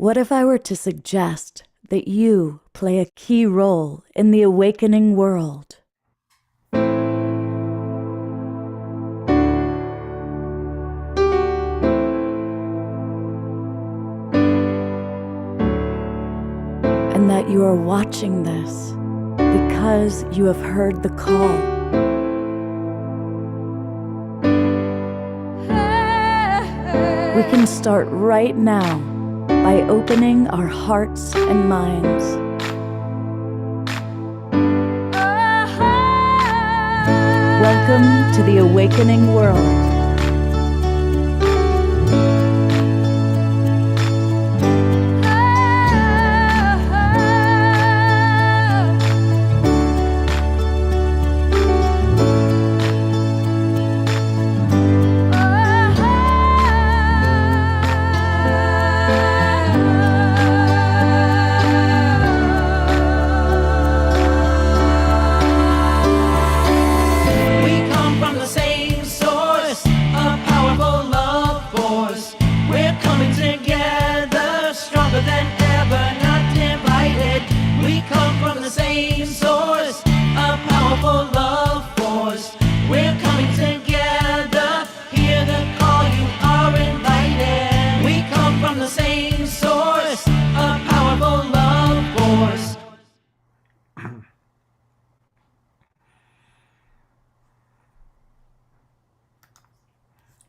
What if I were to suggest that you play a key role in the awakening world? And that you are watching this because you have heard the call. We can start right now by opening our hearts and minds. Welcome to the awakening world.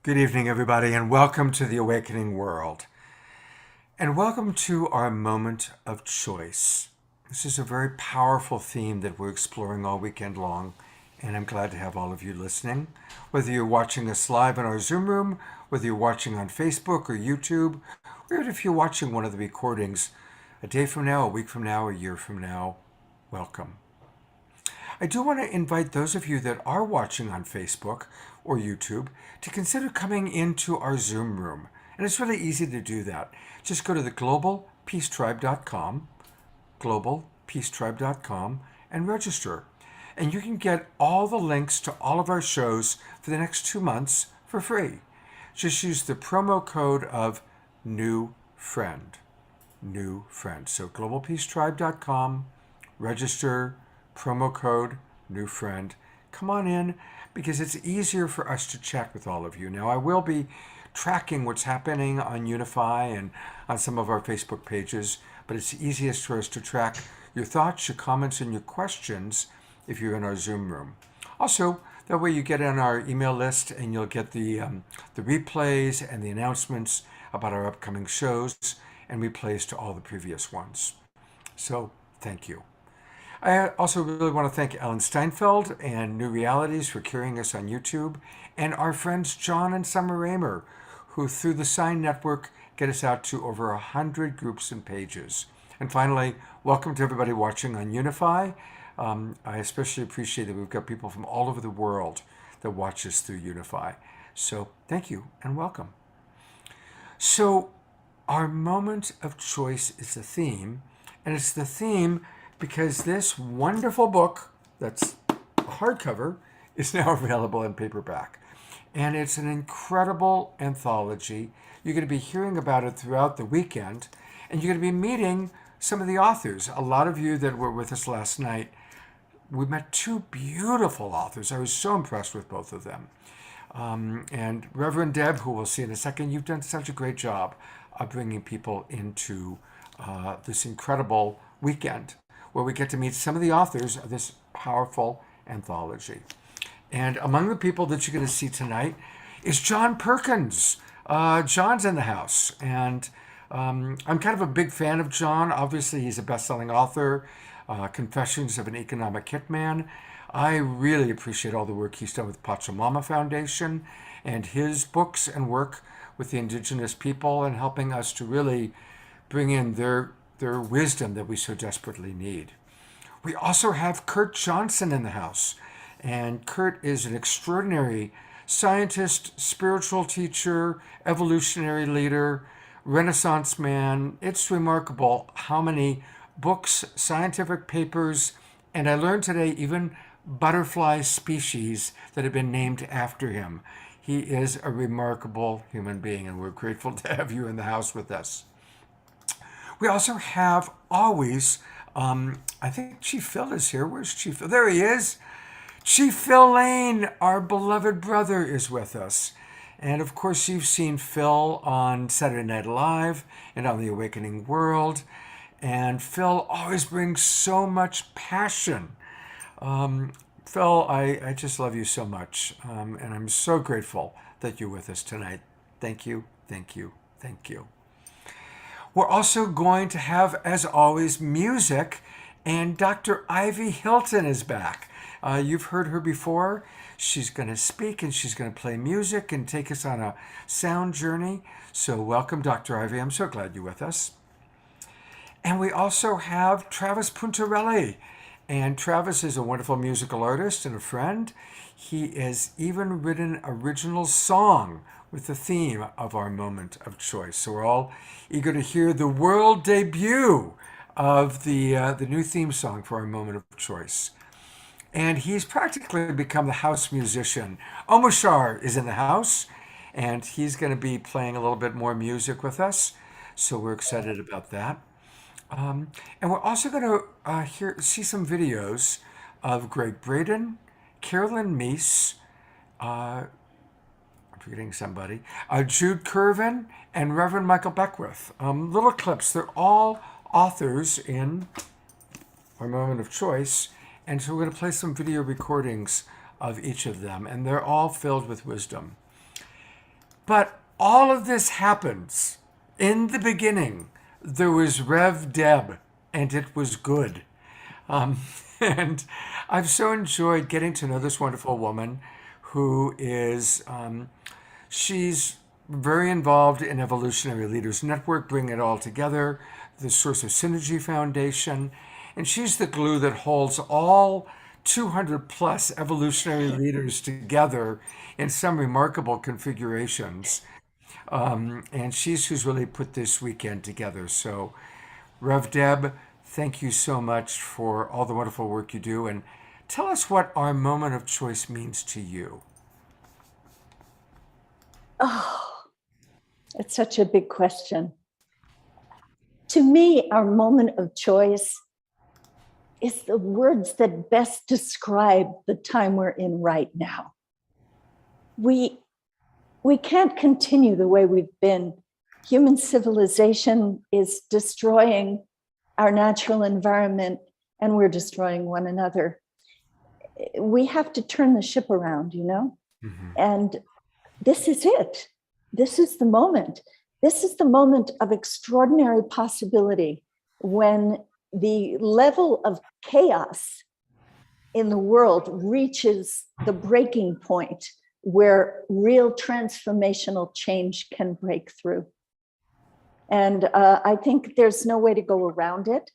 Good evening, everybody, and welcome to the Awakening World. And welcome to our moment of choice. This is a very powerful theme that we're exploring all weekend long, and I'm glad to have all of you listening. Whether you're watching us live in our Zoom room, whether you're watching on Facebook or YouTube, or even if you're watching one of the recordings a day from now, a week from now, a year from now, welcome. I do want to invite those of you that are watching on Facebook or YouTube to consider coming into our Zoom room. And it's really easy to do that. Just go to the globalpeacetribe.com, and register. And you can get all the links to all of our shows for the next 2 months for free. Just use the promo code of New Friend. New Friend. So globalpeacetribe.com, register, promo code New Friend. Come on in, because it's easier for us to chat with all of you. Now, I will be tracking what's happening on Unify and on some of our Facebook pages, but it's easiest for us to track your thoughts, your comments, and your questions if you're in our Zoom room. Also, that way you get on our email list and you'll get the replays and the announcements about our upcoming shows and replays to all the previous ones. So, thank you. I also really want to thank Ellen Steinfeld and New Realities for carrying us on YouTube, and our friends John and Summer Raymer, who through the Sign Network get us out to over 100 groups and pages. And finally, welcome to everybody watching on Unify. I especially appreciate that we've got people from all over the world that watch us through Unify. So thank you and welcome. So our moment of choice is the theme, and it's the theme because this wonderful book that's a hardcover is now available in paperback. And it's an incredible anthology. You're going to be hearing about it throughout the weekend, and you're going to be meeting some of the authors. A lot of you that were with us last night, we met two beautiful authors. I was so impressed with both of them. And Reverend Deb, who we'll see in a second, you've done such a great job of bringing people into this incredible weekend, where we get to meet some of the authors of this powerful anthology. And among the people that you're going to see tonight is John Perkins. John's in the house, and I'm kind of a big fan of John. Obviously, he's a best-selling author, Confessions of an Economic Hitman. I really appreciate all the work he's done with Pachamama Foundation and his books and work with the indigenous people and helping us to really bring in their wisdom that we so desperately need. We also have Kurt Johnson in the house. And Kurt is an extraordinary scientist, spiritual teacher, evolutionary leader, Renaissance man. It's remarkable how many books, scientific papers, and I learned today even butterfly species that have been named after him. He is a remarkable human being, and we're grateful to have you in the house with us. We also have always, I think Chief Phil is here. Where's Chief Phil? There he is. Chief Phil Lane, our beloved brother, is with us. And of course, you've seen Phil on Saturday Night Live and on The Awakening World. And Phil always brings so much passion. Phil, I just love you so much. And I'm so grateful that you're with us tonight. Thank you, thank you, thank you. We're also going to have, as always, music, and Dr. Ivy Hylton is back. You've heard her before. She's going to speak and she's going to play music and take us on a sound journey. So welcome, Dr. Ivy. I'm so glad you're with us. And we also have Travis Puntarelli. And Travis is a wonderful musical artist and a friend. He has even written original song with the theme of our moment of choice. So we're all eager to hear the world debut of the new theme song for our moment of choice. And he's practically become the house musician. Omoshar is in the house, and he's going to be playing a little bit more music with us. So we're excited about that. And we're also going to see some videos of Gregg Braden, Carolyn Meese, I'm forgetting somebody, Jude Curvin, and Reverend Michael Beckwith. Little clips. They're all authors in our moment of choice. And so we're going to play some video recordings of each of them. And they're all filled with wisdom. But all of this happens in the beginning. There was Rev Deb, and it was good. And I've so enjoyed getting to know this wonderful woman who is, she's very involved in Evolutionary Leaders Network, bringing it all together, the Source of Synergy Foundation. And she's the glue that holds all 200 plus evolutionary leaders together in some remarkable configurations. And she's who's really put this weekend together. So, Rev Deb, thank you so much for all the wonderful work you do. And tell us what our moment of choice means to you. Oh, it's such a big question. To me, our moment of choice is the words that best describe the time we're in right now. We can't continue the way we've been. Human civilization is destroying our natural environment, and we're destroying one another. We have to turn the ship around, you know? Mm-hmm. And this is it. This is the moment. This is the moment of extraordinary possibility when the level of chaos in the world reaches the breaking point where real transformational change can break through. And I think there's no way to go around it.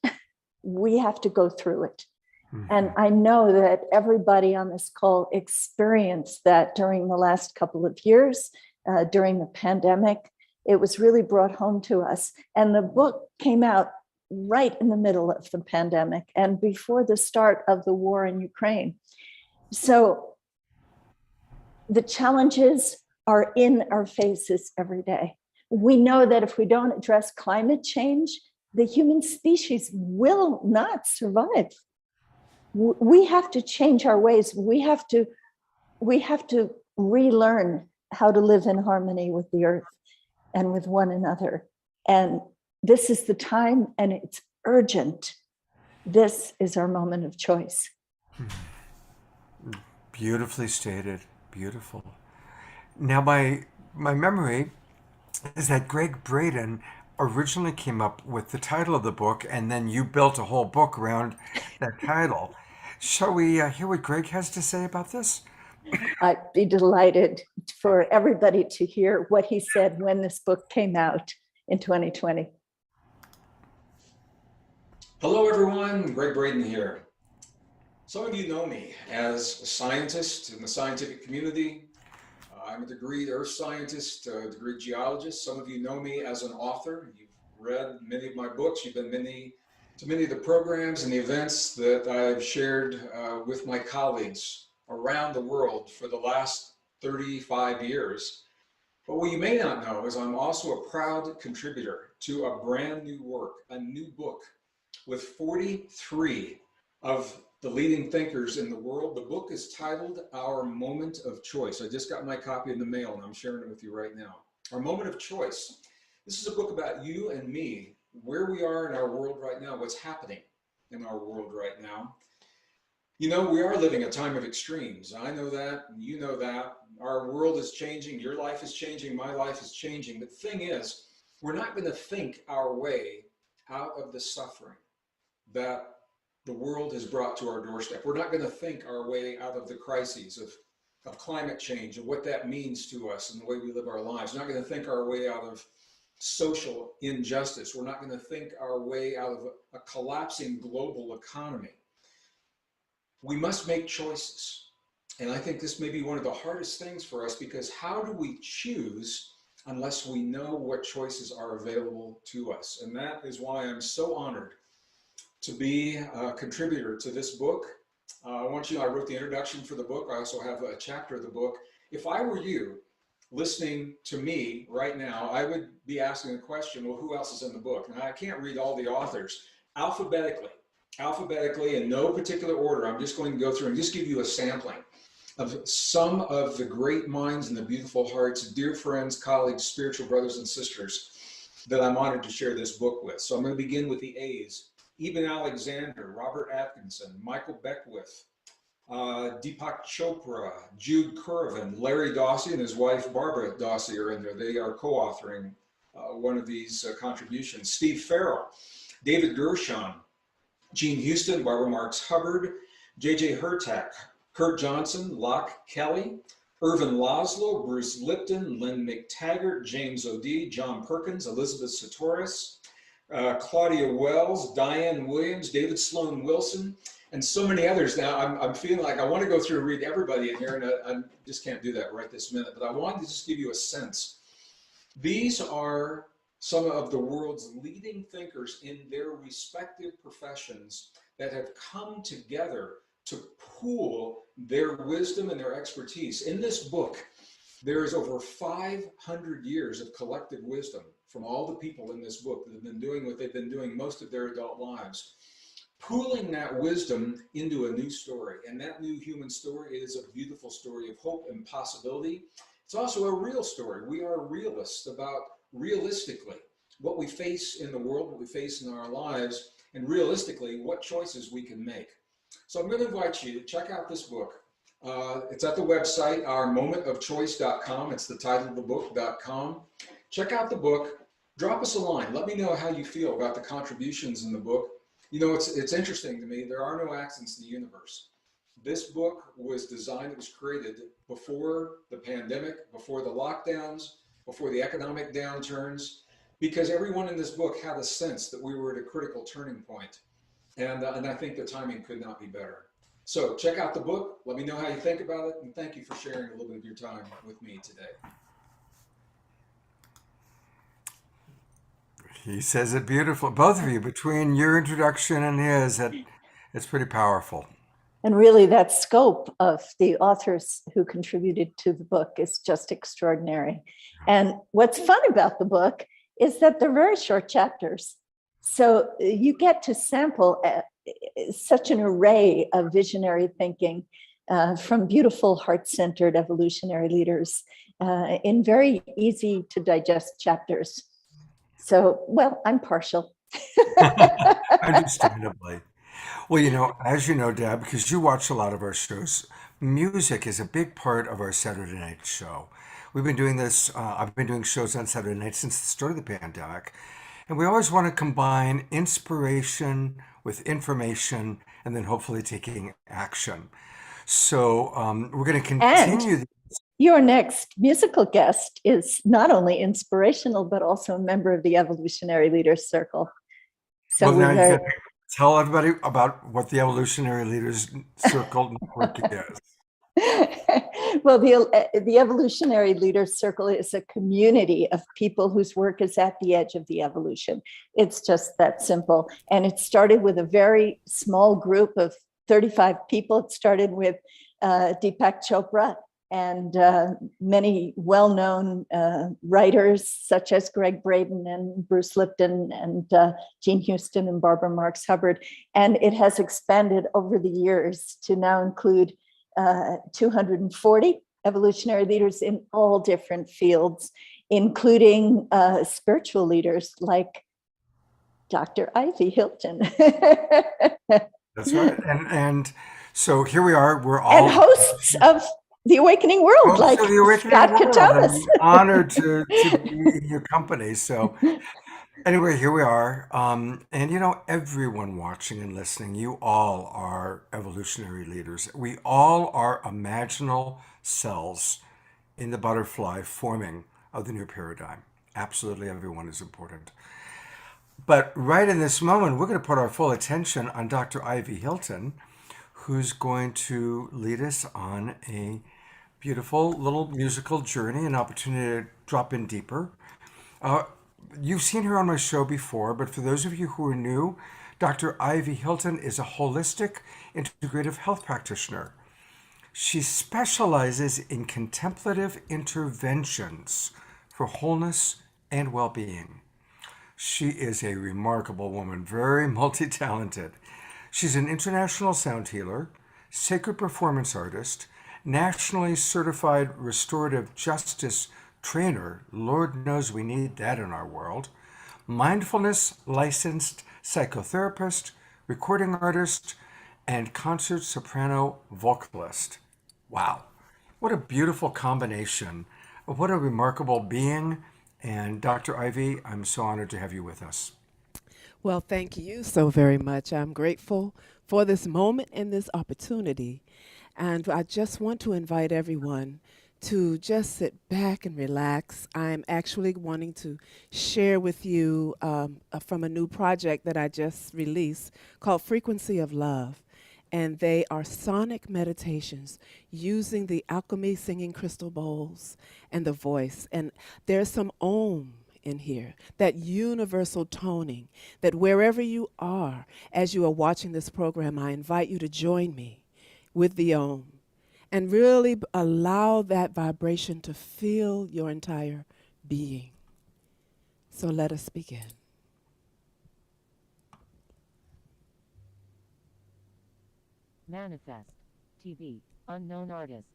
We have to go through it. Mm-hmm. And I know that everybody on this call experienced that during the last couple of years, during the pandemic. It was really brought home to us. And the book came out right in the middle of the pandemic and before the start of the war in Ukraine. So the challenges are in our faces every day. We know that if we don't address climate change, the human species will not survive. We have to change our ways. We have to relearn how to live in harmony with the earth and with one another. And this is the time, and it's urgent. This is our moment of choice. Beautifully stated. Beautiful. Now, my memory is that Gregg Braden originally came up with the title of the book, and then you built a whole book around that title. Shall we hear what Gregg has to say about this? I'd be delighted for everybody to hear what he said when this book came out in 2020. Hello, everyone. Gregg Braden here. Some of you know me as a scientist in the scientific community. I'm a degreed earth scientist, a degreed geologist. Some of you know me as an author. You've read many of my books. You've been to many of the programs and the events that I've shared with my colleagues around the world for the last 35 years. But what you may not know is I'm also a proud contributor to a brand new work, a new book with 43 of the leading thinkers in the world. The book is titled Our Moment of Choice. I just got my copy in the mail and I'm sharing it with you right now. Our Moment of Choice. This is a book about you and me, where we are in our world right now, what's happening in our world right now. You know, we are living a time of extremes. I know that, you know that. Our world is changing, your life is changing, my life is changing. But the thing is, we're not going to think our way out of the suffering that the world has brought to our doorstep. We're not going to think our way out of the crises of climate change and what that means to us and the way we live our lives. We're not going to think our way out of social injustice. We're not going to think our way out of a collapsing global economy. We must make choices. And I think this may be one of the hardest things for us, because how do we choose unless we know what choices are available to us? And that is why I'm so honored to be a contributor to this book. I want you to know, I wrote the introduction for the book. I also have a chapter of the book. If I were you listening to me right now, I would be asking the question, well, who else is in the book? And I can't read all the authors. Alphabetically in no particular order, I'm just going to go through and just give you a sampling of some of the great minds and the beautiful hearts, dear friends, colleagues, spiritual brothers and sisters that I'm honored to share this book with. So I'm going to begin with the A's. Eben Alexander, Robert Atkinson, Michael Beckwith, Deepak Chopra, Jude Curvin, Larry Dossey and his wife Barbara Dossey are in there. They are co-authoring one of these contributions. Steve Farrell, David Gershon, Gene Houston, Barbara Marks Hubbard, J.J. Hurtak, Kurt Johnson, Locke Kelly, Irvin Laszlo, Bruce Lipton, Lynn McTaggart, James O'D, John Perkins, Elizabeth Satorius, Claudia Wells, Diane Williams, David Sloan Wilson, and so many others. Now, I'm feeling like I want to go through and read everybody in here, and I just can't do that right this minute, but I wanted to just give you a sense. These are some of the world's leading thinkers in their respective professions that have come together to pool their wisdom and their expertise. In this book, there is over 500 years of collective wisdom from all the people in this book that have been doing what they've been doing most of their adult lives, pooling that wisdom into a new story. And that new human story is a beautiful story of hope and possibility. It's also a real story. We are realists about realistically what we face in the world, what we face in our lives, and realistically what choices we can make. So I'm going to invite you to check out this book. It's at the website, ourmomentofchoice.com. It's the title of the book.com. Check out the book. Drop us a line. Let me know how you feel about the contributions in the book. You know, it's interesting to me. There are no accidents in the universe. This book was designed, it was created before the pandemic, before the lockdowns, before the economic downturns, because everyone in this book had a sense that we were at a critical turning point. And I think the timing could not be better. So check out the book. Let me know how you think about it. And thank you for sharing a little bit of your time with me today. He says it beautiful. Both of you, between your introduction and his, it's pretty powerful. And really, that scope of the authors who contributed to the book is just extraordinary. And what's fun about the book is that they're very short chapters. So you get to sample such an array of visionary thinking from beautiful heart-centered evolutionary leaders in very easy to digest chapters. So, well, I'm partial. Understandably. Well, you know, as you know, Deb, because you watch a lot of our shows, music is a big part of our Saturday night show. We've been doing this, I've been doing shows on Saturday night since the start of the pandemic. And we always want to combine inspiration with information and then hopefully taking action. So we're going to continue. And your next musical guest is not only inspirational, but also a member of the Evolutionary Leaders Circle. So well, now you got to tell everybody about what the Evolutionary Leaders Circle network is. Well, the Evolutionary Leaders Circle is a community of people whose work is at the edge of the evolution. It's just that simple. And it started with a very small group of 35 people. It started with Deepak Chopra and many well-known writers such as Gregg Braden and Bruce Lipton and Jean Houston and Barbara Marx Hubbard. And it has expanded over the years to now include 240 evolutionary leaders in all different fields, including spiritual leaders like Dr. Ivy Hylton. That's right. And so here we are. We're all and hosts of The Awakening World, like Scott Katonis. I'm honored to be in your company. So anyway, here we are. And you know, everyone watching and listening, you all are evolutionary leaders. We all are imaginal cells in the butterfly forming of the new paradigm. Absolutely everyone is important. But right in this moment, we're going to put our full attention on Dr. Ivy Hylton, who's going to lead us on a beautiful little musical journey, an opportunity to drop in deeper. You've seen her on my show before, but for those of you who are new, Dr. Ivy Hylton is a holistic, integrative health practitioner. She specializes in contemplative interventions for wholeness and well-being. She is a remarkable woman, very multi-talented. She's an international sound healer, sacred performance artist, nationally certified restorative justice trainer. Lord knows we need that in our world. Mindfulness licensed psychotherapist, recording artist, and concert soprano vocalist. Wow, what a beautiful combination. What a remarkable being. And Dr. Ivy, I'm so honored to have you with us. Well, thank you so very much. I'm grateful for this moment and this opportunity. And I just want to invite everyone to just sit back and relax. I'm actually wanting to share with you from a new project that I just released called Frequency of Love. And they are sonic meditations using the alchemy singing crystal bowls and the voice. And there's some Om in here, that universal toning, that wherever you are, as you are watching this program, I invite you to join me with the Om and really allow that vibration to fill your entire being. So let us begin. Manifest TV, unknown artist.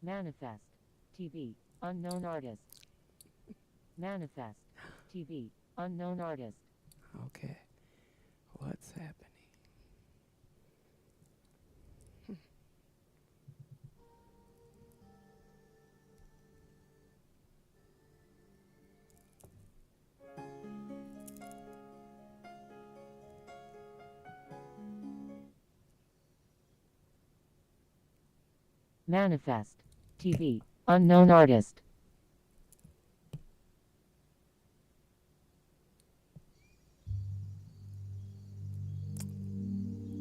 Manifest TV, unknown artist. Manifest TV, unknown artist. Okay, what's happening? Manifest TV, unknown artist.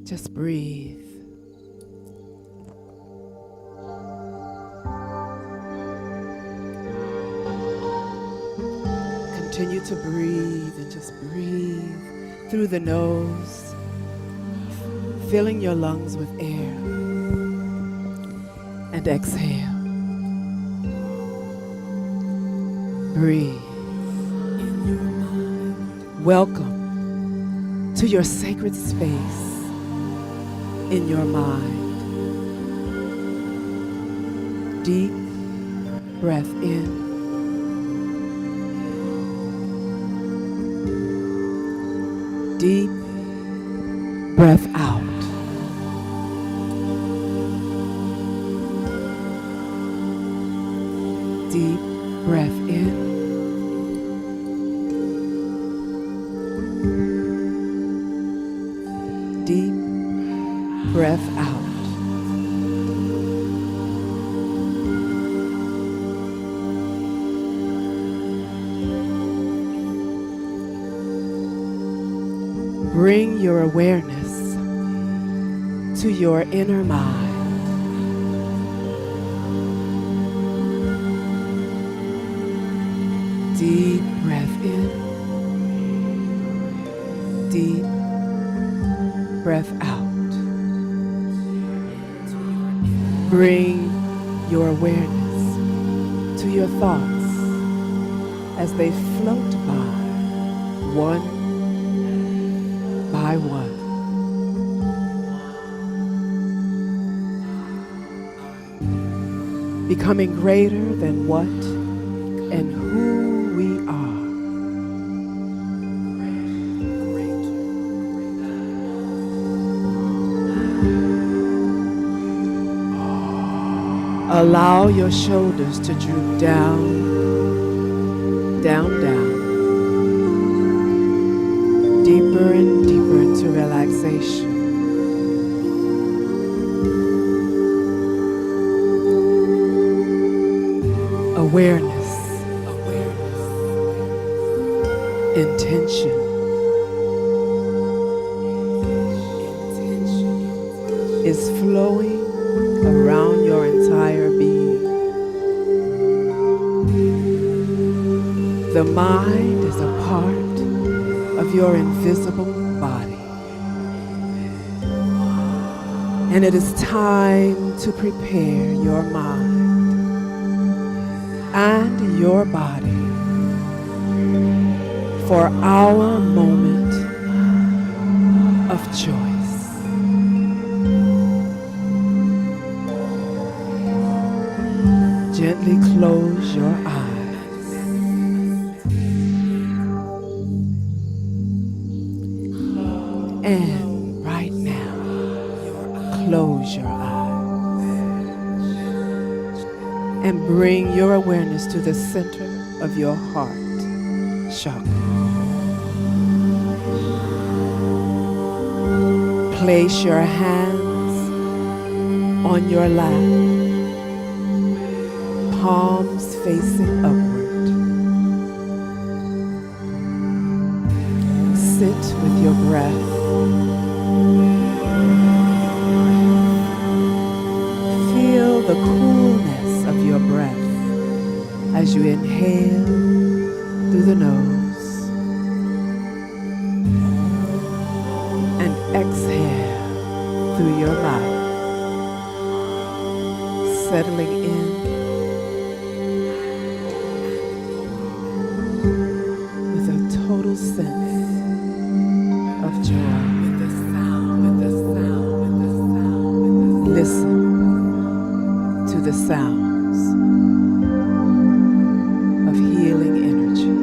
Just breathe. Continue to breathe and just breathe through the nose, filling your lungs with air. And exhale. Breathe. Welcome to your sacred space in your mind. Deep breath in. Deep breath out. Deep breath in. Deep breath out. Bring your awareness to your inner mind. Deep breath in. Deep breath out. Bring your awareness to your thoughts as they float by one. Becoming greater than what and who we are. Allow your shoulders to droop down, down, down, deeper and deeper into relaxation. Awareness, intention, is flowing around your entire being. The mind is a part of your invisible body. And it is time to prepare your mind and your body for our moment of choice. Gently close your eyes. And right now, close your eyes. And bring your awareness to the center of your heart chakra. Place your hands on your lap, palms facing upward. Sit with your breath. Feel the coolness of your breath as you inhale through the nose and exhale through your mouth, settling in with a total sense of joy. Listen to the sounds of healing energy.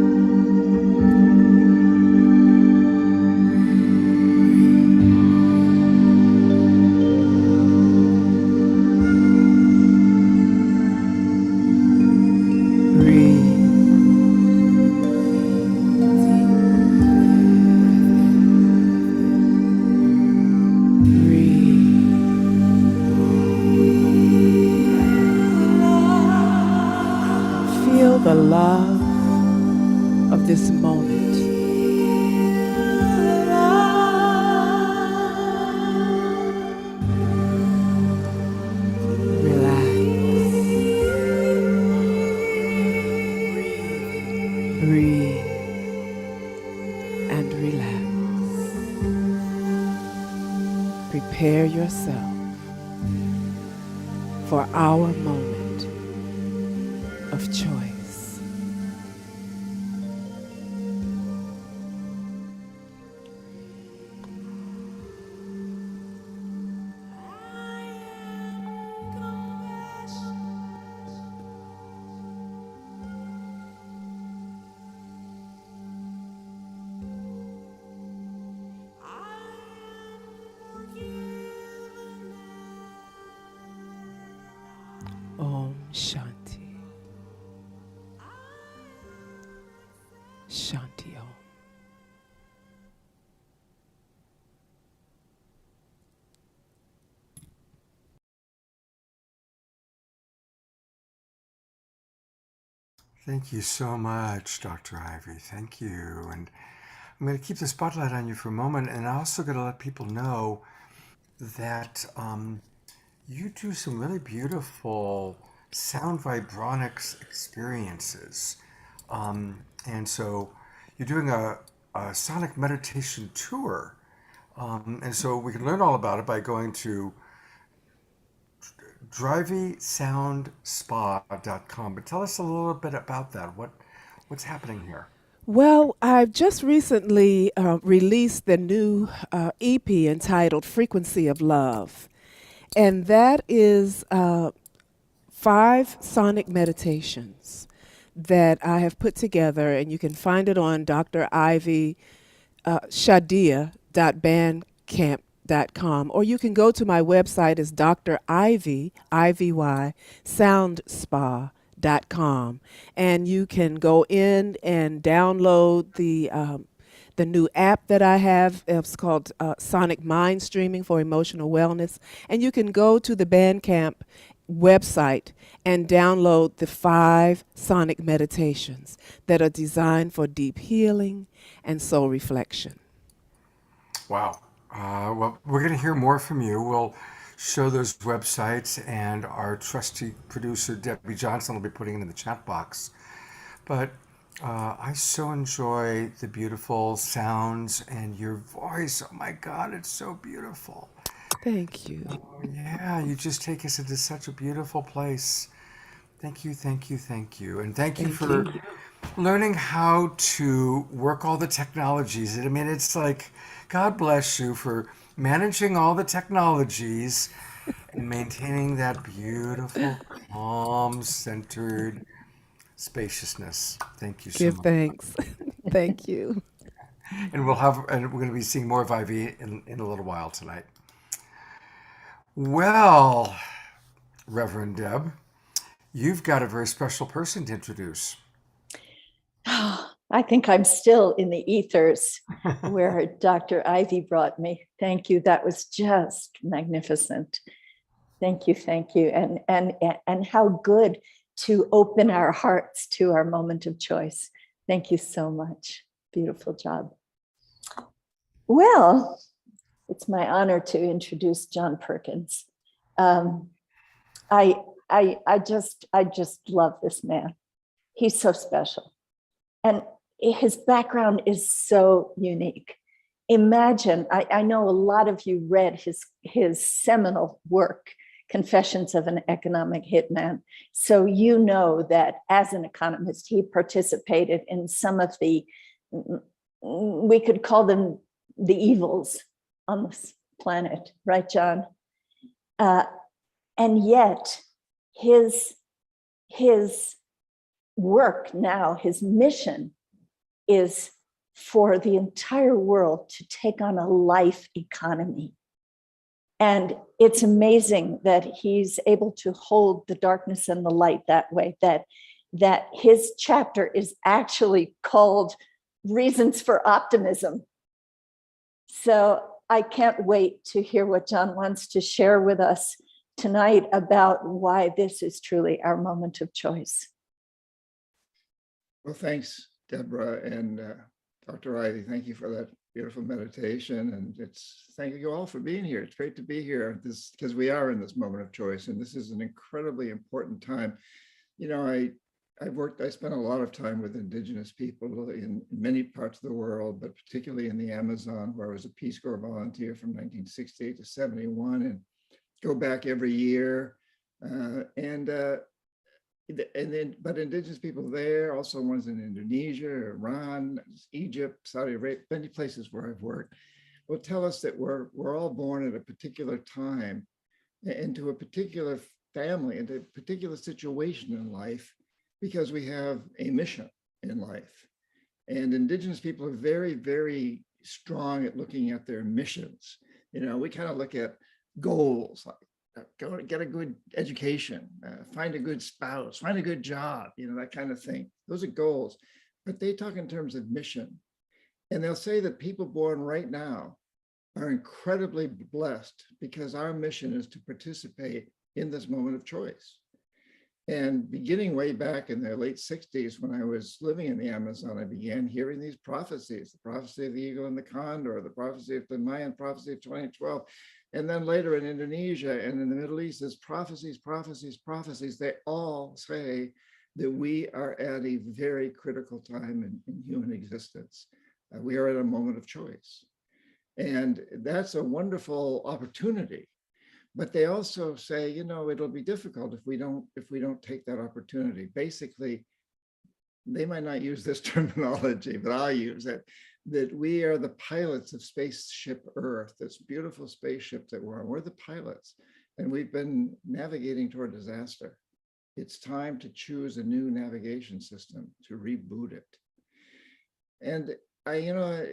The love of this moment. Relax. Breathe and relax. Prepare yourself for our moment of choice. Om Shanti. Shanti Om. Thank you so much, Dr. Ivy. Thank you. And I'm going to keep the spotlight on you for a moment, and I'm also going to let people know that you do some really beautiful sound vibronics experiences. And so you're doing a sonic meditation tour. And so we can learn all about it by going to DriveySoundSpa.com. But tell us a little bit about that. What's happening here? Well, I've just recently released the new EP entitled Frequency of Love. And that is 5 sonic meditations that I have put together, and you can find it on Dr. Ivy shadia.bandcamp.com, or you can go to my website is Dr. Ivy, IVY, soundspa.com, and you can go in and download the new app that I have. It's called Sonic Mind Streaming for Emotional Wellness, and you can go to the Bandcamp website and download the 5 sonic meditations that are designed for deep healing and soul reflection. Wow. Well, we're going to hear more from you. We'll show those websites, and our trusty producer, Debbie Johnson, will be putting it in the chat box. But I so enjoy the beautiful sounds and your voice. Oh my God, it's so beautiful. Thank you. Yeah, you just take us into such a beautiful place. Thank you, thank you, thank you. And thank you for learning how to work all the technologies. I mean, it's like, God bless you for managing all the technologies and maintaining that beautiful, calm, centered spaciousness. Thank you so Give much. thanks. Thank you. And we're going to be seeing more of Ivy in a little while tonight. Well, Reverend Deb, you've got a very special person to introduce. I think I'm still in the ethers where Dr. Ivy brought me. Thank you. That was just magnificent. Thank you, and how good to open our hearts to our moment of choice. Thank you so much. Beautiful job. Well, it's my honor to introduce John Perkins. I just love this man. He's so special, and his background is so unique. Imagine, I know a lot of you read his seminal work, Confessions of an Economic Hitman. So you know that as an economist, he participated in some of the, we could call them the evils on this planet, right, John? And yet his work now, his mission is for the entire world to take on a life economy. And it's amazing that he's able to hold the darkness and the light that way, that his chapter is actually called Reasons for Optimism. So I can't wait to hear what John wants to share with us tonight about why this is truly our moment of choice. Well, thanks, Deborah and Dr. Ivy. Thank you for that beautiful meditation, and thank you all for being here. It's great to be here because we are in this moment of choice, and this is an incredibly important time. You know, I spent a lot of time with Indigenous people in many parts of the world, but particularly in the Amazon, where I was a Peace Corps volunteer from 1968 to 71, and go back every year. But Indigenous people there, also ones in Indonesia, Iran, Egypt, Saudi Arabia, many places where I've worked, will tell us that we're all born at a particular time, into a particular family, into a particular situation in life, because we have a mission in life. And Indigenous people are very, very strong at looking at their missions. You know, we kind of look at goals, like go get a good education, find a good spouse, find a good job, you know, that kind of thing. Those are goals, but they talk in terms of mission. And they'll say that people born right now are incredibly blessed because our mission is to participate in this moment of choice. And beginning way back in the late 60s, when I was living in the Amazon, I began hearing these prophecies, the prophecy of the eagle and the condor, the prophecy of the Mayan prophecy of 2012. And then later in Indonesia and in the Middle East, there's prophecies, prophecies, prophecies. They all say that we are at a very critical time in human existence. We are at a moment of choice. And that's a wonderful opportunity. But they also say, you know, it'll be difficult if we don't take that opportunity. Basically, they might not use this terminology, but I'll use it, that we are the pilots of spaceship Earth, this beautiful spaceship that we're on. We're the pilots, and we've been navigating toward disaster. It's time to choose a new navigation system, to reboot it. And you know,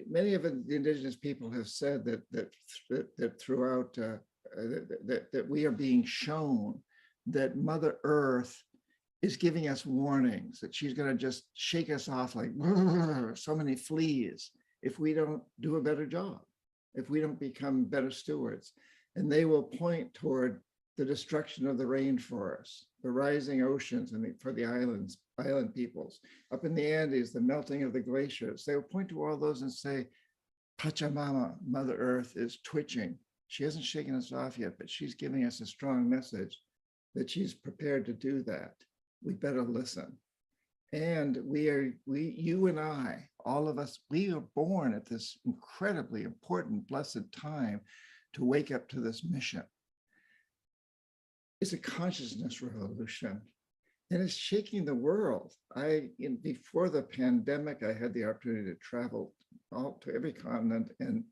many of the indigenous people have said that throughout that we are being shown that Mother Earth is giving us warnings, that she's going to just shake us off like so many fleas if we don't do a better job, if we don't become better stewards. And they will point toward the destruction of the rainforests, the rising oceans, and for the island peoples. Up in the Andes, the melting of the glaciers. They will point to all those and say, Pachamama, Mother Earth, is twitching. She hasn't shaken us off yet, but she's giving us a strong message that she's prepared to do that. We better listen. And you and I, all of us, we are born at this incredibly important, blessed time to wake up to this mission. It's a consciousness revolution, and it's shaking the world. Before the pandemic, I had the opportunity to travel to every continent, and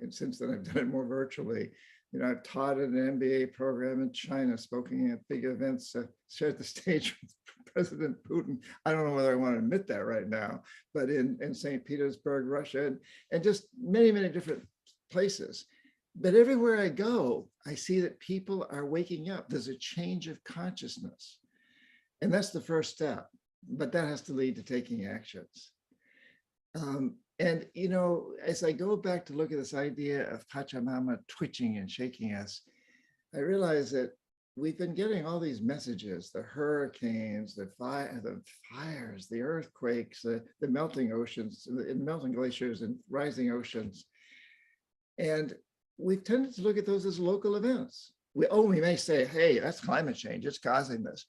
since then I've done it more virtually. You know, I've taught at an MBA program in China, spoken at big events, shared the stage with President Putin. I don't know whether I want to admit that right now, but in St. Petersburg, Russia, and just many, many different places. But everywhere I go, I see that people are waking up. There's a change of consciousness. And that's the first step, but that has to lead to taking actions. And, you know, as I go back to look at this idea of Pachamama twitching and shaking us, I realize that we've been getting all these messages, the hurricanes, the fires, the earthquakes, the melting oceans, the melting glaciers and rising oceans. And we've tended to look at those as local events. We may say, hey, that's climate change, it's causing this.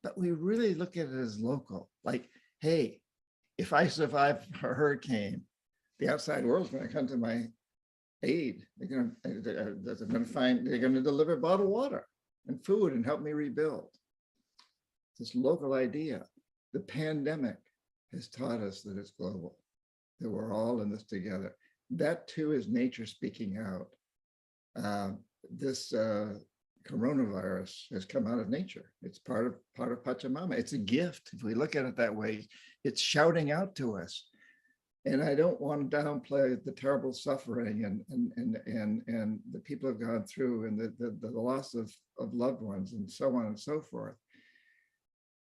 But we really look at it as local. Like, hey, if I survive a hurricane, the outside world's going to come to my aid. They're going to deliver bottled water and food and help me rebuild. This local idea. The pandemic has taught us that it's global, that we're all in this together. That too is nature speaking out. This coronavirus has come out of nature. It's part of Pachamama. It's a gift. If we look at it that way, it's shouting out to us. And I don't want to downplay the terrible suffering and the people have gone through, and the loss of loved ones and so on and so forth.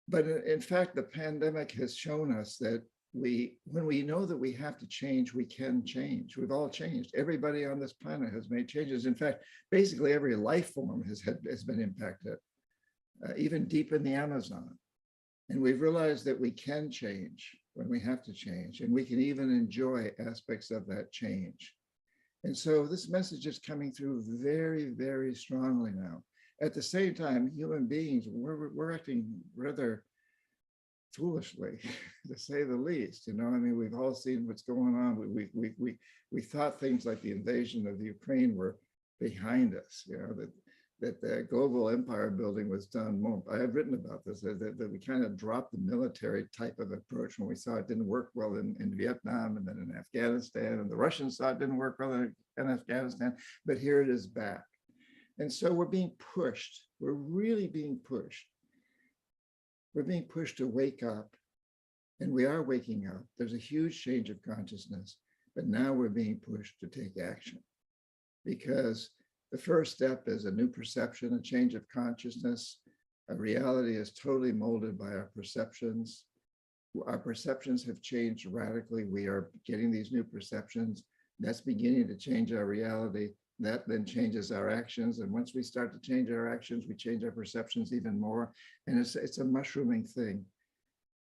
But in fact, the pandemic has shown us that when we know that we have to change, we can change. We've all changed. Everybody on this planet has made changes. In fact, basically every life form has been impacted, even deep in the Amazon. And we've realized that we can change when we have to change, and we can even enjoy aspects of that change. And so this message is coming through very, very strongly now. At the same time, human beings, we're acting rather foolishly, to say the least. You know, I mean, we've all seen what's going on. We thought things like the invasion of the Ukraine were behind us. You know, that the global empire building was done more. I have written about this, that we kind of dropped the military type of approach when we saw it didn't work well in Vietnam and then in Afghanistan, and the Russians saw it didn't work well in Afghanistan, but here it is back. And so we're being pushed. We're really being pushed. We're being pushed to wake up, and we are waking up. There's a huge change of consciousness, but now we're being pushed to take action, because the first step is a new perception, a change of consciousness. A reality is totally molded by our perceptions. Our perceptions have changed radically. We are getting these new perceptions. That's beginning to change our reality. That then changes our actions. And once we start to change our actions, we change our perceptions even more. And it's a mushrooming thing.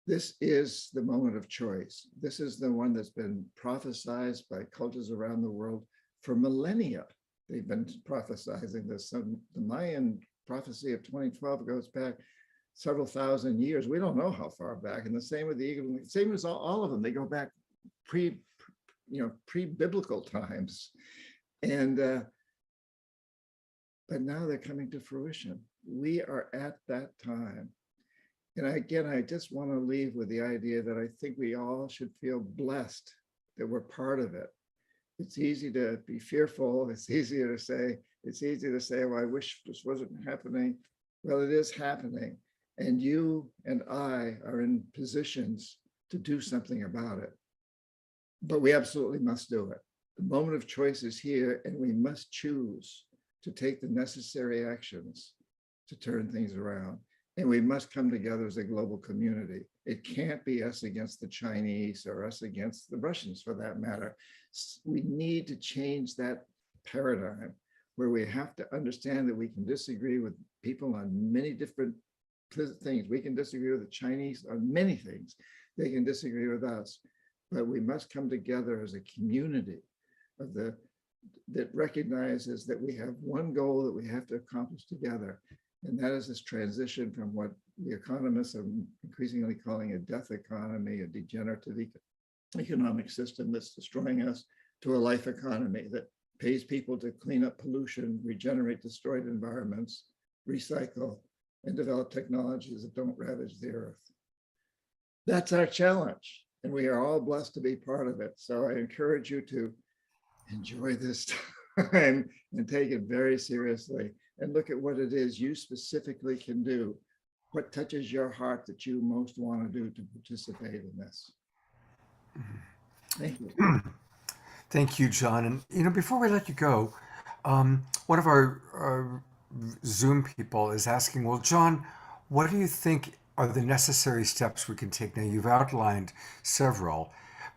This is the moment of choice. This is the one that's been prophesized by cultures around the world for millennia. They've been prophesizing this. The Mayan prophecy of 2012 goes back several thousand years. We don't know how far back. And the same with the eagle, same as all of them. They go back pre-biblical times. And but now they're coming to fruition. We are at that time. And again, I just want to leave with the idea that I think we all should feel blessed that we're part of it. It's easy to be fearful. It's easy to say, well, I wish this wasn't happening. Well, it is happening. And you and I are in positions to do something about it. But we absolutely must do it. The moment of choice is here, and we must choose to take the necessary actions to turn things around. And we must come together as a global community. It can't be us against the Chinese or us against the Russians, for that matter. We need to change that paradigm where we have to understand that we can disagree with people on many different things. We can disagree with the Chinese on many things. They can disagree with us, but we must come together as a community that recognizes that we have one goal that we have to accomplish together. And that is this transition from what the economists are increasingly calling a death economy, a degenerative economic system that's destroying us, to a life economy that pays people to clean up pollution, regenerate destroyed environments, recycle, and develop technologies that don't ravage the earth. That's our challenge, and we are all blessed to be part of it. So I encourage you to enjoy this time and take it very seriously, and look at what it is you specifically can do. What touches your heart that you most want to do to participate in this? Thank you. Thank you, John. And before we let you go, one of our Zoom people is asking, well, John, what do you think are the necessary steps we can take? Now, you've outlined several,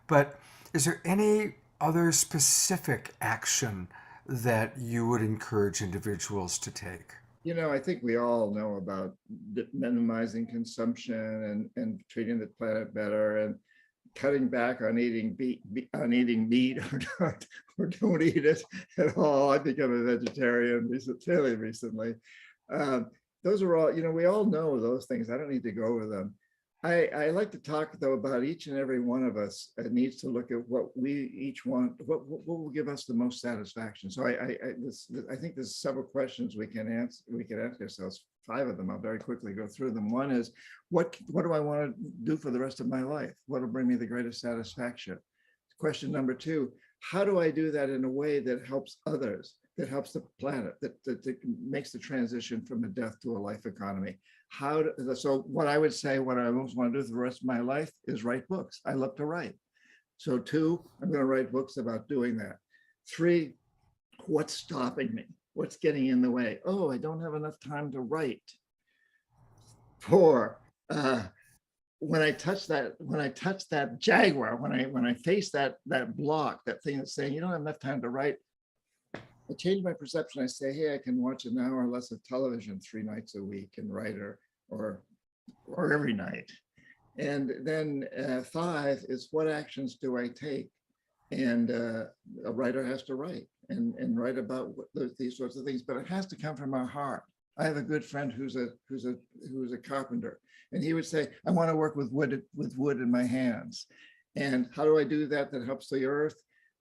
but is there any other specific action that you would encourage individuals to take? I think we all know about minimizing consumption and treating the planet better, and cutting back on eating meat or don't eat it at all. I become a vegetarian fairly recently. Those are all, we all know those things. I don't need to go over them. I like to talk, though, about each and every one of us needs to look at what we each want, what will give us the most satisfaction. So I think there's several questions we can answer. We can ask ourselves. 5 of them. I'll very quickly go through them. One is, what do I want to do for the rest of my life? What will bring me the greatest satisfaction? Question number 2, how do I do that in a way that helps others, that helps the planet, that makes the transition from a death to a life economy? So what I would say, what I most want to do for the rest of my life is write books. I love to write. So 2, I'm going to write books about doing that. 3, what's stopping me? What's getting in the way? Oh, I don't have enough time to write. 4, when I touch that jaguar, when I face that block, that thing that's saying you don't have enough time to write, I change my perception. I say, hey, I can watch an hour or less of television 3 nights a week and write or every night. And then 5 is, what actions do I take? And a writer has to write and write about these sorts of things, but it has to come from our heart. I have a good friend who's a carpenter, and he would say, I want to work with wood in my hands. And how do I do that helps the earth?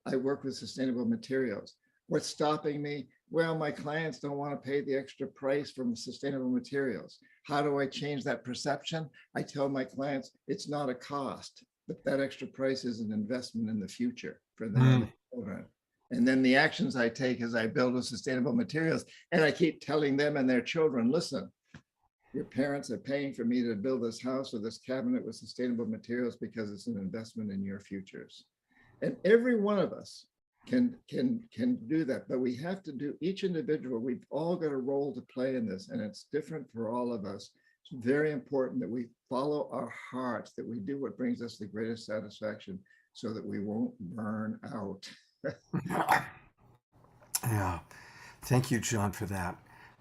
I work with sustainable materials. What's stopping me? Well, my clients don't want to pay the extra price from sustainable materials. How do I change that perception? I tell my clients it's not a cost, but that extra price is an investment in the future for them and their children. And then the actions I take is I build with sustainable materials, and I keep telling them and their children, listen, your parents are paying for me to build this house or this cabinet with sustainable materials because it's an investment in your futures. And every one of us can do that, but we have to do, each individual, we've all got a role to play in this, and it's different for all of us. It's very important that we follow our hearts, that we do what brings us the greatest satisfaction so that we won't burn out. Yeah, thank you, John, for that.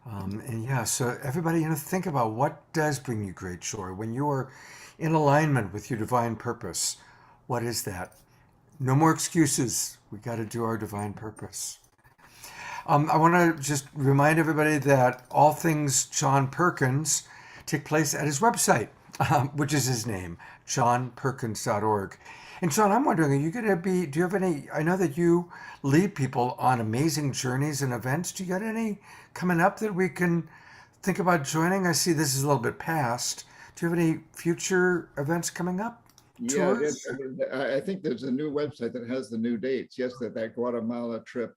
And yeah, so everybody, think about what does bring you great joy when you are in alignment with your divine purpose. What is that? No more excuses. We got to do our divine purpose. I want to just remind everybody that all things John Perkins take place at his website, which is his name, johnperkins.org. And John, I'm wondering, are you going to be, do you have any, I know that you lead people on amazing journeys and events. Do you got any coming up that we can think about joining? I see this is a little bit past. Do you have any future events coming up? Yeah, Tours? I think there's a new website that has the new dates. Yes, that Guatemala trip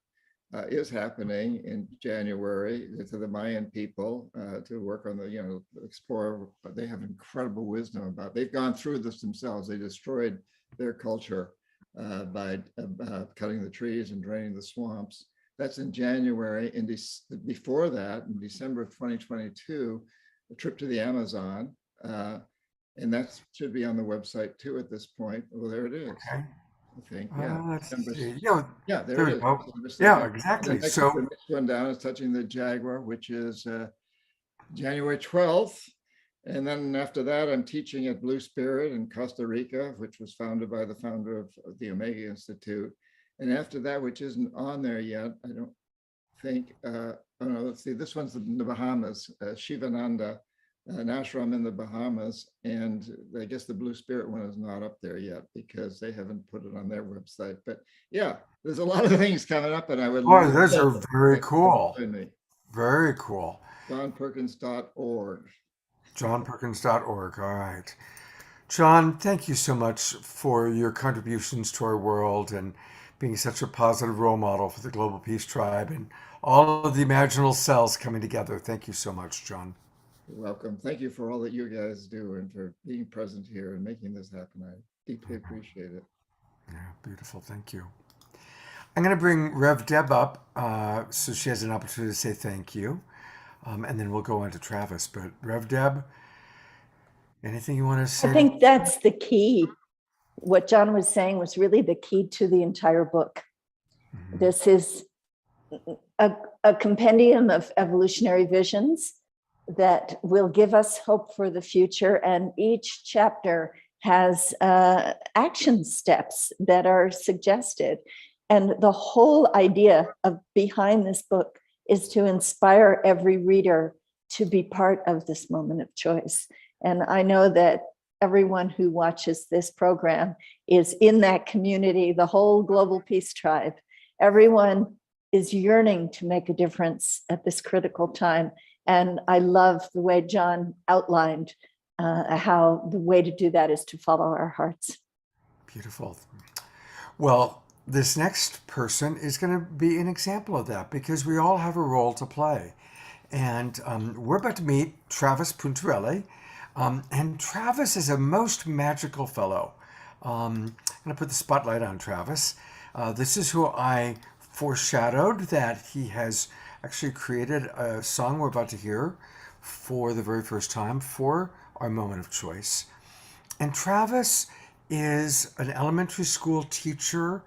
is happening in January to the Mayan people to work on the, explore. They have incredible wisdom about. They've gone through this themselves. They destroyed their culture by cutting the trees and draining the swamps. That's in January. And before that, in December of 2022, a trip to the Amazon. And that should be on the website too at this point. Well, there it is. Okay. I think, yeah. Let's December see. 6th. Yeah, Yeah, there there it we is. go. December 2nd. Yeah, The exactly. next, So, the next one down is Touching the Jaguar, which is January 12th. And then after that, I'm teaching at Blue Spirit in Costa Rica, which was founded by the founder of the Omega Institute. And after that, which isn't on there yet, I don't think, oh no, let's see, this one's in the Bahamas, Shivananda, an ashram in the Bahamas. And I guess the Blue Spirit one is not up there yet because they haven't put it on their website. But yeah, there's a lot of things coming up and I would boy, love those are very to cool. join me. Very cool. JohnPerkins.org. johnperkins.org. All right. John, thank you so much for your contributions to our world and being such a positive role model for the Global Peace Tribe and all of the imaginal cells coming together. Thank you so much, John. You're welcome. Thank you for all that you guys do and for being present here and making this happen. I deeply appreciate it. Yeah, beautiful. Thank you. I'm going to bring Rev Deb up so she has an opportunity to say thank you. And then we'll go on to Travis. But Rev Deb, anything you want to say? I think that's the key. What John was saying was really the key to the entire book. Mhm. This is a compendium of evolutionary visions that will give us hope for the future. And each chapter has action steps that are suggested. And the whole idea of behind this book is to inspire every reader to be part of this moment of choice. And I know that everyone who watches this program is in that community, the whole Global Peace Tribe. Everyone is yearning to make a difference at this critical time. And I love the way John outlined how the way to do that is to follow our hearts. Beautiful. Well, this next person is going to be an example of that because we all have a role to play. And we're about to meet Travis Puntarelli. And Travis is a most magical fellow. I'm going to put the spotlight on Travis. This is who I foreshadowed that he has actually created a song we're about to hear for the very first time for our moment of choice. And Travis is an elementary school teacher,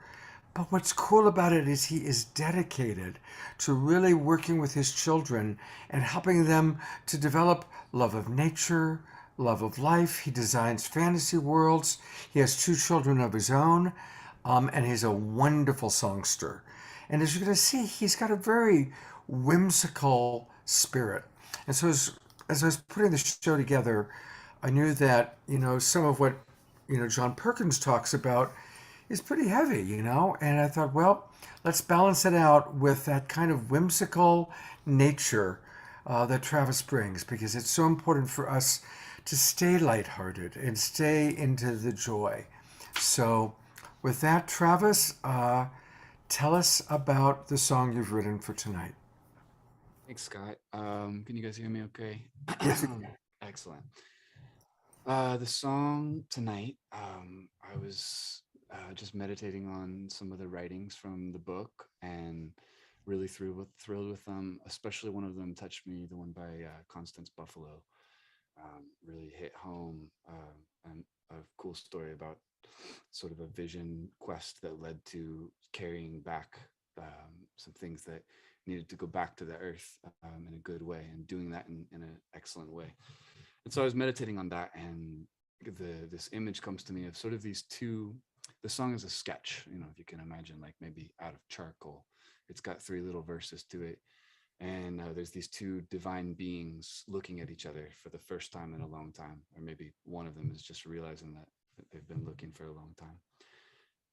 but what's cool about it is he is dedicated to really working with his children and helping them to develop love of nature, love of life. He designs fantasy worlds. He has 2 children of his own, and he's a wonderful songster. And as you're going to see, he's got a very whimsical spirit. And so as I was putting the show together, I knew that, some of what, John Perkins talks about is pretty heavy, and I thought, well, let's balance it out with that kind of whimsical nature that Travis brings, because it's so important for us to stay lighthearted and stay into the joy. So with that, Travis, tell us about the song you've written for tonight. Thanks, Scott. Can you guys hear me okay? Yes. Excellent. The song tonight, I was just meditating on some of the writings from the book and really thrilled with them. Especially one of them touched me, the one by Constance Buffalo. Really hit home, and a cool story about sort of a vision quest that led to carrying back some things that needed to go back to the earth in a good way, and doing that in an excellent way. And so I was meditating on that, and this image comes to me of sort of these two. The song is a sketch, if you can imagine, like maybe out of charcoal. It's got 3 little verses to it, And there's these two divine beings looking at each other for the first time in a long time, or maybe one of them is just realizing that they've been looking for a long time.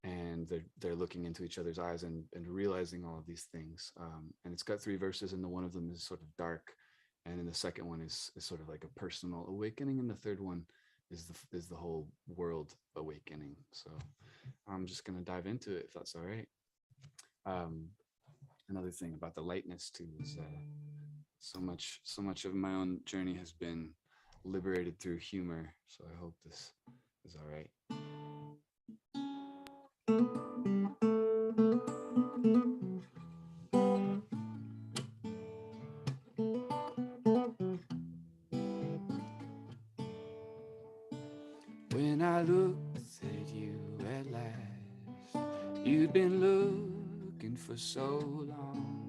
And they're looking into each other's eyes and realizing all of these things. And it's got 3 verses, and the one of them is sort of dark, and then the second one is sort of like a personal awakening, and the third one is the whole world awakening. So I'm just gonna dive into it if that's all right. Another thing about the lightness too is so much of my own journey has been liberated through humor. So I hope this is all right. When I looked at you at last, you'd been looking for so long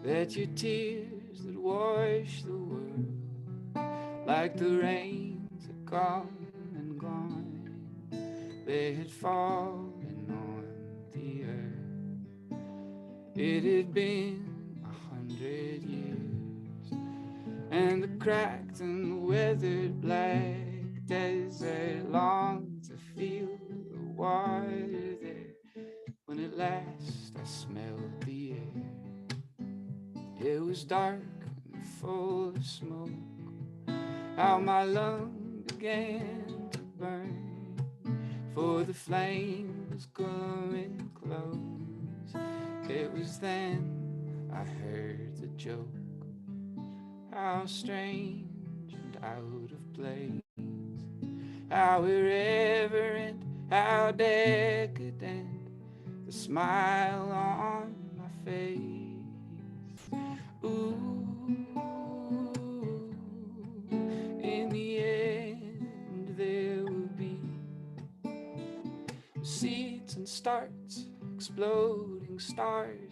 that your tears that wash the world like the rains had come and gone. They had fallen on the earth. It had been 100 years, and the cracked and weathered black desert longed to feel the water there. When at last I smelled the air, it was dark and full of smoke. How my lung began to burn, for the flame was coming close. It was then I heard the joke, how strange and out of place, how irreverent, how decadent, the smile on my face. Ooh, in the end there will be seeds and starts, exploding stars,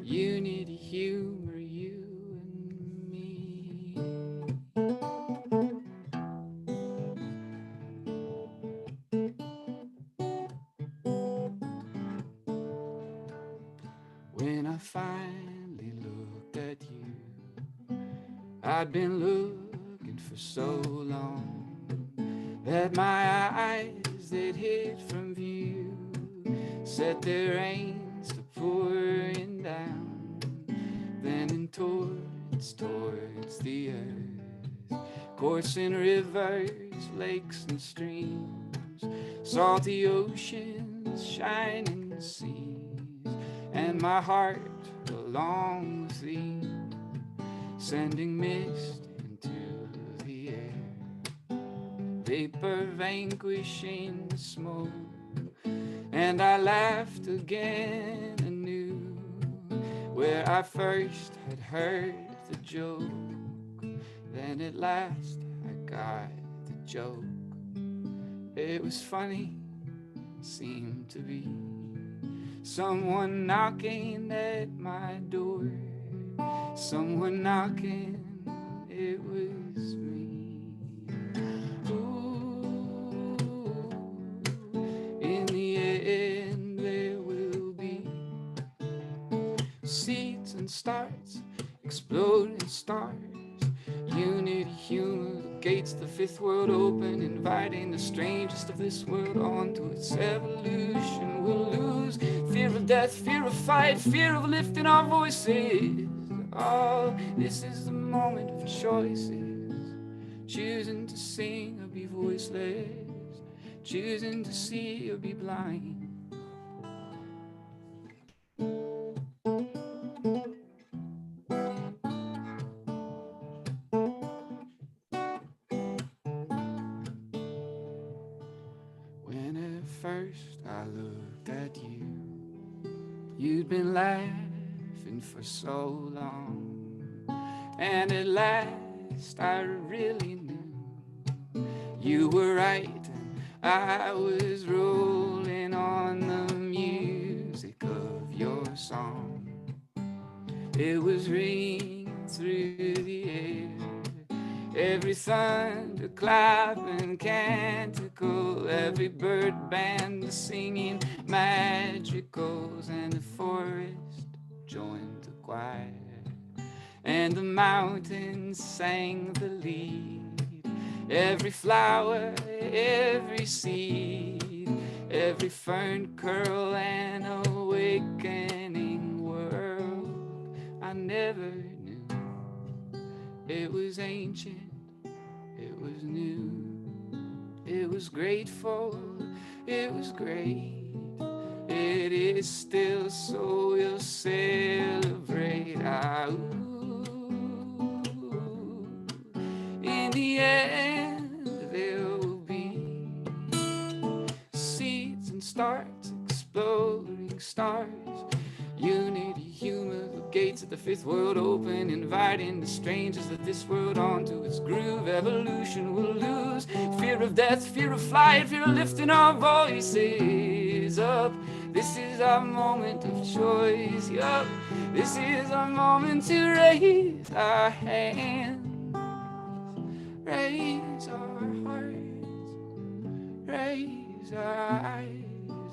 unity, humor, you and me. When I finally looked at you, I'd been looking for so long that my eyes that hid from view set their rains to pouring down, then in towards the earth, coursing rivers, lakes and streams, salty oceans, shining seas, and my heart along with thee, sending mist into the air, vapor vanquishing the smoke. And I laughed again anew, where I first had heard the joke. Then at last I got the joke. It was funny, seemed to be someone knocking at my door. Someone knocking, it was me. Ooh, in the end there will be seeds and starts, exploding stars, unity, humor, the gates, the fifth world open, inviting the strangest of this world onto its evolution. We'll lose fear of death, fear of fight, fear of lifting our voices. Oh, this is the moment of choices, choosing to sing or be voiceless, choosing to see or be blind. When at first I looked at you, you'd been laughing for so long, and at last I really knew you were right and I was rolling on the music of your song. It was ringing through the air, every thunderclap and canticle, every bird band singing madrigals, and the forest joined the choir. and the mountains sang the lead. Every flower, every seed, every fern curl, an awakening world I never knew. It was ancient, it was new, it was grateful, it was great. It is still, so we'll celebrate. In the end, there will be seeds and starts, exploding stars. Unity, humor, the gates of the fifth world open, inviting the strangers of this world onto its groove. Evolution will lose fear of death, fear of flight, fear of lifting our voices up. This is our moment of choice, yup. This is our moment to raise our hands, raise our hearts, raise our eyes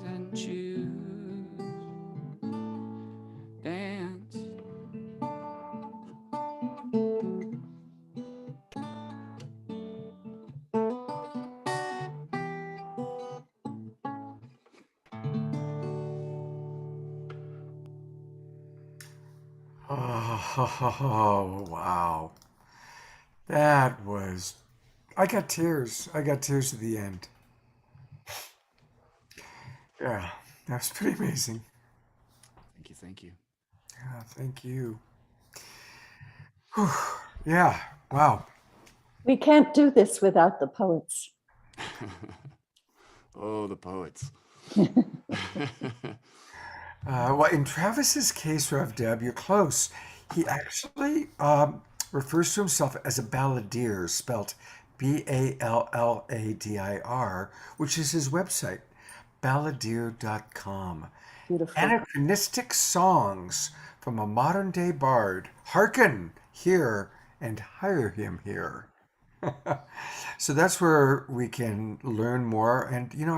and choose. Dance. Oh, wow. That was, I got tears. I got tears at the end. Yeah, that was pretty amazing. Thank you. Thank you. Yeah, thank you. Whew. Yeah, wow. We can't do this without the poets. Oh, the poets. Well, in Travis's case, Rev Deb, you're close. He actually refers to himself as a balladeer, spelt Balladir, which is his website, balladeer.com. Beautiful. Anachronistic songs from a modern day bard. Hearken here and hire him here. So that's where we can learn more. And, you know,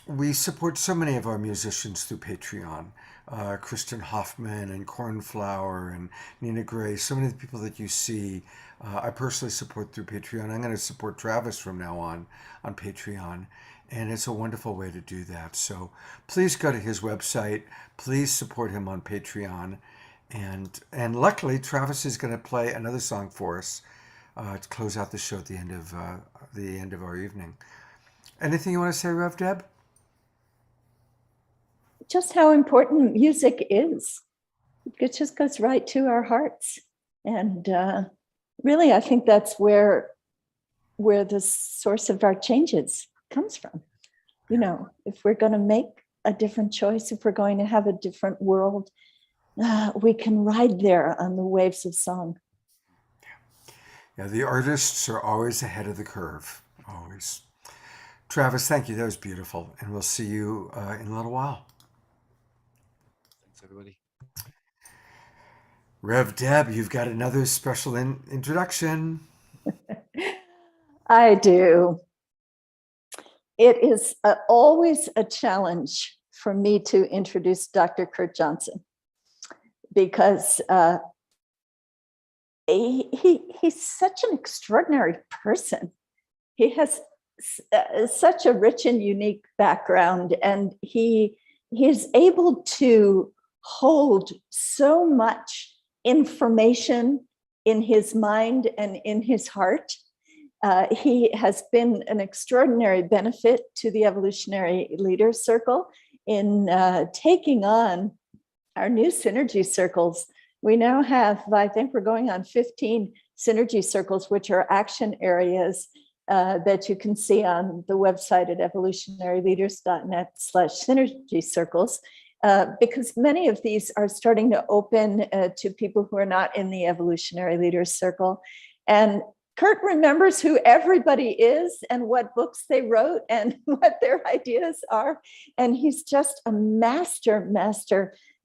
we support so many of our musicians through Patreon. Kristen Hoffman and Cornflower and Nina Gray, so many of the people that you see, I personally support through Patreon. I'm going to support Travis from now on Patreon. And it's a wonderful way to do that. So please go to his website. Please support him on Patreon. And luckily, Travis is going to play another song for us to close out the show at the end of our evening. Anything you want to say, Rev Deb? Just how important music is. It just goes right to our hearts. And really, I think that's where the source of our changes comes from. You know, if we're going to make a different choice, if we're going to have a different world, we can ride there on the waves of song. Yeah, the artists are always ahead of the curve, always. Travis, thank you. That was beautiful. And we'll see you in a little while. Thanks, everybody. Rev Deb, you've got another special introduction. I do. It is always a challenge for me to introduce Dr. Kurt Johnson because he's such an extraordinary person. He has such a rich and unique background, and he is able to hold so much information in his mind and in his heart. He has been an extraordinary benefit to the Evolutionary Leaders Circle in taking on our new synergy circles. We now have, I think we're going on 15 synergy circles, which are action areas that you can see on the website at evolutionaryleaders.net/synergy circles, because many of these are starting to open to people who are not in the Evolutionary Leaders Circle. And Kurt remembers who everybody is and what books they wrote and what their ideas are. And he's just a master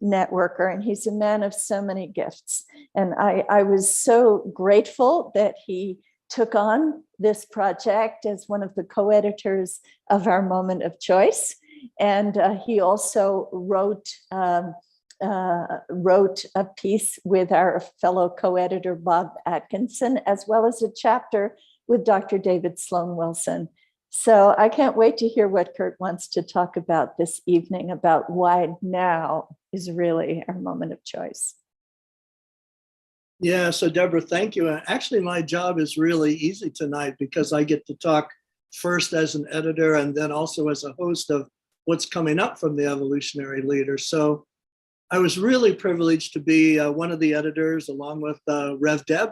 networker, and he's a man of so many gifts. And I was so grateful that he took on this project as one of the co-editors of our Moment of Choice. And he also wrote wrote a piece with our fellow co-editor Bob Atkinson, as well as a chapter with Dr. David Sloan Wilson. So I can't wait to hear what Kurt wants to talk about this evening, about why now is really our moment of choice. Yeah, so Deborah, thank you. Actually, my job is really easy tonight because I get to talk first as an editor and then also as a host of what's coming up from the Evolutionary Leaders. So I was really privileged to be one of the editors, along with Rev Deb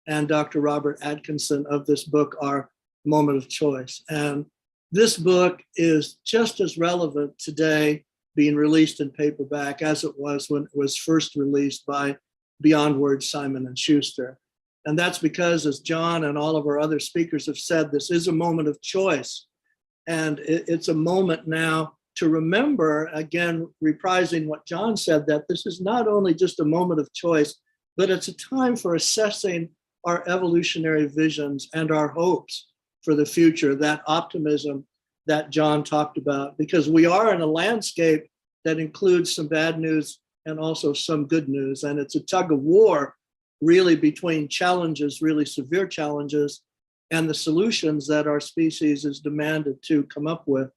and Dr. Robert Atkinson, of this book, Our Moment of Choice. And this book is just as relevant today, being released in paperback, as it was when it was first released by Beyond Words, Simon and Schuster. And that's because, as John and all of our other speakers have said, this is a moment of choice. And it's a moment now to remember, again, reprising what John said, that this is not only just a moment of choice, but it's a time for assessing our evolutionary visions and our hopes for the future, that optimism that John talked about, because we are in a landscape that includes some bad news and also some good news. And it's a tug of war, really, between challenges, really severe challenges, and the solutions that our species is demanded to come up with.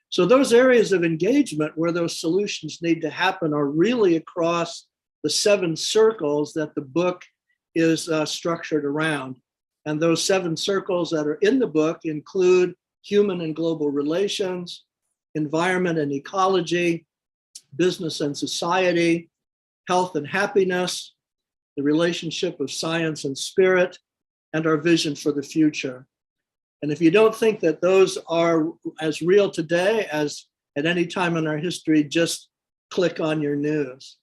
So those areas of engagement where those solutions need to happen are really across the 7 circles that the book is structured around. And those 7 circles that are in the book include human and global relations, environment and ecology, business and society, health and happiness, the relationship of science and spirit, and our vision for the future. And if you don't think that those are as real today as at any time in our history, just click on your news.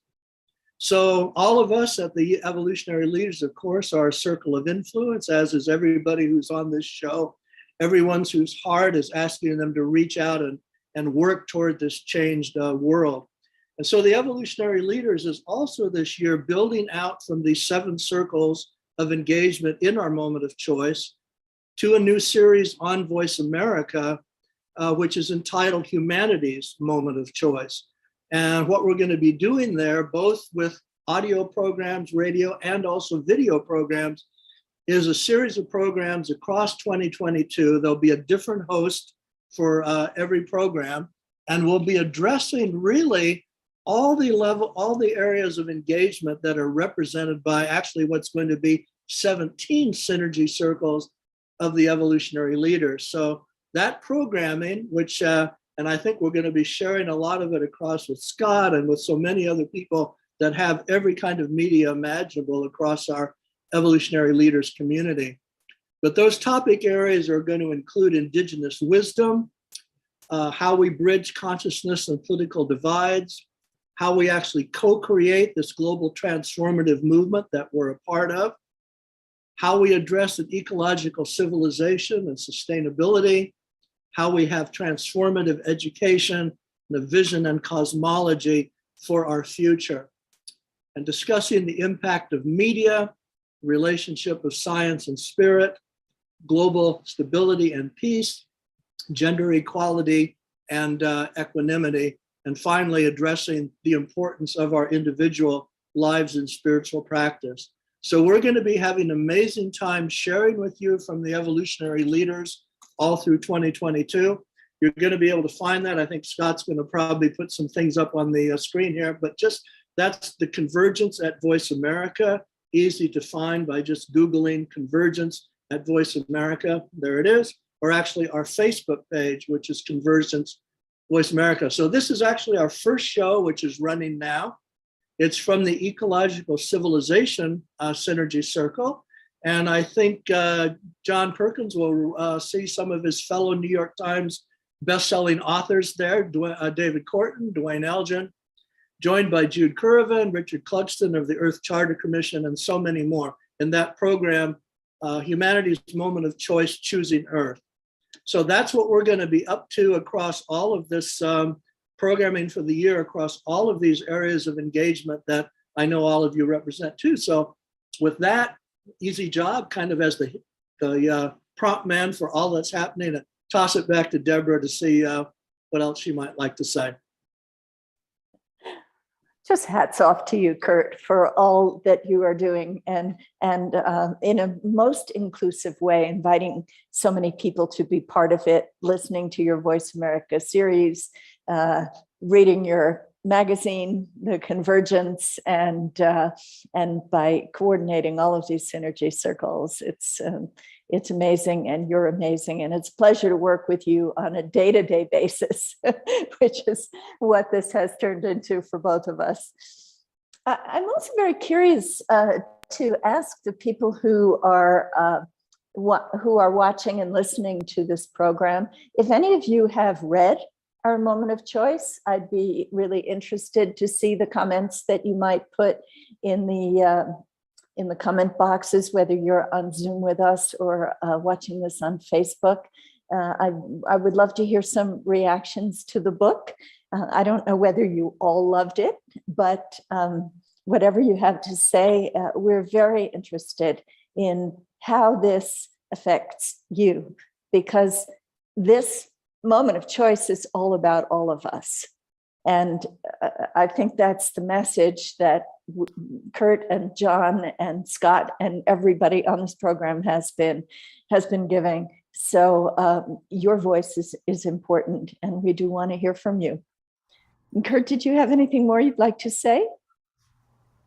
So all of us at the Evolutionary Leaders, of course, are a circle of influence, as is everybody who's on this show, everyone whose heart is asking them to reach out and work toward this changed world. And so the Evolutionary Leaders is also this year building out from these 7 circles of engagement in our moment of choice to a new series on Voice America, which is entitled Humanity's Moment of Choice. And what we're going to be doing there, both with audio programs, radio, and also video programs, is a series of programs across 2022. There'll be a different host for every program, and we'll be addressing really all the areas of engagement that are represented by actually what's going to be 17 synergy circles of the Evolutionary Leaders. So that programming, which, and I think we're going to be sharing a lot of it across with Scott and with so many other people that have every kind of media imaginable across our Evolutionary Leaders community. But those topic areas are going to include Indigenous wisdom, how we bridge consciousness and political divides, how we actually co-create this global transformative movement that we're a part of, how we address an ecological civilization and sustainability, how we have transformative education, the vision and cosmology for our future, and discussing the impact of media, relationship of science and spirit, global stability and peace, gender equality and equanimity, and finally addressing the importance of our individual lives in spiritual practice. So we're going to be having an amazing time sharing with you from the Evolutionary Leaders all through 2022. You're going to be able to find that. I think Scott's going to probably put some things up on the screen here, but just that's the Convergence at Voice America. Easy to find by just Googling Convergence at Voice America. There it is. Or actually our Facebook page, which is Convergence Voice America. So this is actually our first show, which is running now. It's from the Ecological Civilization Synergy Circle. And I think John Perkins will see some of his fellow New York Times bestselling authors there, David Corton, Dwayne Elgin, joined by Jude Currivan, Richard Clugston of the Earth Charter Commission, and so many more in that program, Humanity's Moment of Choice, Choosing Earth. So that's what we're going to be up to across all of this programming for the year, across all of these areas of engagement that I know all of you represent too. So with that, easy job, kind of as the prompt man for all that's happening, and toss it back to Deborah to see what else she might like to say. Just hats off to you, Kurt, for all that you are doing, and in a most inclusive way, inviting so many people to be part of it, listening to your Voice America series, reading your magazine, The Convergence, and by coordinating all of these synergy circles. It's amazing, and you're amazing, and it's a pleasure to work with you on a day-to-day basis, which is what this has turned into for both of us. I'm also very curious to ask the people who are watching and listening to this program, if any of you have read Our Moment of Choice. I'd be really interested to see the comments that you might put in the comment boxes, whether you're on Zoom with us or watching this on Facebook. I would love to hear some reactions to the book. I don't know whether you all loved it, but whatever you have to say, we're very interested in how this affects you, because this moment of choice is all about all of us. And I think that's the message that Kurt and John and Scott and everybody on this program has been giving. So your voice is important, and we do want to hear from you. And Kurt, did you have anything more you'd like to say?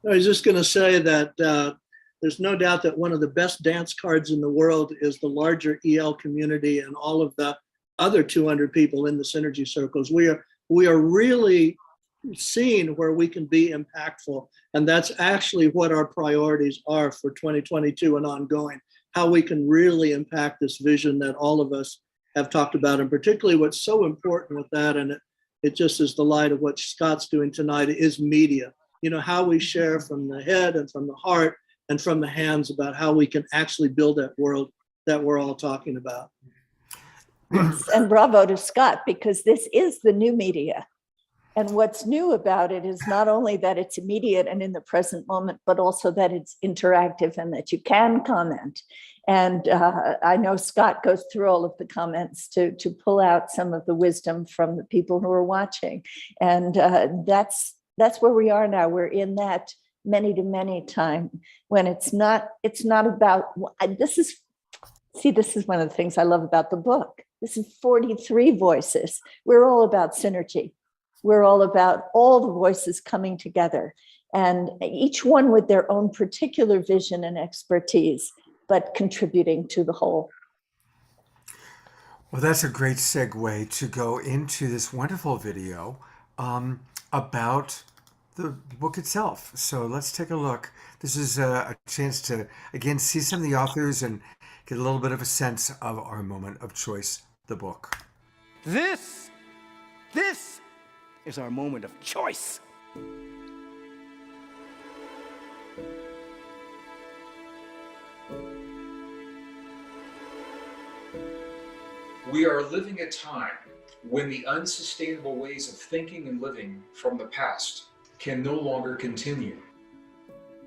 I was just going to say that there's no doubt that one of the best dance cards in the world is the larger EL community and all of the other 200 people in the synergy circles. We are really seeing where we can be impactful. And that's actually what our priorities are for 2022 and ongoing, how we can really impact this vision that all of us have talked about. And particularly what's so important with that, and it just is the light of what Scott's doing tonight, is media. You know, how we share from the head and from the heart and from the hands about how we can actually build that world that we're all talking about. Yes, and bravo to Scott, because this is the new media. And what's new about it is not only that it's immediate and in the present moment, but also that it's interactive and that you can comment. And I know Scott goes through all of the comments to pull out some of the wisdom from the people who are watching. And that's where we are now. We're in that many to many time when it's not about, this is one of the things I love about the book. This is 43 voices. We're all about synergy. We're all about all the voices coming together, and each one with their own particular vision and expertise, but contributing to the whole. Well, that's a great segue to go into this wonderful video about the book itself. So let's take a look. This is a chance to, again, see some of the authors and get a little bit of a sense of Our Moment of Choice, the book. This is our moment of choice. We are living a time when the unsustainable ways of thinking and living from the past can no longer continue.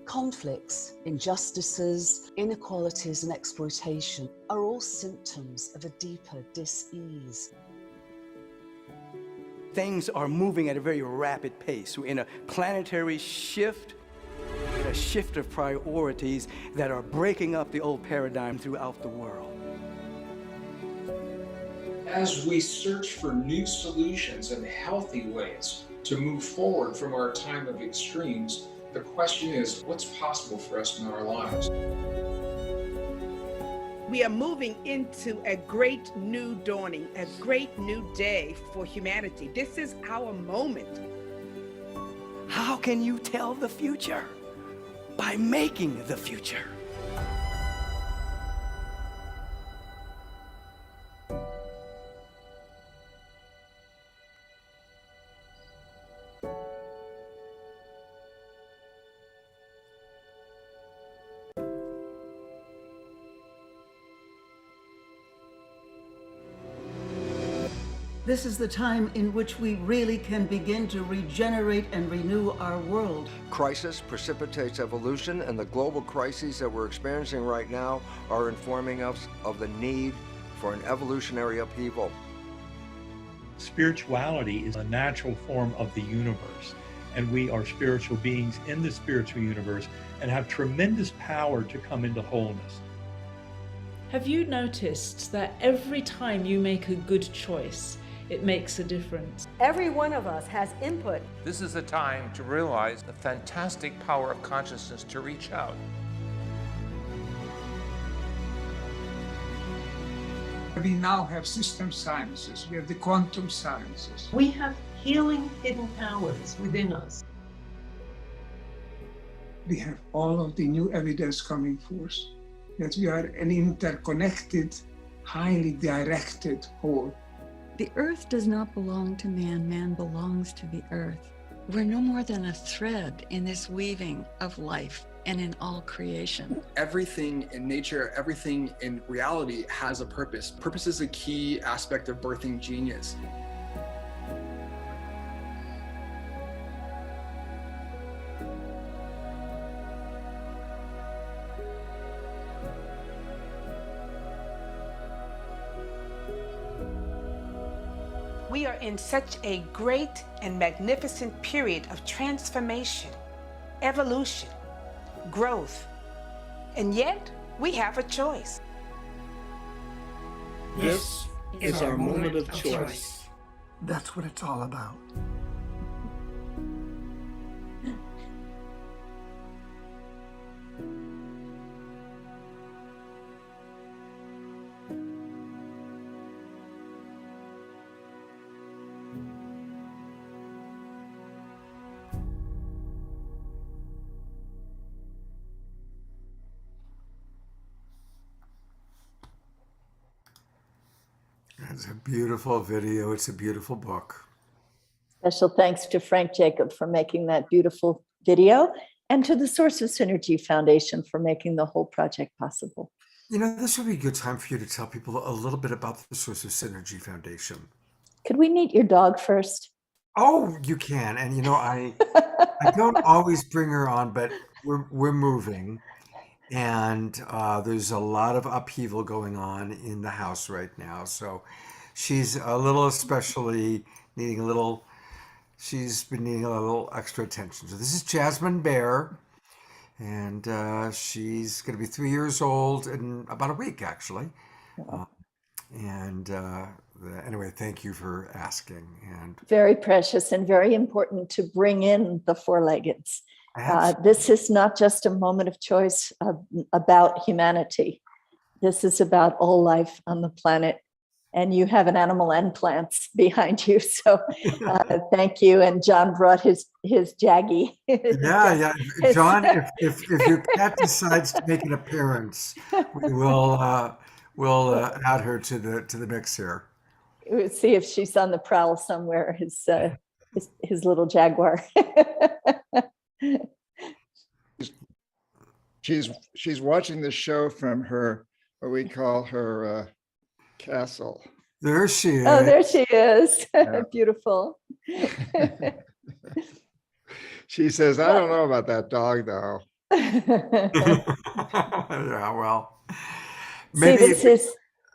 Conflicts, injustices, inequalities, and exploitation are all symptoms of a deeper dis-ease. Things are moving at a very rapid pace. We're in a planetary shift, a shift of priorities that are breaking up the old paradigm throughout the world. As we search for new solutions and healthy ways to move forward from our time of extremes, the question is, what's possible for us in our lives? We are moving into a great new dawning, a great new day for humanity. This is our moment. How can you tell the future? By making the future. This is the time in which we really can begin to regenerate and renew our world. Crisis precipitates evolution, and the global crises that we're experiencing right now are informing us of the need for an evolutionary upheaval. Spirituality is a natural form of the universe. and we are spiritual beings in the spiritual universe and have tremendous power to come into wholeness. Have you noticed that every time you make a good choice, it makes a difference? Every one of us has input. This is the time to realize the fantastic power of consciousness to reach out. We now have system sciences, we have the quantum sciences. We have healing hidden powers within us. We have all of the new evidence coming forth that we are an interconnected, highly directed whole. The earth does not belong to man, man belongs to the earth. We're no more than a thread in this weaving of life and in all creation. Everything in nature, everything in reality has a purpose. Purpose is a key aspect of birthing genius. We are in such a great and magnificent period of transformation, evolution, growth, and yet we have a choice. This is our moment of choice. That's what it's all about. It's a beautiful video. It's a beautiful book. Special thanks to Frank Jacob for making that beautiful video, and to the Source of Synergy Foundation for making the whole project possible. You know, this would be a good time for you to tell people a little bit about the Source of Synergy Foundation. Could we meet your dog first? Oh, you can. And you know, I don't always bring her on, but we're moving, and there's a lot of upheaval going on in the house right now. So she's a little, especially needing a little. She's been needing a little extra attention. So this is Jasmine Bear, and she's going to be 3 years old in about a week, actually. Anyway, thank you for asking. And Very precious and very important to bring in the four-leggeds. This is not just a moment of choice about humanity. This is about all life on the planet. And you have an animal and plants behind you. So thank you. And John brought his Jaggy. yeah. John, if your cat decides to make an appearance, we'll add her to the mix here. We'll see if she's on the prowl somewhere, his little Jaguar. She's watching the show from her, what we call her castle. There she is. Oh, there she is. Yeah. Beautiful. She says, I don't know about that dog, though. Yeah, well, maybe see,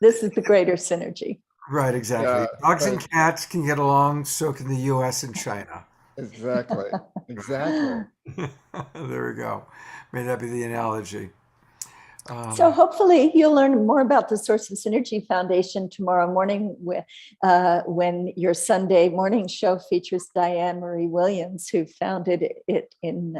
this is the greater synergy. Right, exactly. Yeah, dogs and cats can get along, so can the U.S. and China. Exactly. There we go. May that be the analogy. So hopefully you'll learn more about the Source of Synergy Foundation tomorrow morning when your Sunday morning show features Diane Marie Williams, who founded it in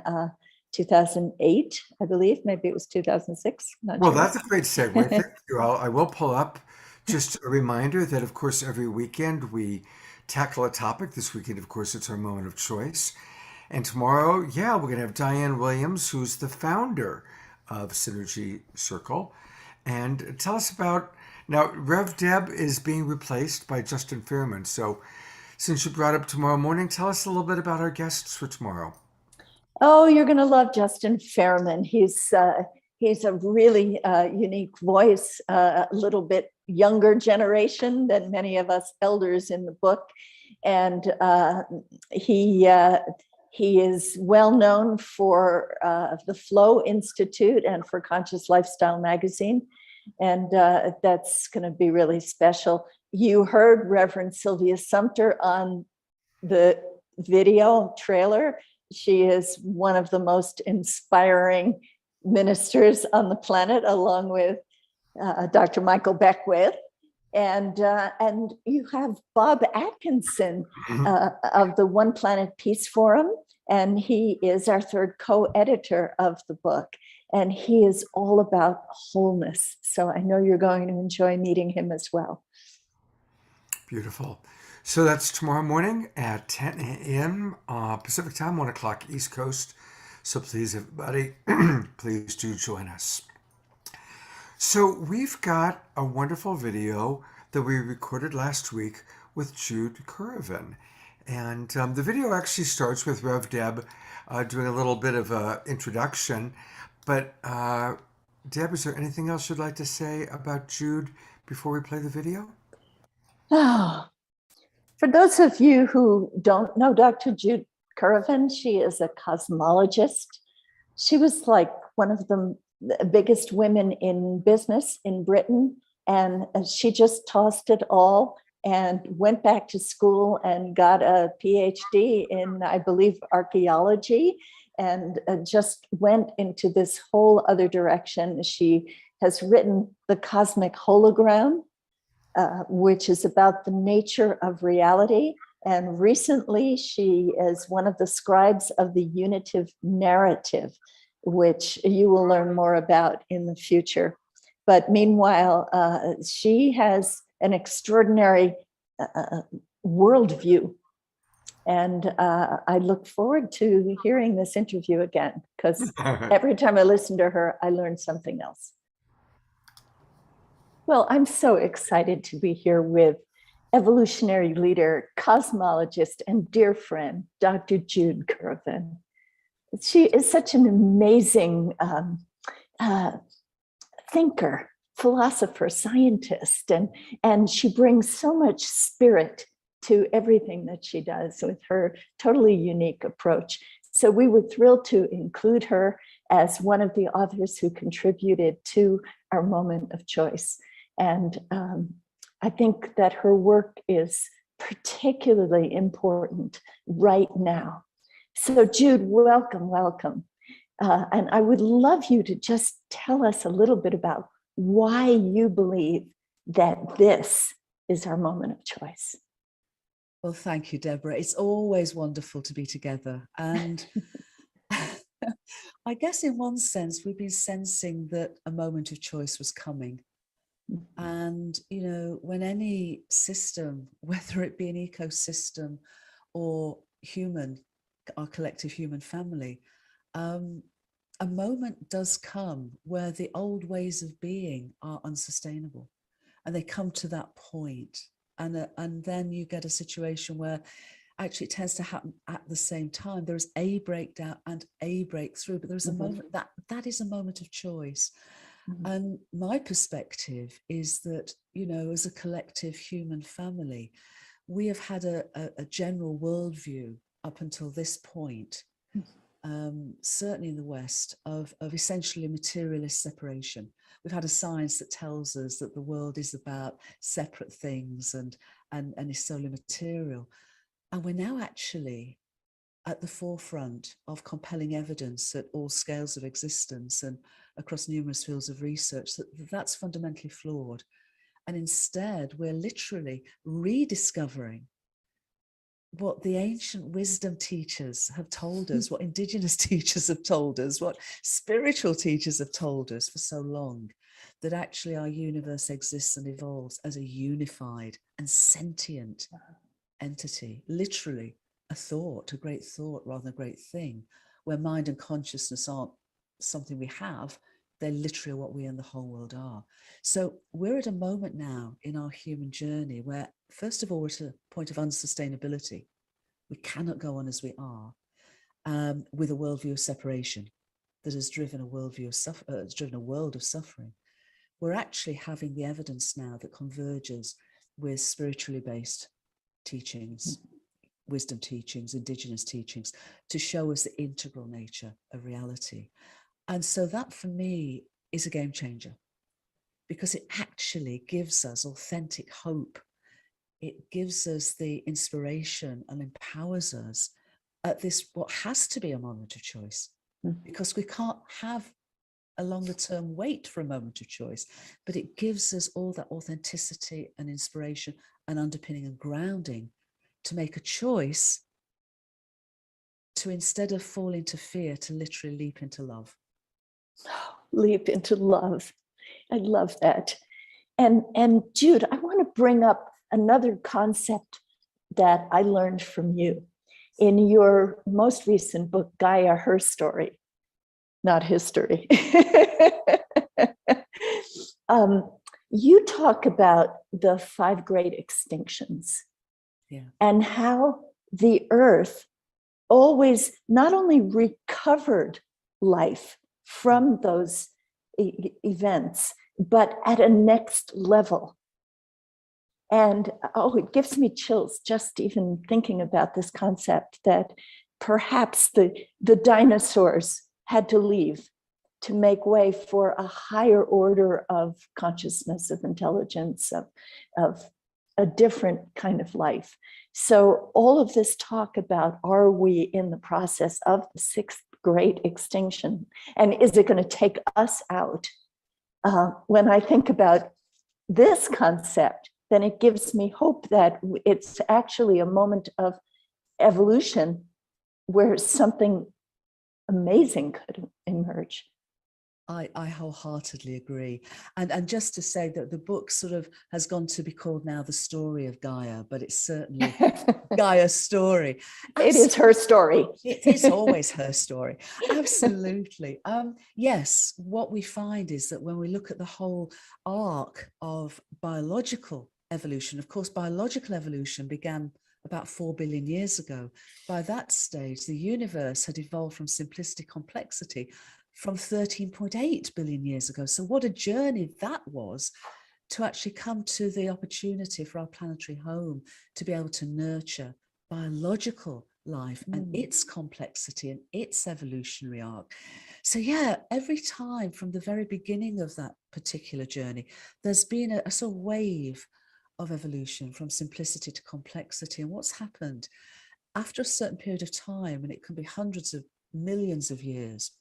2008, I believe. Maybe it was 2006. Well, sure. That's a great segue. Thank you. I will pull up just a reminder that, of course, every weekend we tackle a topic. This weekend, of course, it's our moment of choice. And tomorrow, we're going to have Diane Williams, who's the founder of Synergy Circle. And tell us about, now, Rev Deb is being replaced by Justin Fairman. So since you brought up tomorrow morning, tell us a little bit about our guests for tomorrow. Oh, you're going to love Justin Fairman. He's a really unique voice, a little bit younger generation than many of us elders in the book. And he is well known for the Flow Institute and for Conscious Lifestyle magazine. And that's going to be really special. You heard Reverend Sylvia Sumter on the video trailer. She is one of the most inspiring ministers on the planet, along with Dr. Michael Beckwith. And you have Bob Atkinson of the One Planet Peace Forum, and he is our third co-editor of the book. And he is all about wholeness. So I know you're going to enjoy meeting him as well. Beautiful. So that's tomorrow morning at 10 a.m. Pacific time, 1 o'clock East Coast. So please, everybody, please do join us. So we've got a wonderful video that we recorded last week with Jude Curvin. And the video actually starts with Rev Deb doing a little bit of an introduction. But Deb, is there anything else you'd like to say about Jude before we play the video? Oh, for those of you who don't know Dr. Jude Curvin, she is a cosmologist. She was like one of the biggest women in business in Britain, and she just tossed it all and went back to school and got a PhD in, I believe, archaeology, and just went into this whole other direction. She has written The Cosmic Hologram, which is about the nature of reality. And recently, she is one of the scribes of the unitive narrative, which you will learn more about in the future. But meanwhile, she has an extraordinary worldview. And I look forward to hearing this interview again, because every time I listen to her, I learn something else. Well, I'm so excited to be here with evolutionary leader, cosmologist, and dear friend, Dr. Jude Curvin. She is such an amazing thinker, philosopher, scientist, and she brings so much spirit to everything that she does with her totally unique approach. So we were thrilled to include her as one of the authors who contributed to our moment of choice. And I think that her work is particularly important right now. So Jude, welcome, welcome. And I would love you to just tell us a little bit about why you believe that this is our moment of choice. Well, thank you, Deborah. It's always wonderful to be together. And I guess in one sense, we've been sensing that a moment of choice was coming. And, you know, when any system, whether it be an ecosystem or human, our collective human family, a moment does come where the old ways of being are unsustainable, and they come to that point. And then you get a situation where actually it tends to happen at the same time. There is a breakdown and a breakthrough, but there's a moment that is a moment of choice. And my perspective is that, you know, as a collective human family, we have had a general worldview up until this point, certainly in the West, of essentially materialist separation. We've had a science that tells us that the world is about separate things and is solely material. And we're now actually at the forefront of compelling evidence at all scales of existence and across numerous fields of research that's fundamentally flawed. And instead, we're literally rediscovering what the ancient wisdom teachers have told us, what indigenous teachers have told us, what spiritual teachers have told us for so long, that actually our universe exists and evolves as a unified and sentient entity, literally a thought, a great thought rather than a great thing, where mind and consciousness aren't something we have, they're literally what we and the whole world are. So we're at a moment now in our human journey where, first of all, we're at a point of unsustainability. We cannot go on as we are, with a worldview of separation that has driven a worldview of it's driven a world of suffering. We're actually having the evidence now that converges with spiritually based teachings, wisdom teachings, indigenous teachings, to show us the integral nature of reality. And so that, for me, is a game changer, because it actually gives us authentic hope it gives us the inspiration and empowers us at this, what has to be a moment of choice, because we can't have a longer term wait for a moment of choice, but it gives us all that authenticity and inspiration and underpinning and grounding to make a choice to, instead of fall into fear, to literally leap into love. Leap into love. I love that. And Jude, I want to bring up another concept that I learned from you in your most recent book, Gaia, Her Story, not history. You talk about the 5 great extinctions, and how the earth always not only recovered life from those events, but at a next level. And it gives me chills just even thinking about this concept that perhaps the dinosaurs had to leave to make way for a higher order of consciousness, of intelligence, of a different kind of life. So all of this talk about, are we in the process of the 6th great extinction? And is it going to take us out? When I think about this concept, then it gives me hope that it's actually a moment of evolution where something amazing could emerge. I wholeheartedly agree. And just to say that the book sort of has gone to be called now The Story of Gaia, but it's certainly Gaia's story. It is her story. It is always her story. Absolutely. Yes, what we find is that when we look at the whole arc of biological evolution, of course, biological evolution began about 4 billion years ago. By that stage, the universe had evolved from simplicity to complexity from 13.8 billion years ago. So what a journey that was to actually come to the opportunity for our planetary home to be able to nurture biological life and its complexity and its evolutionary arc. So yeah, every time from the very beginning of that particular journey, there's been a sort of wave of evolution from simplicity to complexity. And what's happened after a certain period of time, and it can be hundreds of millions of years,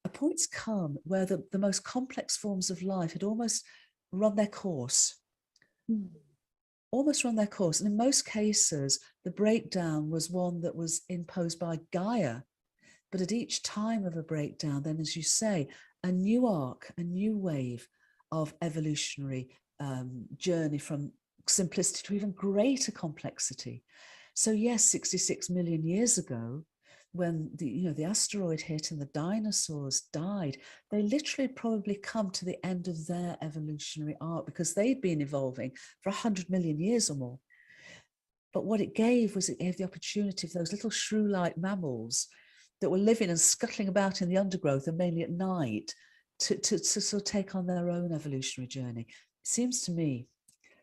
a point's come where the most complex forms of life had almost run their course. Almost run their course. And in most cases, the breakdown was one that was imposed by Gaia. But at each time of a breakdown, then, as you say, a new arc, a new wave of evolutionary journey from simplicity to even greater complexity. So yes, 66 million years ago, when the asteroid hit and the dinosaurs died, they literally probably come to the end of their evolutionary arc because they'd been evolving for 100 million years or more. But what it gave was it gave the opportunity for those little shrew-like mammals that were living and scuttling about in the undergrowth and mainly at night to sort of take on their own evolutionary journey. It seems to me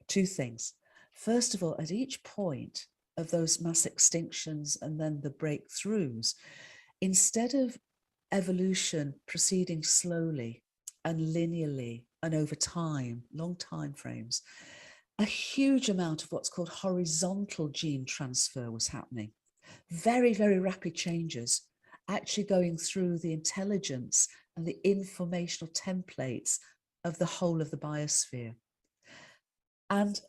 2 things. First of all, at each point of those mass extinctions and then the breakthroughs, instead of evolution proceeding slowly and linearly and over time, long time frames, a huge amount of what's called horizontal gene transfer was happening. Very, very rapid changes, actually going through the intelligence and the informational templates of the whole of the biosphere. And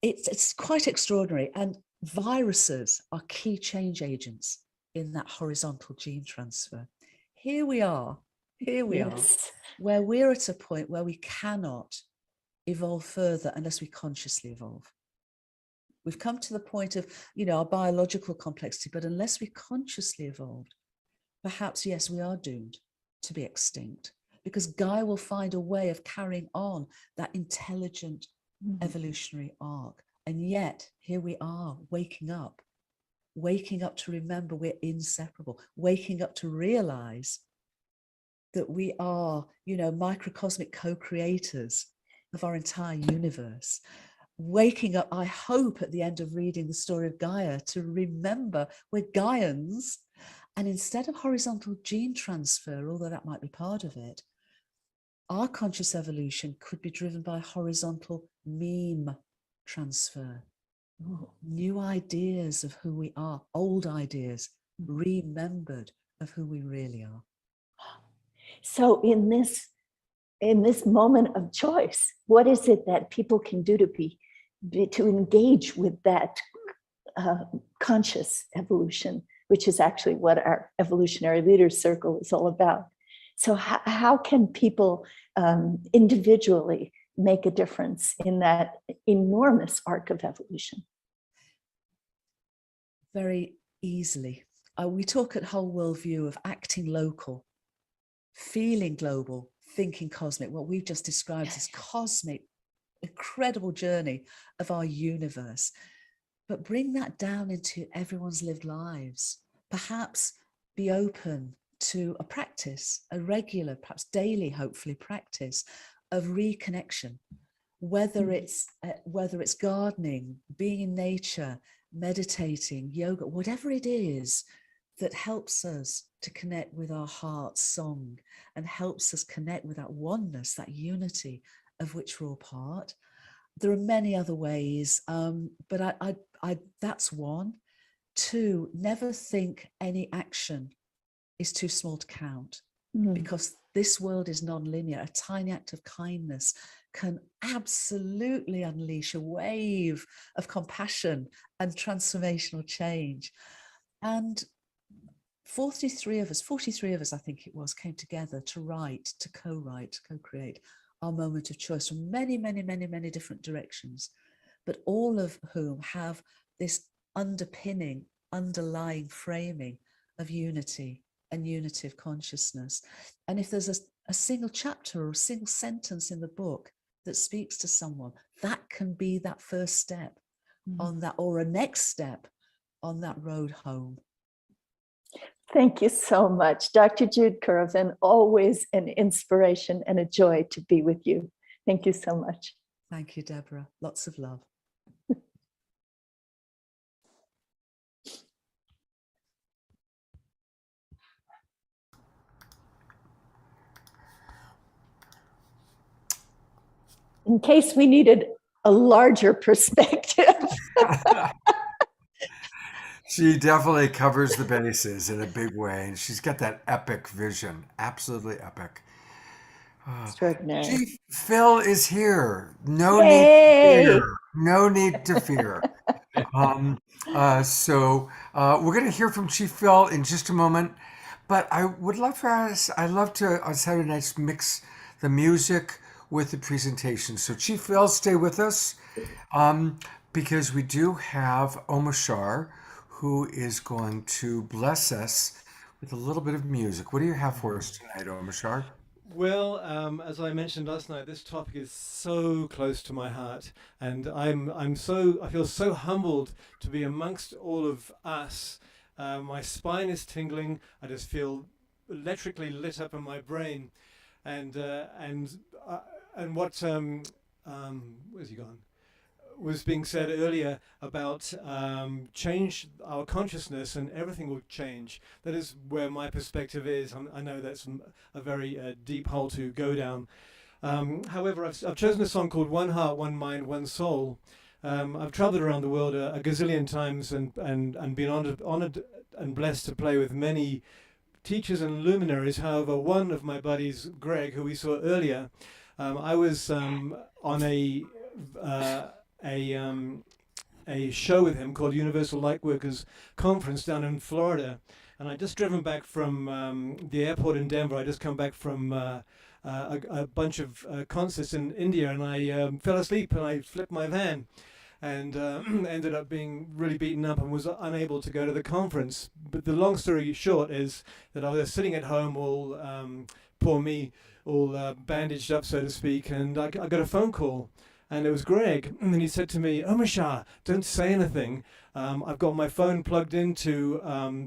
it's quite extraordinary. And viruses are key change agents in that horizontal gene transfer. Here we are, where we're at a point where we cannot evolve further unless we consciously evolve. We've come to the point of, our biological complexity, but unless we consciously evolved, perhaps, yes, we are doomed to be extinct, because Gaia will find a way of carrying on that intelligent evolutionary arc. And yet, here we are, waking up to remember we're inseparable, waking up to realize that we are, microcosmic co-creators of our entire universe. Waking up, I hope, at the end of reading the story of Gaia, to remember we're Gaians. And instead of horizontal gene transfer, although that might be part of it, our conscious evolution could be driven by horizontal meme transfer. new ideas of who we are, old ideas remembered of who we really are. So in this moment of choice, what is it that people can do to engage with that conscious evolution, which is actually what our Evolutionary Leaders Circle is all about? So how can people individually make a difference in that enormous arc of evolution? Very easily. We talk at Whole Worldview of acting local, feeling global, thinking cosmic. What we've just described as cosmic, incredible journey of our universe. But bring that down into everyone's lived lives. Perhaps be open to a practice, a regular, perhaps daily, hopefully, practice of reconnection, whether it's gardening, being in nature, meditating, yoga, whatever it is that helps us to connect with our heart's song and helps us connect with that oneness, that unity of which we're all part. There are many other ways, but that's one. Two, never think any action is too small to count, because this world is non-linear. A tiny act of kindness can absolutely unleash a wave of compassion and transformational change. And 43 of us, I think it was, came together to write, to co-write, co-create our moment of choice from many, many, many, many different directions, but all of whom have this underpinning, underlying framing of unity and unity of consciousness. And if there's a single chapter or a single sentence in the book that speaks to someone, that can be that first step on that, or a next step on that road home. Thank you so much, Dr. Jude Curvin. Always an inspiration and a joy to be with you. Thank you so much. Thank you, Deborah. Lots of love. In case we needed a larger perspective. She definitely covers the bases in a big way, and she's got that epic vision, absolutely epic. Extraordinary. Chief Phil is here. No Yay! need to fear. No need to fear. We're going to hear from Chief Phil in just a moment, but I would love for us. I love to us have a nice mix the music with the presentation. So Chief Phil, stay with us, because we do have Omashar, who is going to bless us with a little bit of music. What do you have for us tonight, Omashar? Well, as I mentioned last night, this topic is so close to my heart, and I feel so humbled to be amongst all of us. My spine is tingling. I just feel electrically lit up in my brain, and what where's he gone? Was being said earlier about change our consciousness and everything will change. That is where my perspective is. I know that's a very deep hole to go down. However, I've chosen a song called One Heart, One Mind, One Soul. I've traveled around the world a gazillion times and been honored and blessed to play with many teachers and luminaries. However, one of my buddies, Gregg, who we saw earlier, I was on a show with him called Universal Lightworkers Conference down in Florida, and I just driven back from the airport in Denver. I just come back from a bunch of concerts in India, and I fell asleep and I flipped my van and ended up being really beaten up and was unable to go to the conference. But the long story short is that I was sitting at home, all poor me, all bandaged up, so to speak, and I got a phone call. And it was Gregg, and he said to me, Omashar, don't say anything. I've got my phone plugged into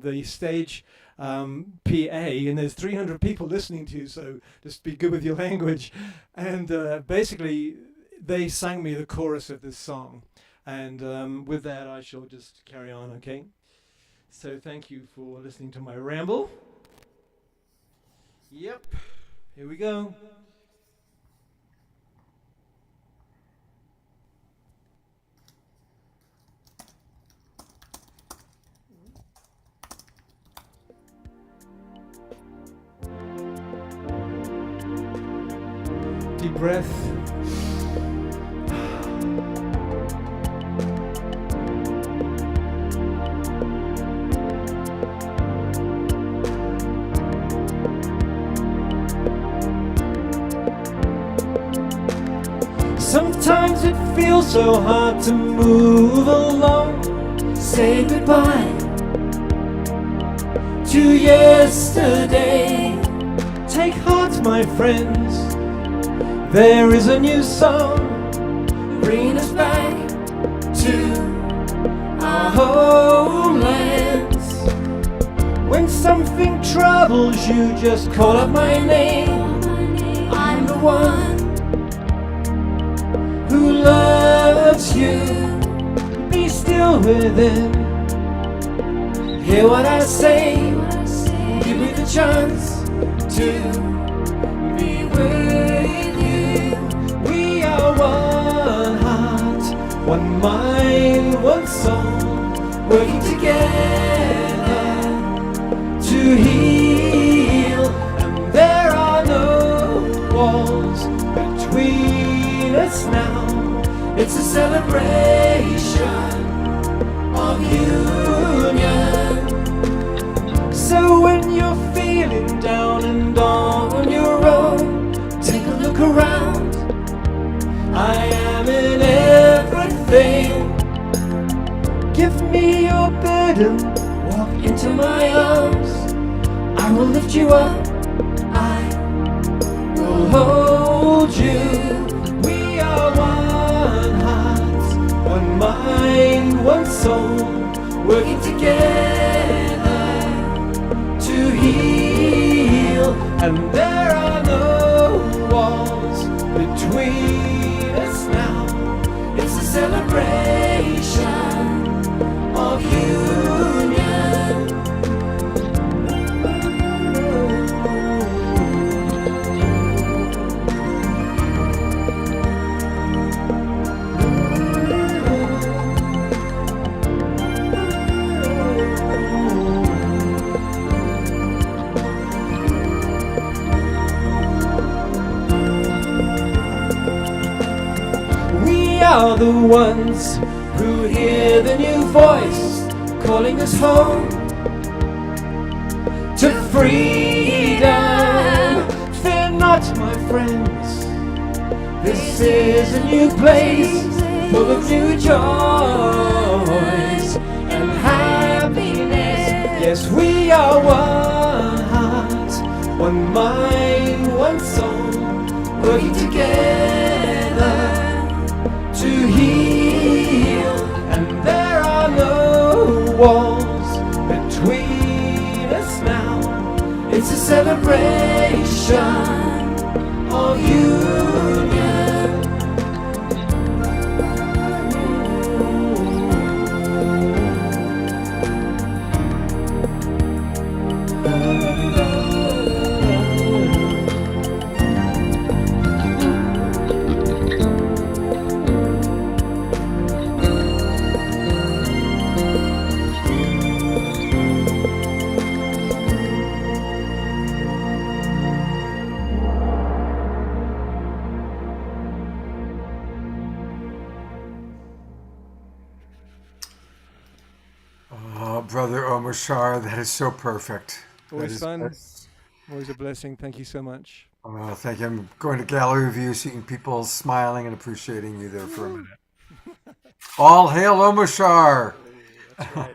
the stage PA, and there's 300 people listening to you, so just be good with your language. And basically, they sang me the chorus of this song. And with that, I shall just carry on, okay? So thank you for listening to my ramble. Yep, here we go. deep breath. Sometimes it feels so hard to move along. Say goodbye to yesterday. Take heart, my friends. There is a new song bringing us back to our homelands. When something troubles you, just call out my name. I'm the one who loves you. Be still within. Hear what I say. Give me the chance to be with you. We are one heart, one mind, one soul, working together to heal. And there are no walls between us now. It's a celebration of union. So when you're feeling down and on your own, take a look around. I am in everything. Give me your burden, walk into my arms. I will lift you up, I will hold you. We are one heart, one mind, one soul, working together to heal. And there are no walls between us now. It's a celebration of union. We are the ones who hear the new voice calling us home to freedom. Fear not, my friends, this is a new place full of new joys and happiness. Yes, we are one heart, one mind, one soul, working together to heal. And there are no walls between us now. It's a celebration of union. Brother Omashar, that is so perfect. Always fun. Always a blessing. Thank you so much. Oh, thank you. I'm going to gallery view, seeing people smiling and appreciating you there for a minute. All hail Omashar! That's right.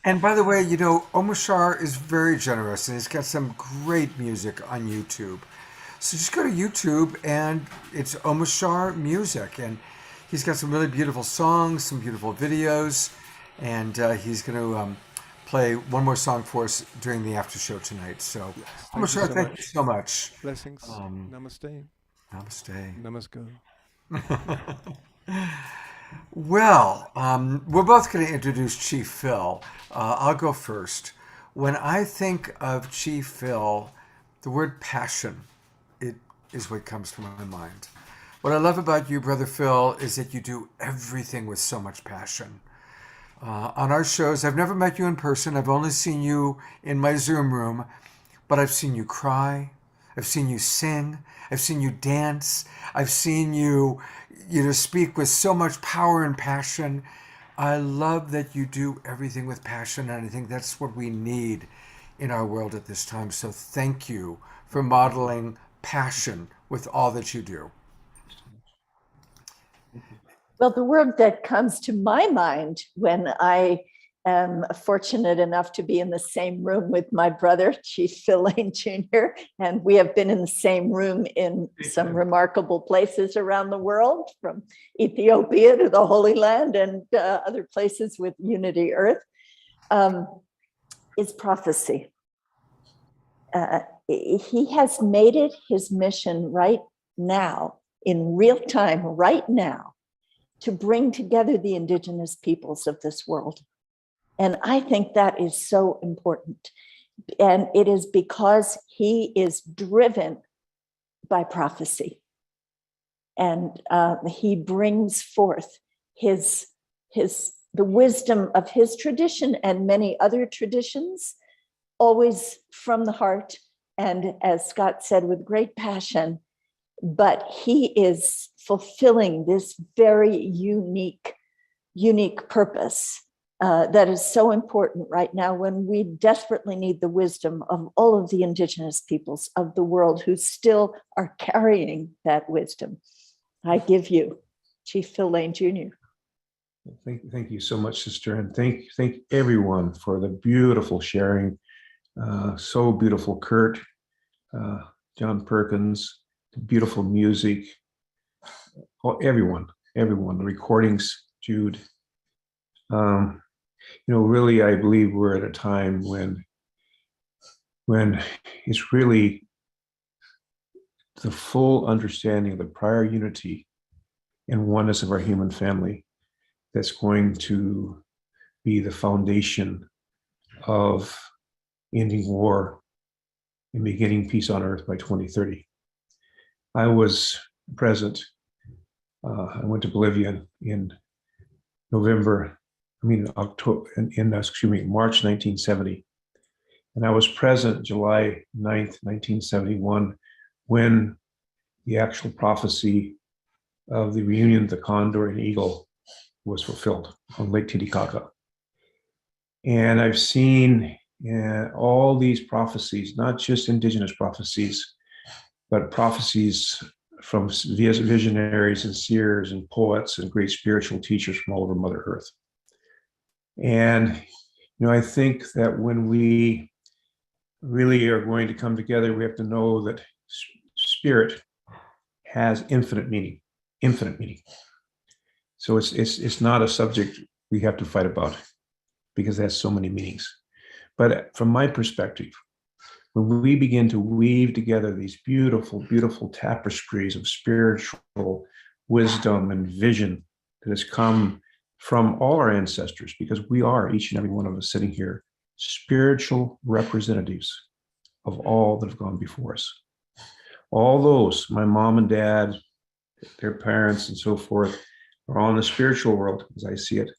And by the way, you know, Omashar is very generous, and he's got some great music on YouTube. So just go to YouTube, and it's Omashar Music, and he's got some really beautiful songs, some beautiful videos, and he's going to play one more song for us during the after show tonight. So, Yes, Omashar, thank you so much. Blessings. Namaste. Namaste. Namaskar. Well, we're both going to introduce Chief Phil. I'll go first. When I think of Chief Phil, the word passion, it is what comes to my mind. What I love about you, Brother Phil, is that you do everything with so much passion. On our shows, I've never met you in person. I've only seen you in my Zoom room, but I've seen you cry. I've seen you sing. I've seen you dance. I've seen you, speak with so much power and passion. I love that you do everything with passion, and I think that's what we need in our world at this time. So thank you for modeling passion with all that you do. Well, the word that comes to my mind when I am fortunate enough to be in the same room with my brother, Chief Phil Lane Jr., and we have been in the same room in some remarkable places around the world, from Ethiopia to the Holy Land and other places with Unity Earth, is prophecy. He has made it his mission right now, in real time, right now, to bring together the indigenous peoples of this world. And I think that is so important. And it is because he is driven by prophecy. And he brings forth the wisdom of his tradition and many other traditions, always from the heart. And as Scott said, with great passion, but he is fulfilling this very unique purpose that is so important right now, when we desperately need the wisdom of all of the indigenous peoples of the world who still are carrying that wisdom. I give you Chief Phil Lane Jr. Thank you so much, sister, and thank everyone for the beautiful sharing. So beautiful, Kurt, John Perkins, the beautiful music, everyone, the recordings, Jude. Really, I believe we're at a time when it's really the full understanding of the prior unity and oneness of our human family that's going to be the foundation of ending war and beginning peace on earth by 2030. I was present. I went to Bolivia in March 1970. And I was present July 9th, 1971, when the actual prophecy of the reunion of the condor and eagle was fulfilled on Lake Titicaca. And I've seen all these prophecies, not just indigenous prophecies, but prophecies from visionaries and seers and poets and great spiritual teachers from all over Mother Earth. And, I think that when we really are going to come together, we have to know that spirit has infinite meaning. So it's not a subject we have to fight about, because it has so many meanings. But from my perspective, when we begin to weave together these beautiful, beautiful tapestries of spiritual wisdom and vision that has come from all our ancestors, because we are, each and every one of us sitting here, spiritual representatives of all that have gone before us. All those, my mom and dad, their parents and so forth, are all in the spiritual world as I see it.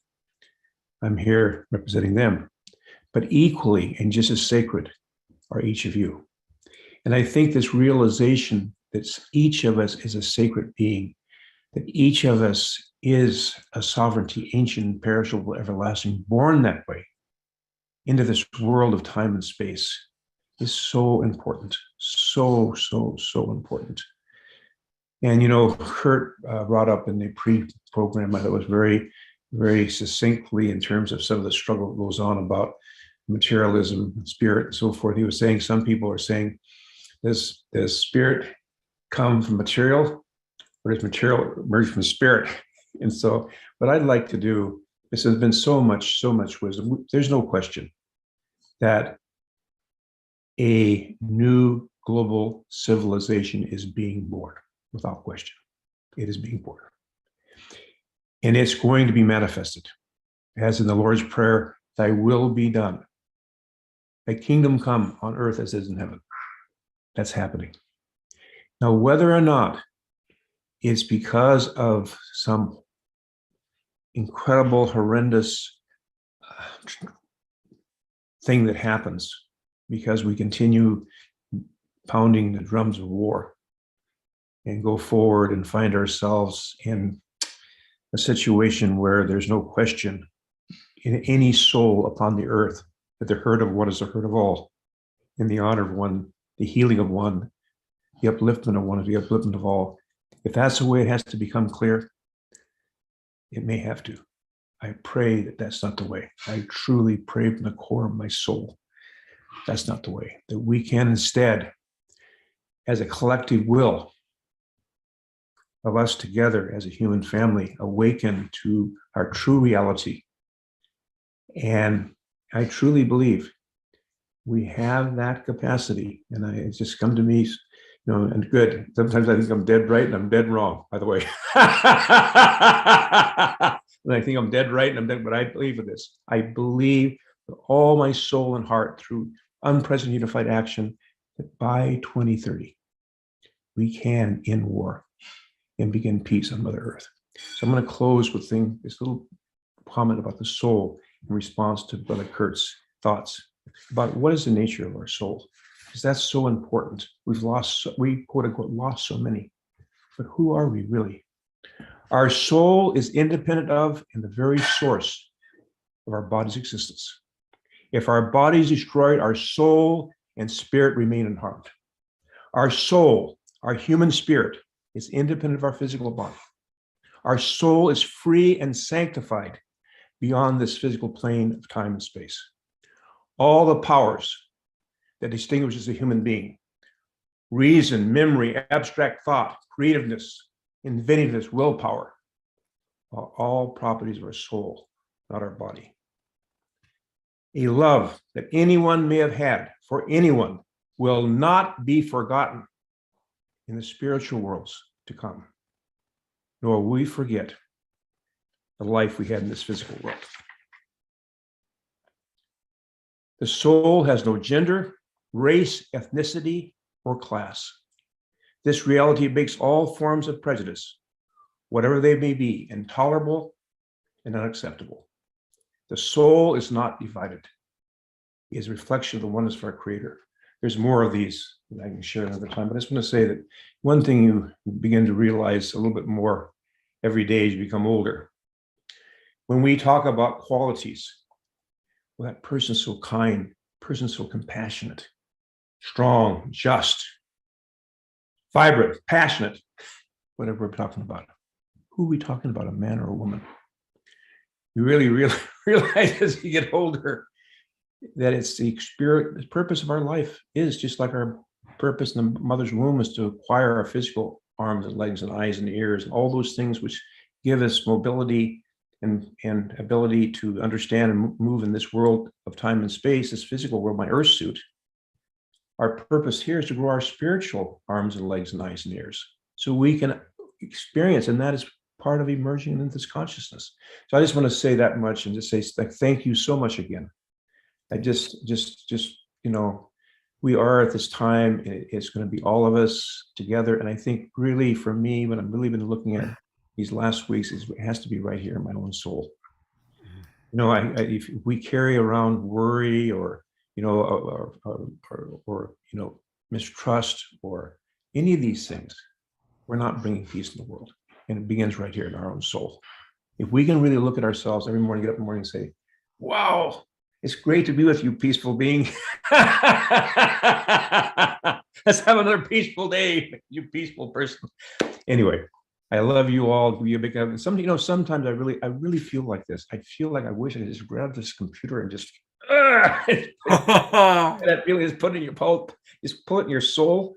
I'm here representing them. But equally and just as sacred are each of you. And I think this realization that each of us is a sacred being, that each of us is a sovereignty, ancient, imperishable, everlasting, born that way into this world of time and space, is so important, so important. And Kurt brought up in the pre-program, I thought it was very, very succinctly in terms of some of the struggle that goes on about materialism, spirit, and so forth. He was saying some people are saying, does spirit come from material, or does material emerge from spirit? And so what I'd like to do, this has been so much wisdom. There's no question that a new global civilization is being born, without question. It is being born. And it's going to be manifested. As in the Lord's Prayer, thy will be done. Thy kingdom come on earth as it is in heaven. That's happening. Now, whether or not it's because of some incredible, horrendous thing that happens because we continue pounding the drums of war and go forward and find ourselves in a situation where there's no question in any soul upon the earth that the hurt of one is the hurt of all, in the honor of one, the healing of one, the upliftment of one is the upliftment of all. If that's the way it has to become clear, it may have to. I pray that that's not the way. I truly pray from the core of my soul that's not the way, that we can instead, as a collective will of us together as a human family, awaken to our true reality. And I truly believe we have that capacity. And it's just come to me, and good. Sometimes I think I'm dead right and I'm dead wrong, by the way. And I think I'm dead right and I'm dead, but I believe in this. I believe with all my soul and heart through unprecedented unified action that by 2030, we can end war and begin peace on Mother Earth. So I'm going to close with this little comment about the soul in response to Brother Kurt's thoughts about what is the nature of our soul, because that's so important. We quote unquote lost so many, but who are we really? Our soul is independent of and the very source of our body's existence. If our body is destroyed, our soul and spirit remain unharmed. Our soul, our human spirit, is independent of our physical body. Our soul is free and sanctified beyond this physical plane of time and space. All the powers that distinguishes a human being, reason, memory, abstract thought, creativeness, inventiveness, willpower, are all properties of our soul, not our body. A love that anyone may have had for anyone will not be forgotten in the spiritual worlds to come, nor will we forget the life we had in this physical world. The soul has no gender, race, ethnicity, or class. This reality makes all forms of prejudice, whatever they may be, intolerable and unacceptable. The soul is not divided. It is a reflection of the oneness of our Creator. There's more of these that I can share another time, but I just want to say that one thing you begin to realize a little bit more every day as you become older. When we talk about qualities, well, that person's so kind, person's so compassionate, strong, just, vibrant, passionate, whatever we're talking about. Who are we talking about, a man or a woman? You really realize as you get older that it's the spirit, the purpose of our life is just like our purpose in the mother's womb is to acquire our physical arms and legs and eyes and ears and all those things which give us mobility and ability to understand and move in this world of time and space, this physical world, my earth suit. Our purpose here is to grow our spiritual arms and legs and eyes and ears so we can experience, and that is part of emerging into this consciousness. So I just want to say that much and just say thank you so much again. I just we are at this time, it's going to be all of us together. And I think really for me, when I've really been looking at these last weeks, it has to be right here in my own soul. If we carry around worry or mistrust or any of these things, we're not bringing peace in the world. And it begins right here in our own soul. If we can really look at ourselves every morning, get up in the morning and say, wow, it's great to be with you, peaceful being. Let's have another peaceful day, you peaceful person. Anyway, I love you all. Give you a big hug. Sometimes I really feel like this. I feel like I wish I could just grab this computer and just that feeling is put in your just pull it in your soul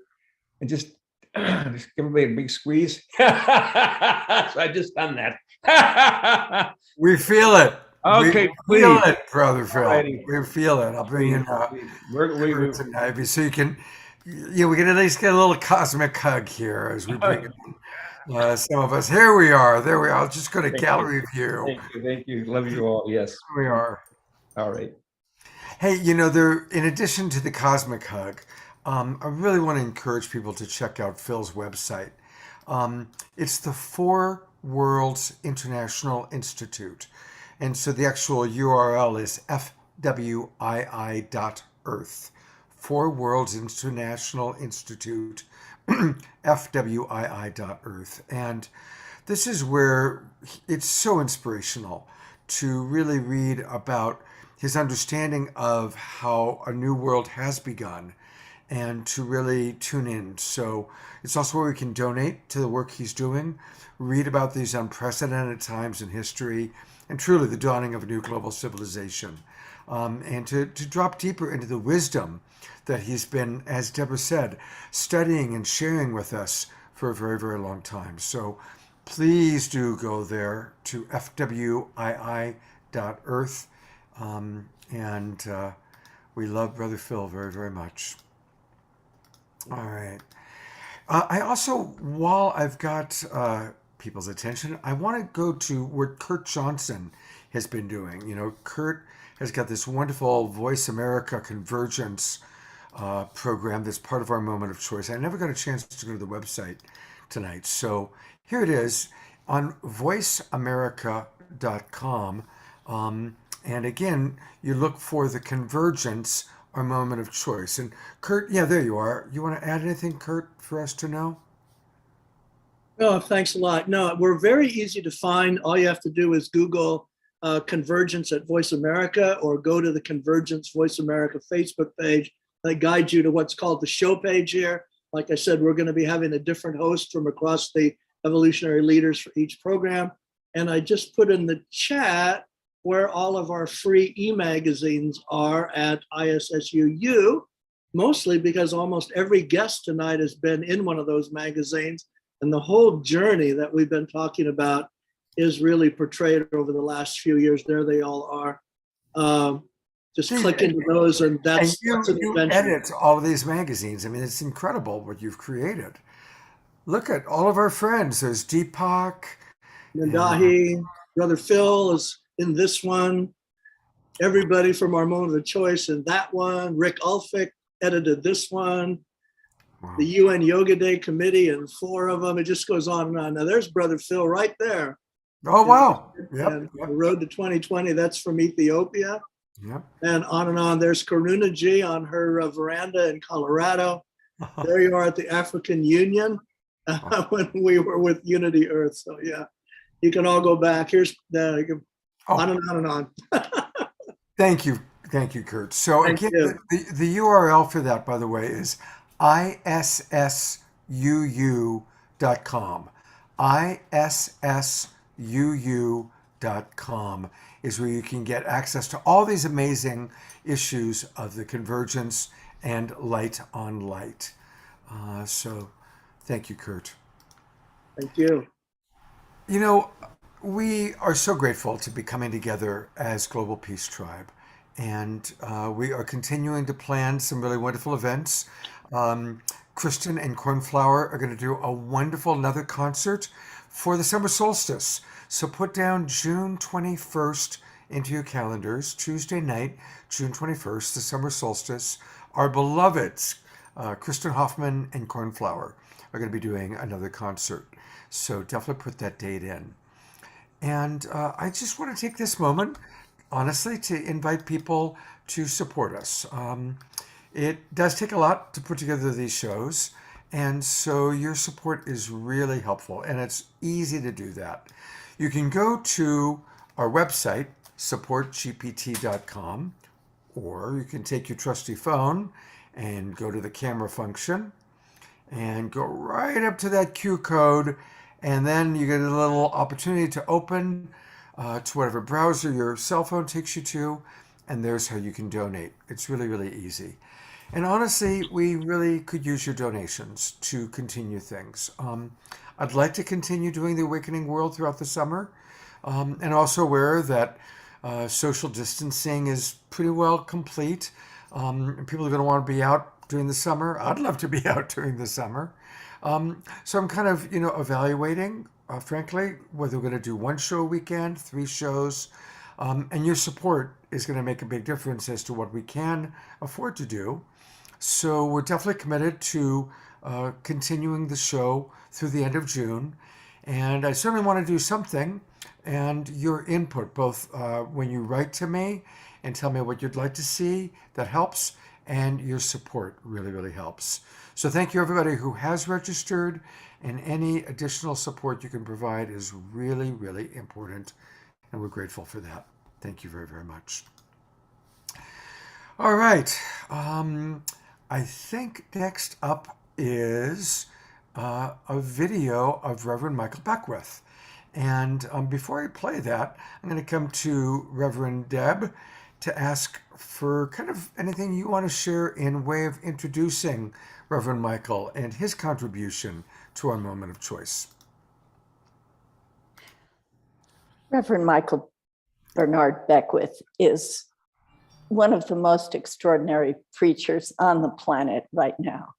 and just give everybody a big squeeze. So I just done that. We feel it. Okay, we feel please. it, Brother Phil. Alrighty. We feel it. I'll bring in we're so you can, we can at least get a little cosmic hug here as we bring in some of us. Here we are. There we are. I'll just go to gallery view. Thank you. Love you all. Yes. Here we are. All right. Hey, there, in addition to the cosmic hug, I really want to encourage people to check out Phil's website. It's the Four Worlds International Institute. And so the actual URL is fwii.earth, for Worlds International Institute, FWII.earth. And this is where it's so inspirational to really read about his understanding of how a new world has begun and to really tune in. So it's also where we can donate to the work he's doing, read about these unprecedented times in history, and truly the dawning of a new global civilization, and to drop deeper into the wisdom that he's been, as Deborah said, studying and sharing with us for a very, very long time. So please do go there to fwii.earth. And we love Brother Phil very, very much. All right. I also, while I've got people's attention, I want to go to what Kurt Johnson has been doing. You know, Kurt has got this wonderful Voice America Convergence program that's part of our Moment of Choice. I never got a chance to go to the website tonight. So here it is on voiceamerica.com. And again, you look for the Convergence, our Moment of Choice. And Kurt, yeah, there you are. You want to add anything, Kurt, for us to know? Oh, thanks a lot. No, we're very easy to find. All you have to do is Google Convergence at Voice America, or go to the Convergence Voice America Facebook page. That guides you to what's called the show page here. Like I said, we're going to be having a different host from across the evolutionary leaders for each program. And I just put in the chat where all of our free e-magazines are at ISSUU, mostly because almost every guest tonight has been in one of those magazines. And the whole journey that we've been talking about is really portrayed over the last few years. There they all are. Just click into those, and that's you an adventure. edit all of these magazines. I mean, it's incredible what you've created. Look at all of our friends. There's Deepak. Nandahi, Brother Phil is in this one. Everybody from our Moment of Choice in that one. Rick Ulfick edited this one. Wow. The UN Yoga Day Committee and 4 of them. It just goes on and on. Now there's Brother Phil right there. Oh, wow. Yep. The Road to 2020, that's from Ethiopia. Yep. And on. There's Karuna Ji on her veranda in Colorado. There you are at the African Union when we were with Unity Earth. So yeah, you can all go back. Here's the on and on and on. Thank you, Kurt. So Thank again, you. the URL for that, by the way, is ISSUU.com. ISSUU.com is where you can get access to all these amazing issues of the Convergence and Light on Light. So thank you, Kurt. Thank you. You know, we are so grateful to be coming together as Global Peace Tribe. And we are continuing to plan some really wonderful events. Kristen and Cornflower are going to do a wonderful another concert for the summer solstice. So put down June 21st into your calendars. Tuesday night, June 21st, the summer solstice. Our beloveds, Kristen Hoffman and Cornflower, are going to be doing another concert. So definitely put that date in. And I just want to take this moment, honestly, to invite people to support us. It does take a lot to put together these shows, and so your support is really helpful, and it's easy to do that. You can go to our website, supportgpt.com, or you can take your trusty phone and go to the camera function and go right up to that Q code, and then you get a little opportunity to open to whatever browser your cell phone takes you to, and there's how you can donate. It's really, really easy. And honestly, we really could use your donations to continue things. I'd like to continue doing the Awakening World throughout the summer, and also aware that social distancing is pretty well complete. And people are going to want to be out during the summer. I'd love to be out during the summer. So I'm kind of, evaluating, frankly, whether we're going to do 1 show a weekend, 3 shows, and your support is going to make a big difference as to what we can afford to do. So we're definitely committed to continuing the show through the end of June. And I certainly want to do something, and your input, both when you write to me and tell me what you'd like to see, that helps. and your support really, really helps. So thank you everybody who has registered, and any additional support you can provide is really, really important, and we're grateful for that. Thank you very, very much. All right. I think next up is a video of Reverend Michael Beckwith. And before I play that, I'm going to come to Reverend Deb to ask for kind of anything you want to share in way of introducing Reverend Michael and his contribution to our moment of choice. Reverend Michael Bernard Beckwith is one of the most extraordinary preachers on the planet right now.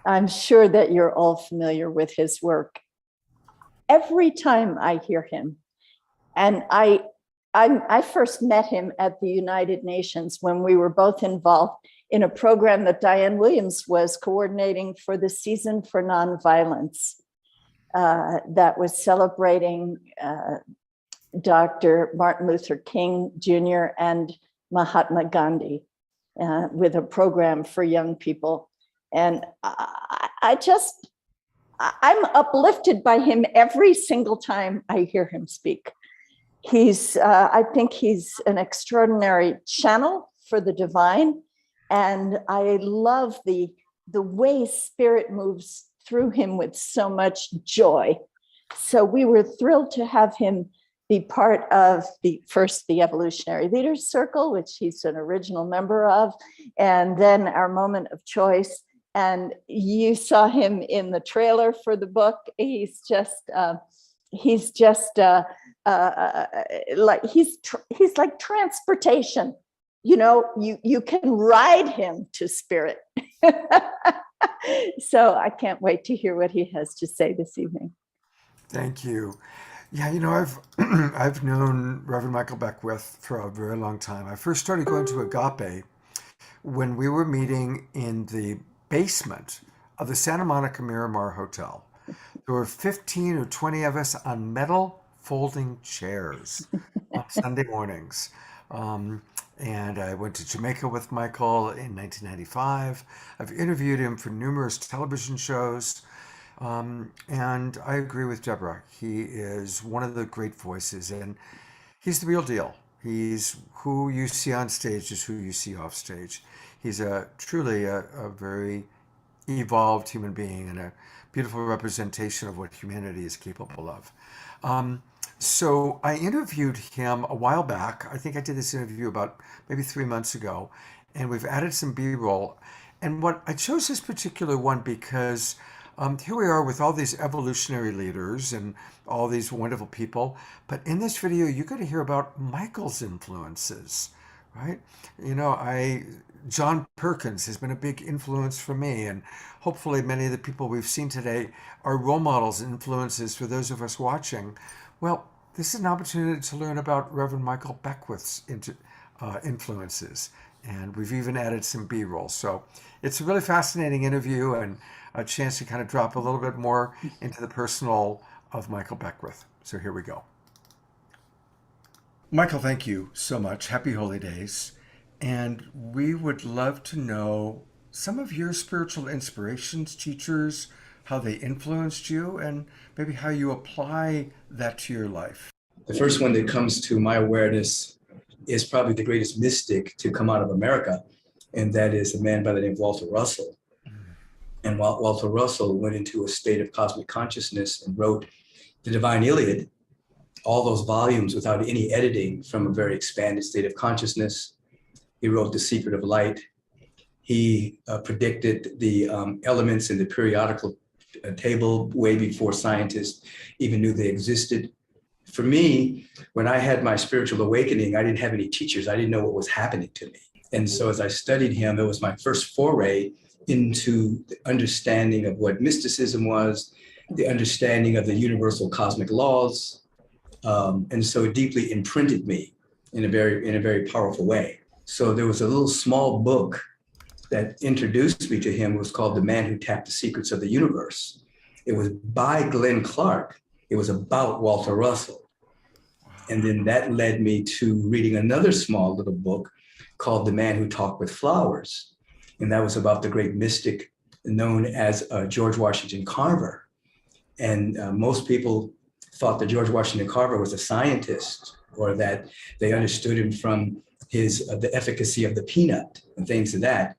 I'm sure that you're all familiar with his work. Every time I hear him, and I first met him at the United Nations when we were both involved in a program that Diane Williams was coordinating for the Season for Nonviolence that was celebrating Dr. Martin Luther King Jr. and Mahatma Gandhi with a program for young people. And I'm uplifted by him every single time I hear him speak. I think he's an extraordinary channel for the divine. And I love the way Spirit moves through him with so much joy. So we were thrilled to have him be part of the Evolutionary Leaders Circle, which he's an original member of, and then our moment of choice. And you saw him in the trailer for the book. He's like transportation. You know, you can ride him to Spirit. So I can't wait to hear what he has to say this evening. Thank you. Yeah, you know, I've known Reverend Michael Beckwith for a very long time. I first started going to Agape when we were meeting in the basement of the Santa Monica Miramar Hotel. There were 15 or 20 of us on metal folding chairs on Sunday mornings. And I went to Jamaica with Michael in 1995. I've interviewed him for numerous television shows. And I agree with Deborah. He is one of the great voices, and he's the real deal. He's who you see on stage is who you see off stage. He's truly a very evolved human being and a beautiful representation of what humanity is capable of. So I interviewed him a while back. I think I did this interview about maybe 3 months ago, and we've added some B-roll. And I chose this particular one because here we are with all these evolutionary leaders and all these wonderful people. But in this video, you're going to hear about Michael's influences, right? You know, John Perkins has been a big influence for me, and hopefully many of the people we've seen today are role models and influences for those of us watching. Well, this is an opportunity to learn about Reverend Michael Beckwith's influences, and we've even added some B-roll. So it's a really fascinating interview and a chance to kind of drop a little bit more into the personal of Michael Beckwith. So here we go. Michael, thank you so much. Happy Holy Days. And we would love to know some of your spiritual inspirations, teachers, how they influenced you, and maybe how you apply that to your life. The first one that comes to my awareness is probably the greatest mystic to come out of America, and that is a man by the name of Walter Russell. And Walter Russell went into a state of cosmic consciousness and wrote the Divine Iliad, all those volumes without any editing from a very expanded state of consciousness. He wrote The Secret of Light. He predicted the elements in the periodical table way before scientists even knew they existed. For me, when I had my spiritual awakening, I didn't have any teachers. I didn't know what was happening to me. And so as I studied him, it was my first foray into the understanding of what mysticism was, the understanding of the universal cosmic laws. And so it deeply imprinted me in a very powerful way. So there was a little small book that introduced me to him. It was called The Man Who Tapped the Secrets of the Universe. It was by Glenn Clark. It was about Walter Russell. And then that led me to reading another small little book called The Man Who Talked with Flowers. And that was about the great mystic known as George Washington Carver. And most people thought that George Washington Carver was a scientist, or that they understood him from his the efficacy of the peanut and things of that.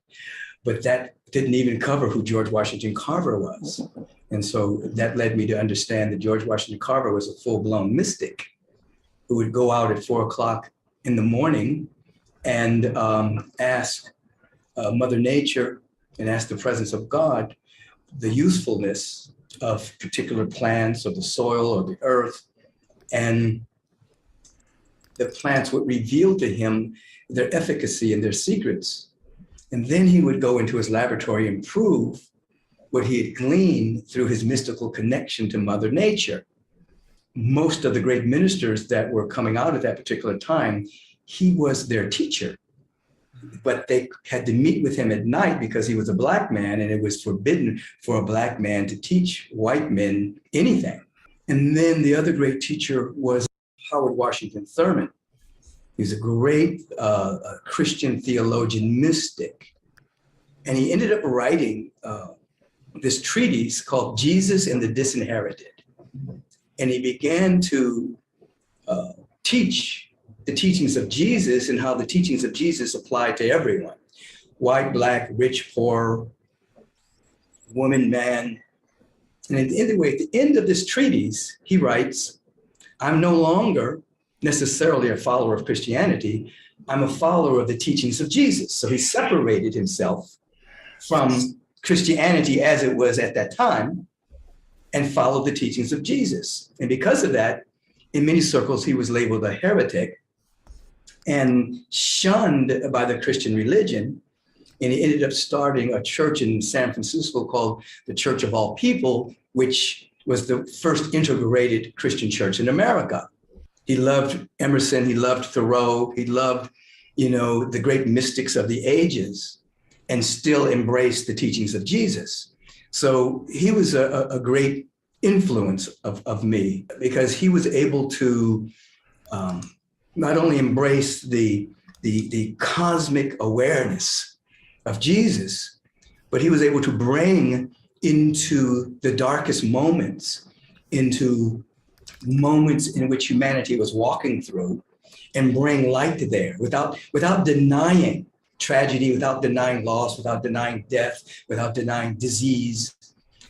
But that didn't even cover who George Washington Carver was. And so that led me to understand that George Washington Carver was a full-blown mystic who would go out at 4 o'clock in the morning and ask Mother Nature and ask the presence of God the usefulness of particular plants or the soil or the earth. And the plants would reveal to him their efficacy and their secrets. And then he would go into his laboratory and prove what he had gleaned through his mystical connection to Mother Nature. Most of the great ministers that were coming out at that particular time, he was their teacher. But they had to meet with him at night because he was a Black man, and it was forbidden for a Black man to teach white men anything. And then the other great teacher was Howard Washington Thurman. He's a great Christian theologian mystic. And he ended up writing this treatise called Jesus and the Disinherited. And he began to teach the teachings of Jesus and how the teachings of Jesus apply to everyone. White, Black, rich, poor, woman, man. And at the end of this treatise, he writes, I'm no longer necessarily a follower of Christianity. I'm a follower of the teachings of Jesus. So he separated himself from Christianity as it was at that time and followed the teachings of Jesus. And because of that, in many circles, he was labeled a heretic and shunned by the Christian religion. And he ended up starting a church in San Francisco called the Church of All People, which was the first integrated Christian church in America. He loved Emerson, he loved Thoreau, he loved, the great mystics of the ages, and still embraced the teachings of Jesus. So he was a great influence of me, because he was able to not only embrace the cosmic awareness of Jesus, but he was able to bring into the darkest moments, into moments in which humanity was walking through, and bring light to there without denying tragedy, without denying loss, without denying death, without denying disease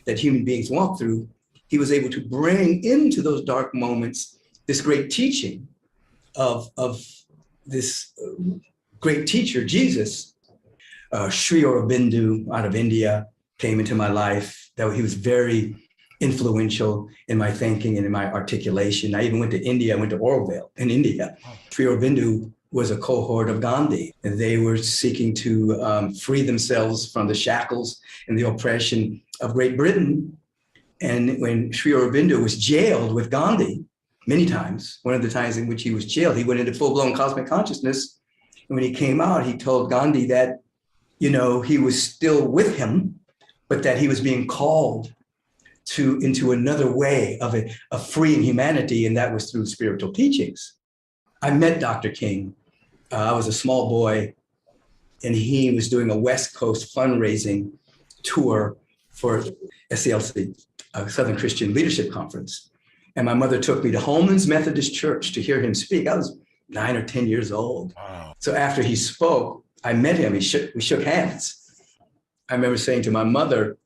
that human beings walk through. He was able to bring into those dark moments this great teaching of this great teacher, Jesus. Sri Aurobindo out of India came into my life. He was very influential in my thinking and in my articulation. I even went to India. I went to Oroville in India. Sri Aurobindo was a cohort of Gandhi, and they were seeking to free themselves from the shackles and the oppression of Great Britain. And when Sri Aurobindo was jailed with Gandhi many times, one of the times in which he was jailed, he went into full-blown cosmic consciousness. And when he came out, he told Gandhi that, he was still with him, but that he was being called into another way of freeing humanity, and that was through spiritual teachings. I met Dr. King. I was a small boy, and he was doing a West Coast fundraising tour for SCLC, Southern Christian Leadership Conference. And my mother took me to Holman's Methodist Church to hear him speak. I was 9 or 10 years old. Wow. So after he spoke, I met him. We shook hands. I remember saying to my mother,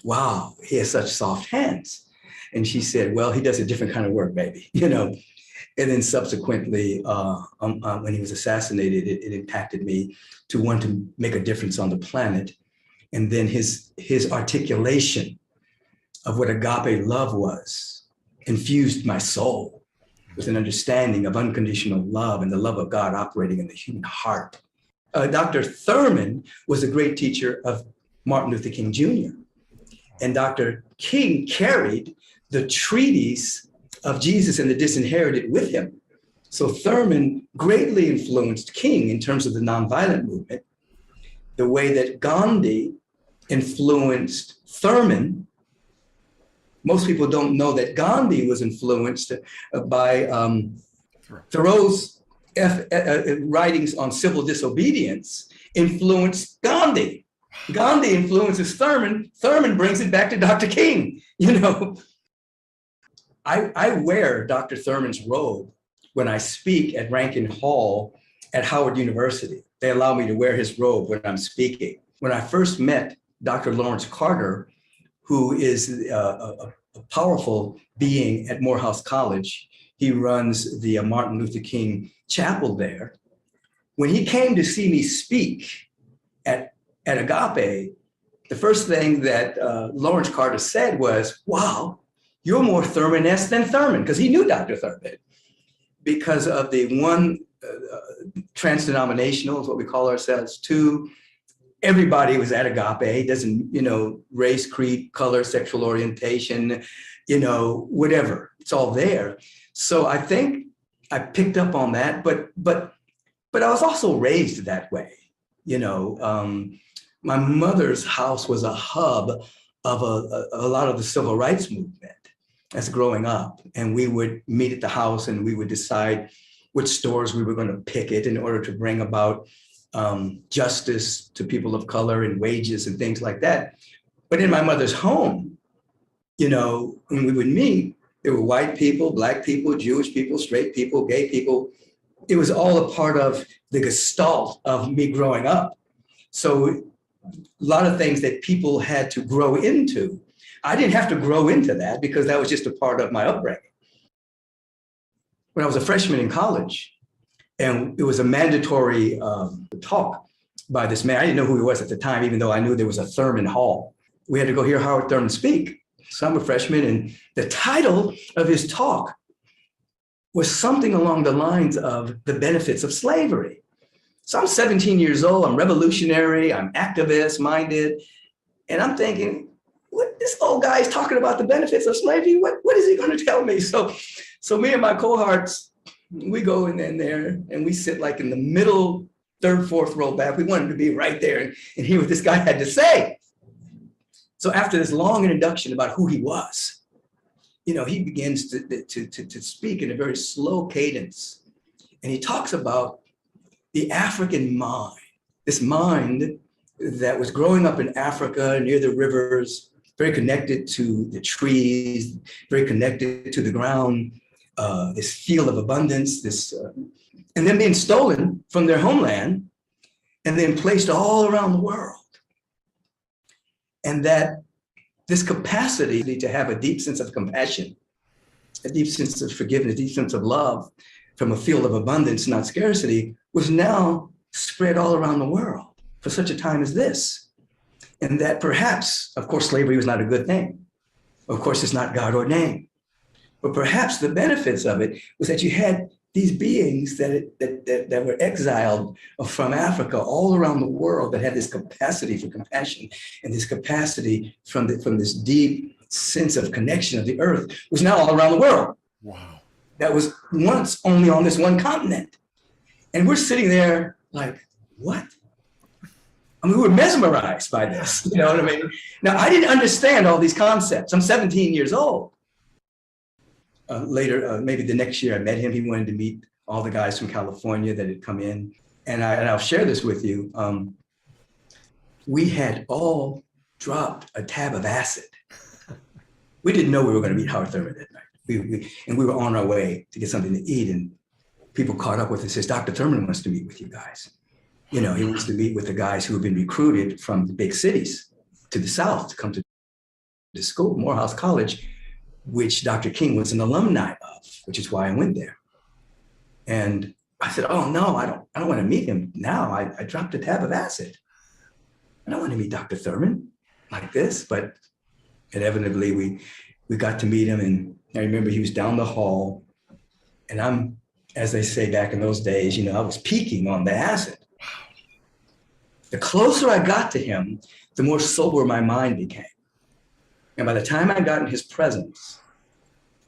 wow, he has such soft hands. And she said, well, he does a different kind of work, baby, And then subsequently, when he was assassinated, it impacted me to want to make a difference on the planet. And then his articulation of what agape love was infused my soul with an understanding of unconditional love and the love of God operating in the human heart. Dr. Thurman was a great teacher of Martin Luther King Jr. And Dr. King carried the treatise of Jesus and the Disinherited with him. So Thurman greatly influenced King in terms of the nonviolent movement, the way that Gandhi influenced Thurman. Most people don't know that Gandhi was influenced by Thoreau's writings on civil disobedience influenced Gandhi. Gandhi influences Thurman. Thurman brings it back to Dr. King. You know, I wear Dr. Thurman's robe when I speak at Rankin Hall at Howard University. They allow me to wear his robe when I'm speaking. When I first met Dr. Lawrence Carter, who is a powerful being at Morehouse College, he runs the Martin Luther King Chapel there. When he came to see me speak at Agape, the first thing that Lawrence Carter said was, wow, you're more Thurman-esque than Thurman, because he knew Dr. Thurman. Because of the one, trans-denominational is what we call ourselves. Two, everybody was at Agape, doesn't, you know, race, creed, color, sexual orientation, you know, whatever, it's all there. So I think I picked up on that, but I was also raised that way. You know, my mother's house was a hub of a lot of the civil rights movement as growing up. And we would meet at the house and we would decide which stores we were going to picket in order to bring about justice to people of color and wages and things like that. But in my mother's home, you know, when we would meet, there were white people, black people, Jewish people, straight people, gay people. It was all a part of the gestalt of me growing up. So a lot of things that people had to grow into, I didn't have to grow into that because that was just a part of my upbringing. When I was a freshman in college, and it was a mandatory talk by this man. I didn't know who he was at the time, even though I knew there was a Thurman Hall. We had to go hear Howard Thurman speak. So I'm a freshman, and the title of his talk was something along the lines of the benefits of slavery. So I'm 17 years old, I'm revolutionary, I'm activist minded, and I'm thinking, what, this old guy is talking about the benefits of slavery? What is he going to tell me? So me and my cohorts, we go in there and we sit like in the middle, third, fourth row back. We wanted to be right there and hear what this guy had to say. So after this long introduction about who he was, you know, he begins to speak in a very slow cadence. And he talks about the African mind, this mind that was growing up in Africa near the rivers, very connected to the trees, very connected to the ground, this field of abundance, and then being stolen from their homeland and then placed all around the world. And that this capacity to have a deep sense of compassion, a deep sense of forgiveness, a deep sense of love from a field of abundance, not scarcity, was now spread all around the world for such a time as this. And that perhaps, of course, slavery was not a good thing. Of course, it's not God ordained. But perhaps the benefits of it was that you had these beings that were exiled from Africa all around the world that had this capacity for compassion and this capacity from this deep sense of connection of the earth was now all around the world. Wow. That was once only on this one continent. And we're sitting there like, what? I mean, we were mesmerized by this, you know what I mean? Now, I didn't understand all these concepts. I'm 17 years old. Later, maybe the next year I met him. He wanted to meet all the guys from California that had come in. And I'll share this with you. We had all dropped a tab of acid. We didn't know we were going to meet Howard Thurman that night. And we were on our way to get something to eat. And people caught up with us and says, Dr. Thurman wants to meet with you guys. You know, he wants to meet with the guys who have been recruited from the big cities to the South to come to the school, Morehouse College, which Dr. King was an alumni of, which is why I went there. And I said, oh no, I don't want to meet him now. I dropped a tab of acid. I don't want to meet Dr. Thurman like this, but inevitably we got to meet him. And I remember he was down the hall and I'm, as they say back in those days, you know, I was peaking on the acid. The closer I got to him, the more sober my mind became. And by the time I got in his presence,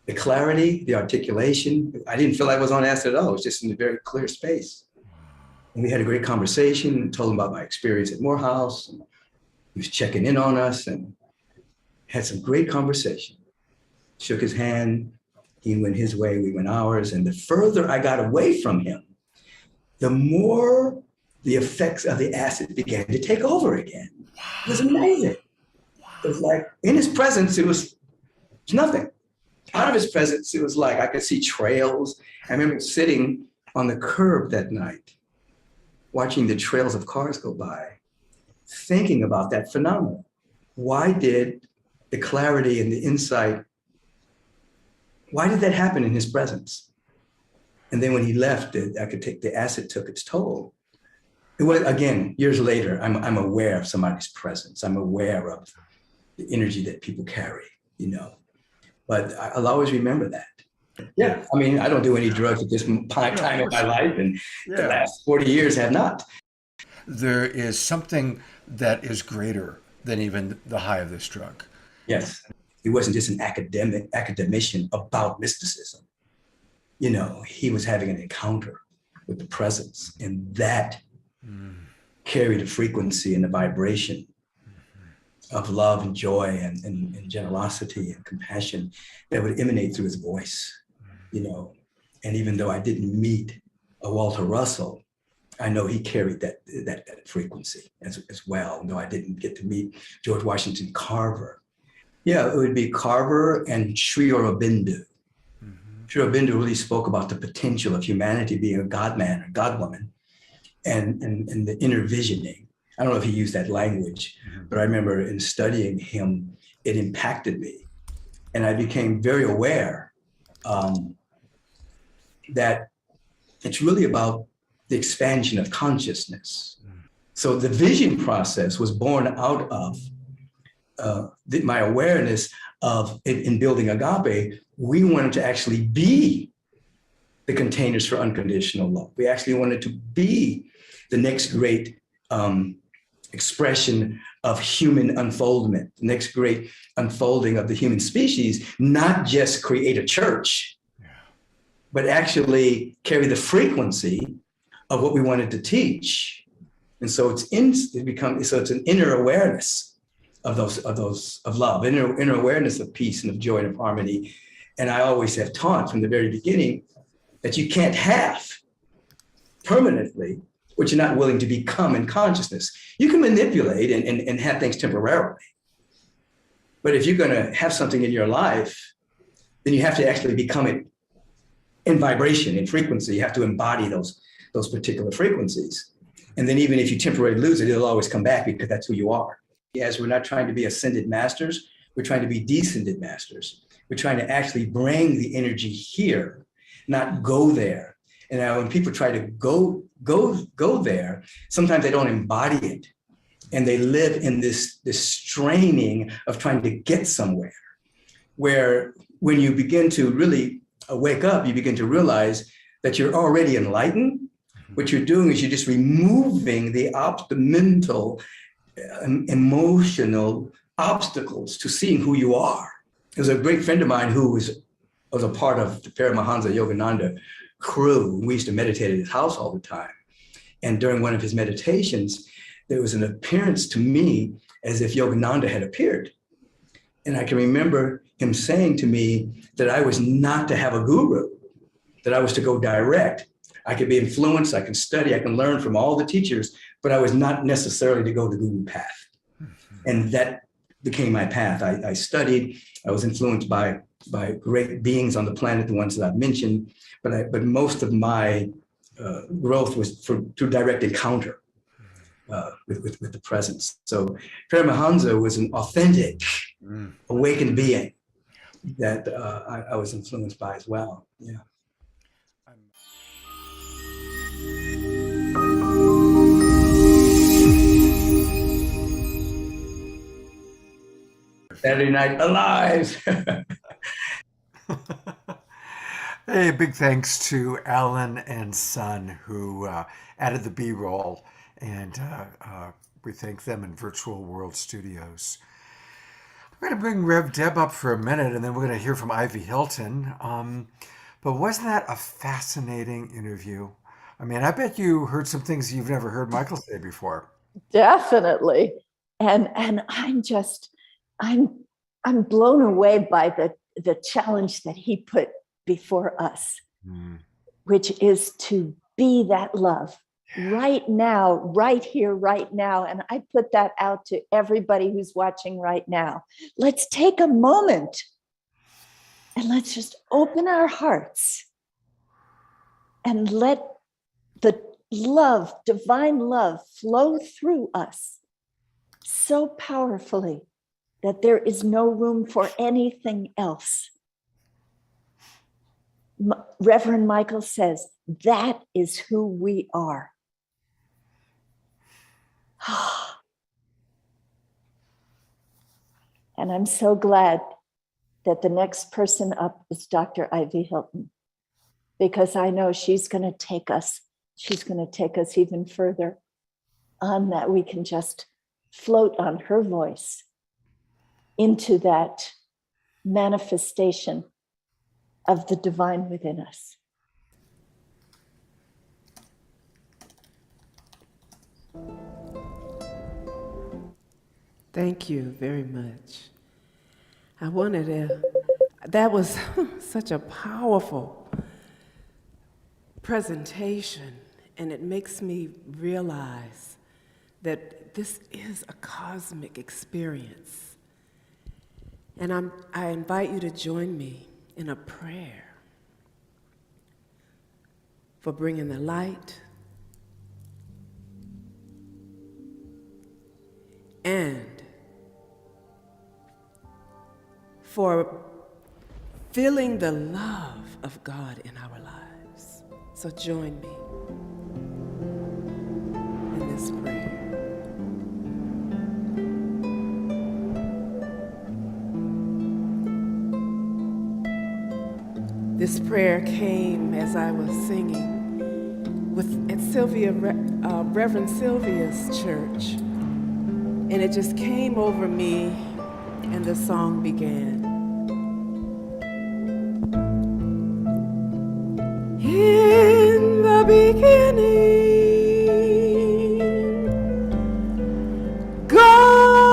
the clarity, the articulation, I didn't feel I was on acid at all. It was just in a very clear space. And we had a great conversation and told him about my experience at Morehouse. And he was checking in on us and had some great conversation. Shook his hand, he went his way, we went ours. And the further I got away from him, the more the effects of the acid began to take over again. It was amazing. It was like in his presence, it was nothing. Out of his presence, it was like I could see trails. I remember sitting on the curb that night, watching the trails of cars go by, thinking about that phenomenon. Why did the clarity and the insight, why did that happen in his presence? And then when he left, the acid took its toll. It was, again, years later, I'm aware of somebody's presence. I'm aware of the energy that people carry, you know. But I'll always remember that. Yeah, I mean, I don't do any drugs at this time in my life, and the last 40 years have not. There is something that is greater than even the high of this drug. Yes, he wasn't just an academician about mysticism. You know, he was having an encounter with the presence, and that carried a frequency and a vibration of love and joy and generosity and compassion that would emanate through his voice, you know. And even though I didn't meet a Walter Russell, I know he carried that frequency as well, though I didn't get to meet George Washington Carver. Yeah, it would be Carver and Sri Aurobindo. Sri Aurobindo really spoke about the potential of humanity being a God-man or God-woman and the inner visioning. I don't know if he used that language, but I remember in studying him, it impacted me. And I became very aware that it's really about the expansion of consciousness. So the vision process was born out of my awareness of it in building Agape. We wanted to actually be the containers for unconditional love. We actually wanted to be the next great expression of human unfoldment, the next great unfolding of the human species, not just create a church, but actually carry the frequency of what we wanted to teach. And so it's an inner awareness of love, inner awareness of peace and of joy and of harmony. And I always have taught from the very beginning that you can't have permanently what you're not willing to become in consciousness. You can manipulate and have things temporarily. But if you're gonna have something in your life, then you have to actually become it in vibration, in frequency. You have to embody those particular frequencies. And then even if you temporarily lose it, it'll always come back because that's who you are. Yes, we're not trying to be ascended masters, we're trying to be descended masters. We're trying to actually bring the energy here, not go there. And when people try to go there, sometimes they don't embody it. And they live in this straining of trying to get somewhere, where when you begin to really wake up, you begin to realize that you're already enlightened. What you're doing is you're just removing the mental, emotional obstacles to seeing who you are. There's a great friend of mine who was a part of the Paramahansa Yogananda crew. We used to meditate at his house all the time. And during one of his meditations, there was an appearance to me as if Yogananda had appeared. And I can remember him saying to me that I was not to have a guru, that I was to go direct. I could be influenced, I can study, I can learn from all the teachers, but I was not necessarily to go the guru path. And that became my path. I studied, I was influenced by great beings on the planet, the ones that I've mentioned, but most of my growth was through direct encounter with the presence. So Paramahansa was an authentic, awakened being that I was influenced by as well. Yeah. Saturday Night Alive. Hey, big thanks to Alan and Son who added the B-roll, and we thank them in Virtual World Studios. I'm going to bring Rev Deb up for a minute, and then we're going to hear from Ivy Hylton. But wasn't that a fascinating interview? I mean, I bet you heard some things you've never heard Michael say before. Definitely. And I'm blown away by the challenge that he put before us, which is to be that love, right now, right here, right now. And I put that out to everybody who's watching right now. Let's take a moment and let's just open our hearts and let the love, divine love, flow through us so powerfully that there is no room for anything else. Reverend Michael says, that is who we are. And I'm so glad that the next person up is Dr. Ivy Hylton, because I know she's going to take us even further on that. We can just float on her voice into that manifestation of the divine within us. Thank you very much. That was such a powerful presentation, and it makes me realize that this is a cosmic experience. And I invite you to join me in a prayer for bringing the light and for feeling the love of God in our lives. So join me in this prayer. This prayer came as I was singing at Sylvia, Reverend Sylvia's church, and it just came over me, and the song began. In the beginning, God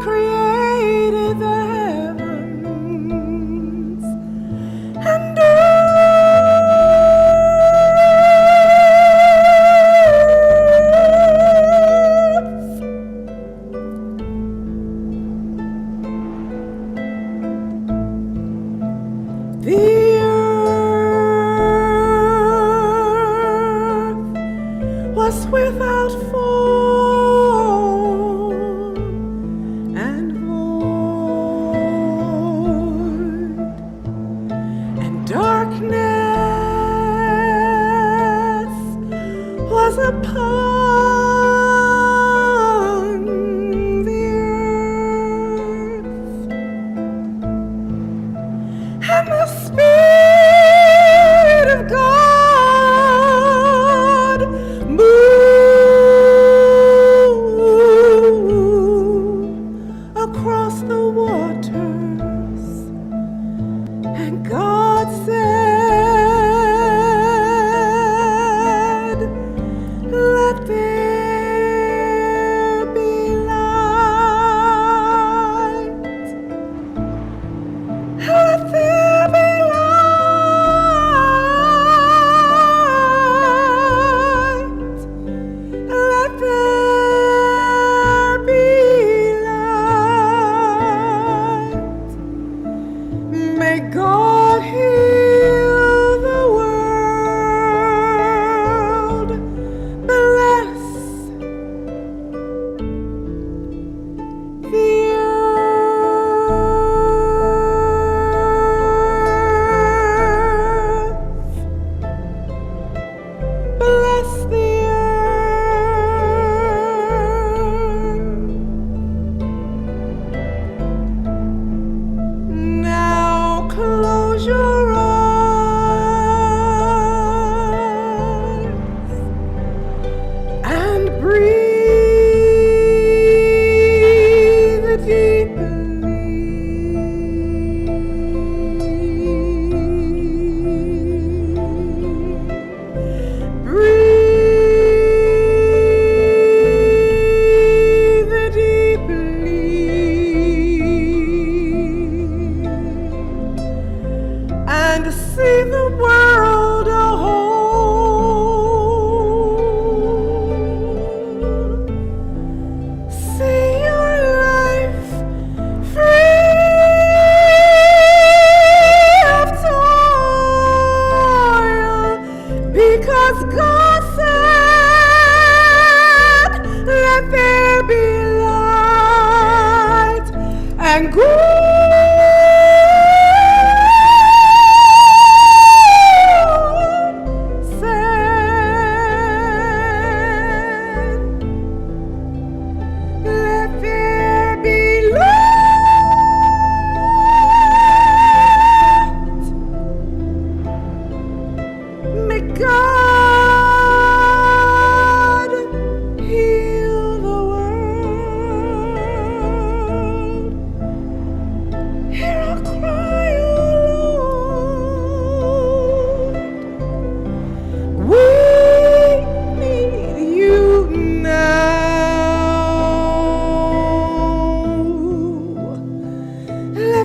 created the heavens and the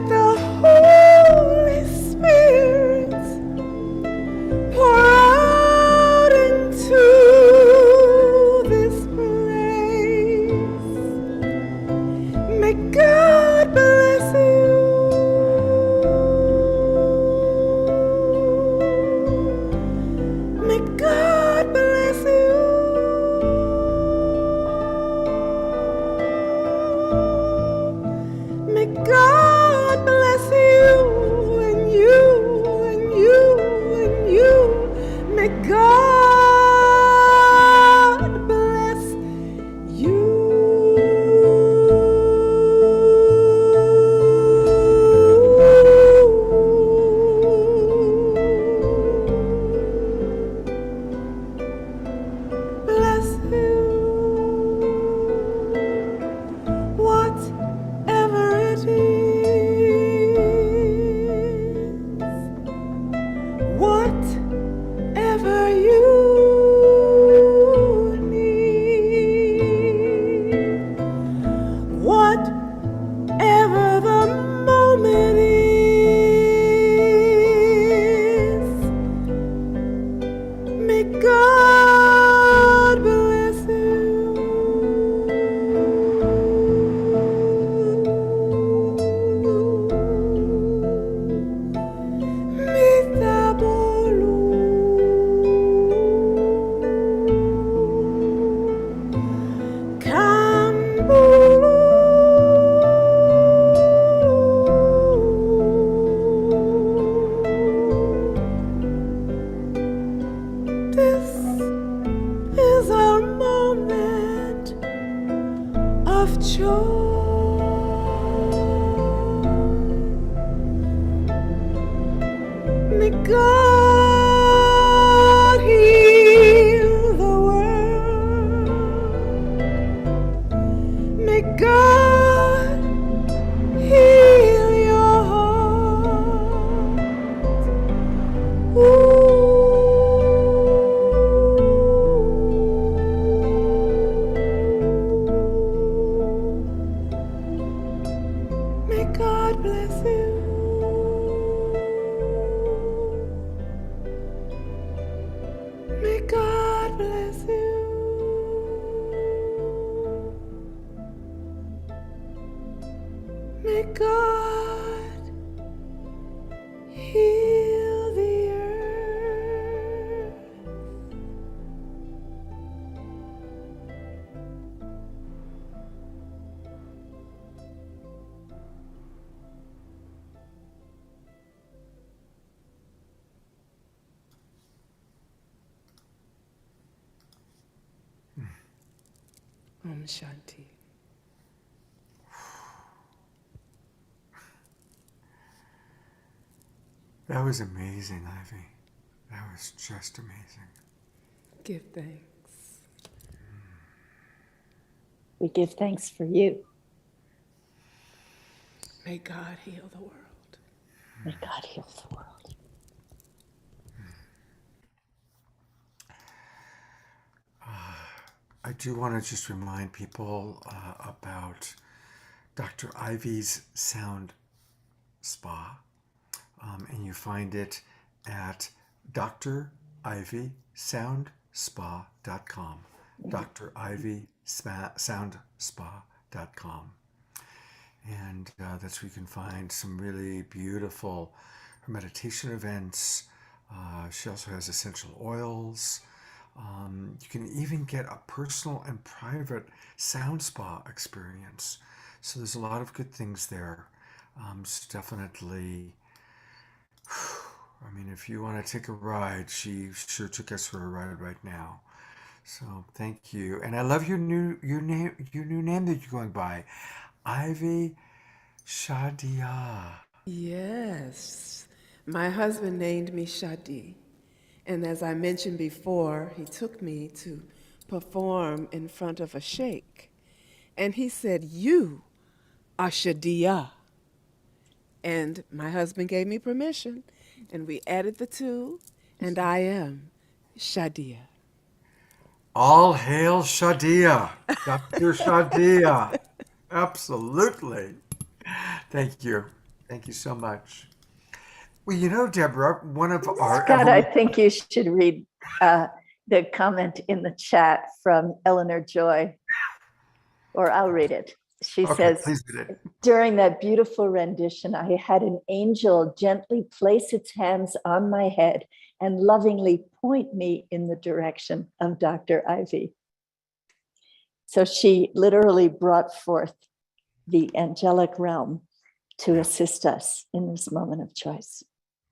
Let the Holy Spirit pour out into this place. May God bless you. May God bless you. May God bless you and you and you and you. May God bless you. Bless you. Whatever it is, whatever you need, whatever the moment is, may God bless you. This is our moment of joy. May God heal the world. May God heal your heart. May God bless you. May God bless you. May God heal the earth. Om Shanti. That was amazing, Ivy. That was just amazing. Give thanks. We give thanks for you. May God heal the world. May God heal the world. I do want to just remind people about Dr. Ivy's Sound Spa, and you find it at drivysoundspa.com. drivysoundspa.com. And that's where you can find some really beautiful meditation events. She also has essential oils. You can even get a personal and private sound spa experience. So there's a lot of good things there. So definitely, I mean, if you want to take a ride, she sure took us for a ride right now. So thank you. And I love your new name that you're going by, Ivy Shadia. Yes, my husband named me Shadi. And as I mentioned before, he took me to perform in front of a sheikh. And he said, "You are Shadia." And my husband gave me permission, and we added the two, and I am Shadia. All hail Shadia, Dr. Shadia. Absolutely. Thank you. Thank you so much. Well, you know, Deborah, one of our... Scott, I think you should read the comment in the chat from Eleanor Joy, or I'll read it. She says, please read it. during that beautiful rendition, I had an angel gently place its hands on my head and lovingly point me in the direction of Dr. Ivy. So she literally brought forth the angelic realm to assist us in this moment of choice.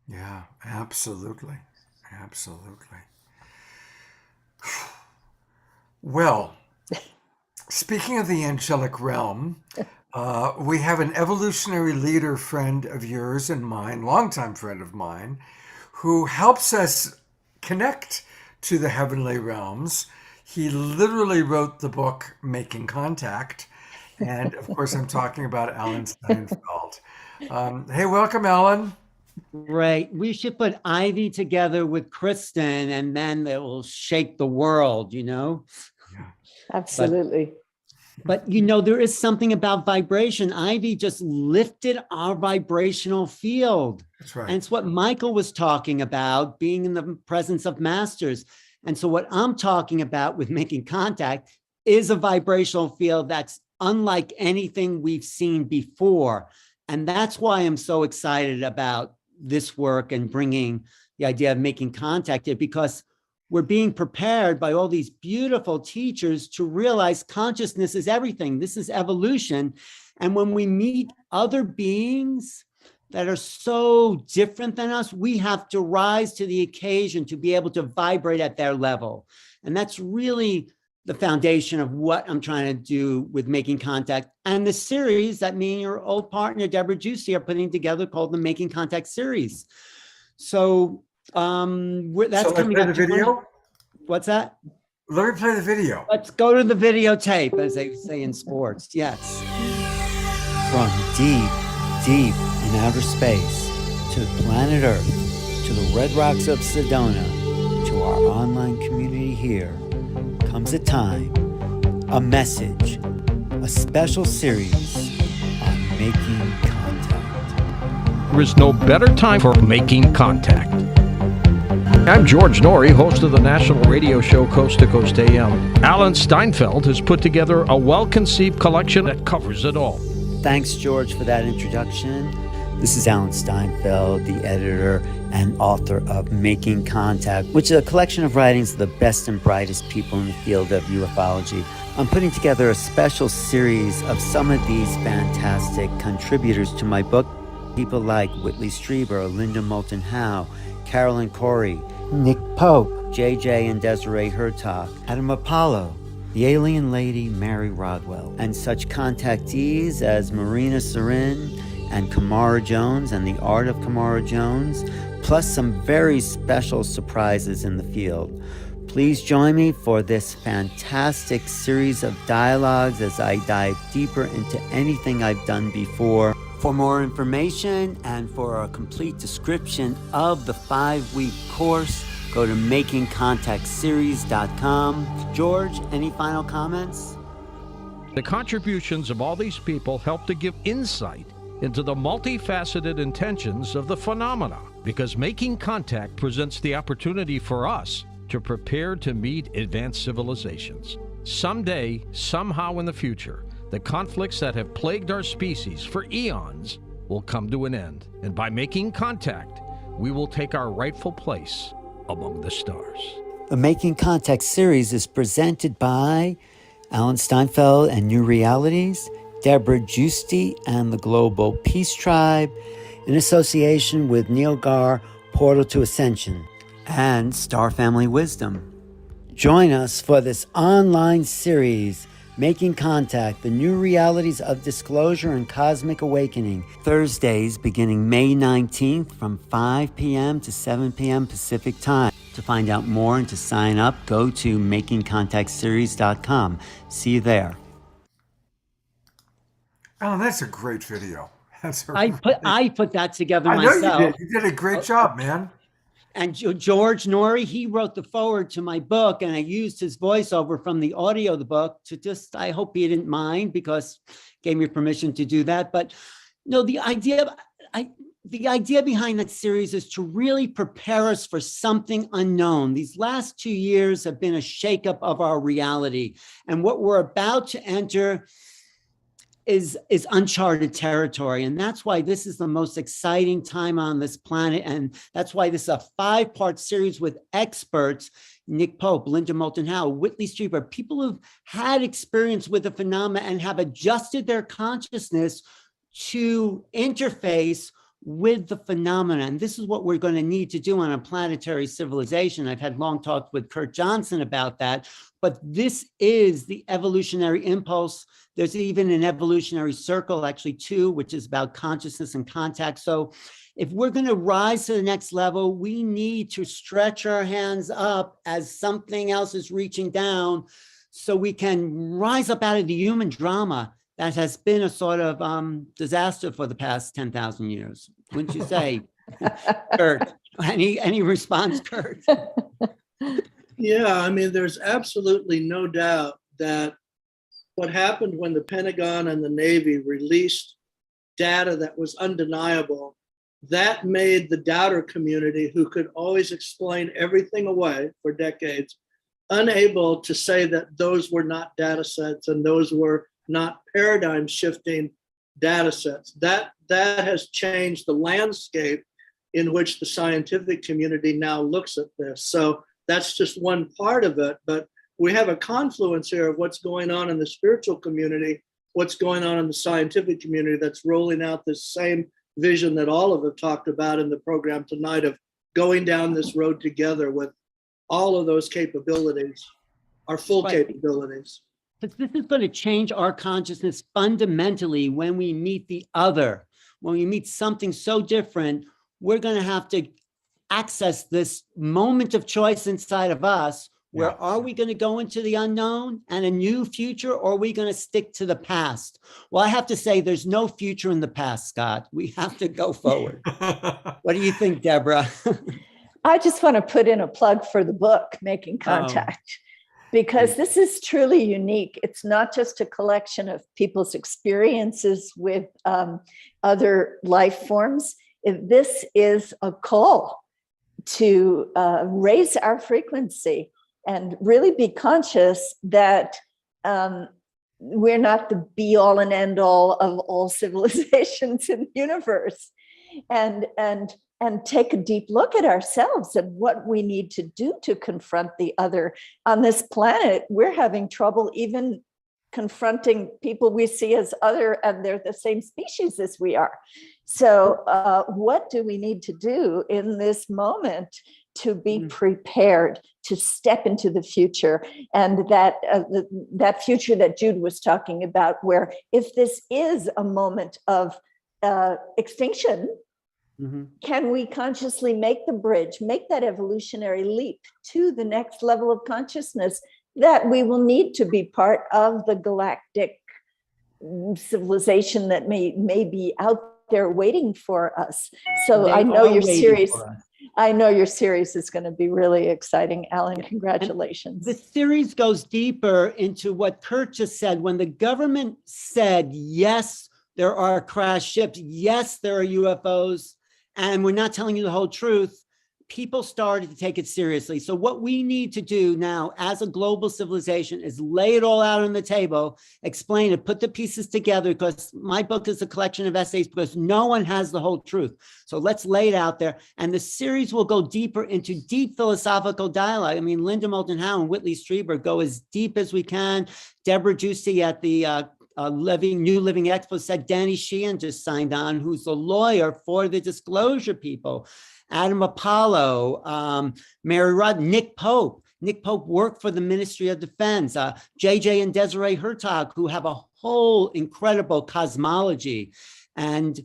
Yeah, absolutely. Absolutely. Well, speaking of the angelic realm, we have an evolutionary leader friend of yours and mine, longtime friend of mine, who helps us connect to the heavenly realms. He literally wrote the book, Making Contact. And of course, I'm talking about Alan Steinfeld. Hey, welcome, Alan. Right. We should put Ivy together with Kristen, and then it will shake the world, you know? Absolutely. But you know, there is something about vibration. Ivy just lifted our vibrational field. That's right. And it's what Michael was talking about, being in the presence of masters. And so what I'm talking about with Making Contact is a vibrational field that's unlike anything we've seen before. And that's why I'm so excited about this work and bringing the idea of making contact here, because we're being prepared by all these beautiful teachers to realize consciousness is everything. This is evolution. And when we meet other beings that are so different than us, we have to rise to the occasion to be able to vibrate at their level. And that's really the foundation of what I'm trying to do with Making Contact and the series that me and your old partner, Deborah Juicy, are putting together called the Making Contact series. So that's coming up. The video? What's that? Let me play the video. Let's go to the videotape, as they say in sports. Yes. From deep, deep in outer space to planet Earth, to the red rocks of Sedona, to our online community here, comes a time, a message, a special series on Making Contact. There is no better time for Making Contact. I'm George Norrie, host of the national radio show Coast to Coast AM. Alan Steinfeld has put together a well-conceived collection that covers it all. Thanks, George, for that introduction. This is Alan Steinfeld, the editor and author of Making Contact, which is a collection of writings of the best and brightest people in the field of ufology. I'm putting together a special series of some of these fantastic contributors to my book. People like Whitley Strieber, Linda Moulton Howe, Carolyn Corey, Nick Pope, JJ and Desiree Hertog, Adam Apollo, the alien lady Mary Rodwell, and such contactees as Marina Sarin and Kamara Jones and the art of Kamara Jones, plus some very special surprises in the field. Please join me for this fantastic series of dialogues as I dive deeper into anything I've done before. For more information and for a complete description of the 5-week course, go to makingcontactseries.com. George, any final comments? The contributions of all these people help to give insight into the multifaceted intentions of the phenomena, because Making Contact presents the opportunity for us to prepare to meet advanced civilizations. Someday, somehow in the future, the conflicts that have plagued our species for eons will come to an end. And by making contact, we will take our rightful place among the stars. The Making Contact series is presented by Alan Steinfeld and New Realities, Deborah Juicy and the Global Peace Tribe, in association with Neil Gar, Portal to Ascension, and Star Family Wisdom. Join us for this online series, Making Contact, the New Realities of Disclosure and Cosmic Awakening, Thursdays beginning May 19th from 5 p.m. to 7 p.m. Pacific Time. To find out more and to sign up, go to makingcontactseries.com. See you there. Alan, that's a great video. I put that together myself. I know you did. You did a great job, man. And George Norrie, he wrote the foreword to my book, and I used his voiceover from the audio of the book to just, I hope he didn't mind because he gave me permission to do that. But the idea, the idea behind that series is to really prepare us for something unknown. These last 2 years have been a shakeup of our reality. And what we're about to enter is uncharted territory. And that's why this is the most exciting time on this planet. And that's why this is a 5-part series with experts, Nick Pope, Linda Moulton Howe, Whitley Strieber, people who've had experience with the phenomena and have adjusted their consciousness to interface with the phenomena. And this is what we're going to need to do on a planetary civilization. I've had long talks with Kurt Johnson about that, but this is the evolutionary impulse. There's even an evolutionary circle, actually 2, which is about consciousness and contact. So if we're going to rise to the next level, we need to stretch our hands up as something else is reaching down so we can rise up out of the human drama that has been a sort of disaster for the past 10,000 years. Wouldn't you say, Kurt? Any response, Kurt? Yeah, I mean, there's absolutely no doubt that what happened when the Pentagon and the Navy released data that was undeniable, that made the doubter community, who could always explain everything away for decades, unable to say that those were not data sets and those were not paradigm shifting data sets. That has changed the landscape in which the scientific community now looks at this. So that's just one part of it, but we have a confluence here of what's going on in the spiritual community, what's going on in the scientific community that's rolling out this same vision that all of us talked about in the program tonight of going down this road together with all of those capabilities, our full capabilities. But this is going to change our consciousness fundamentally when we meet the other. When we meet something so different, we're going to have to access this moment of choice inside of us. Where are we going to go into the unknown and a new future, or are we going to stick to the past? Well, I have to say there's no future in the past, Scott. We have to go forward. What do you think, Deborah? I just want to put in a plug for the book, Making Contact, because this is truly unique. It's not just a collection of people's experiences with other life forms. This is a call to raise our frequency and really be conscious that we're not the be all and end all of all civilizations in the universe, and take a deep look at ourselves and what we need to do to confront the other. On this planet, we're having trouble even confronting people we see as other, and they're the same species as we are. So what do we need to do in this moment to be prepared to step into the future, and that future that Jude was talking about, where if this is a moment of extinction, can we consciously make the bridge, make that evolutionary leap to the next level of consciousness that we will need to be part of the galactic civilization that may be out there waiting for us. So I know your series. I know your series is going to be really exciting, Alan. Congratulations. The series goes deeper into what Kurt just said. When the government said, yes, there are crashed ships, yes, there are UFOs, and we're not telling you the whole truth, people started to take it seriously. So what we need to do now as a global civilization is lay it all out on the table, explain it, put the pieces together, because my book is a collection of essays because no one has the whole truth. So let's lay it out there. And the series will go deeper into deep philosophical dialogue. I mean, Linda Moulton Howe and Whitley Strieber go as deep as we can. Deborah Juicy at the New Living Expo said Danny Sheehan just signed on, who's a lawyer for the disclosure people. Adam Apollo, Mary Rudd, Nick Pope. Nick Pope worked for the Ministry of Defense. JJ and Desiree Hertog, who have a whole incredible cosmology. And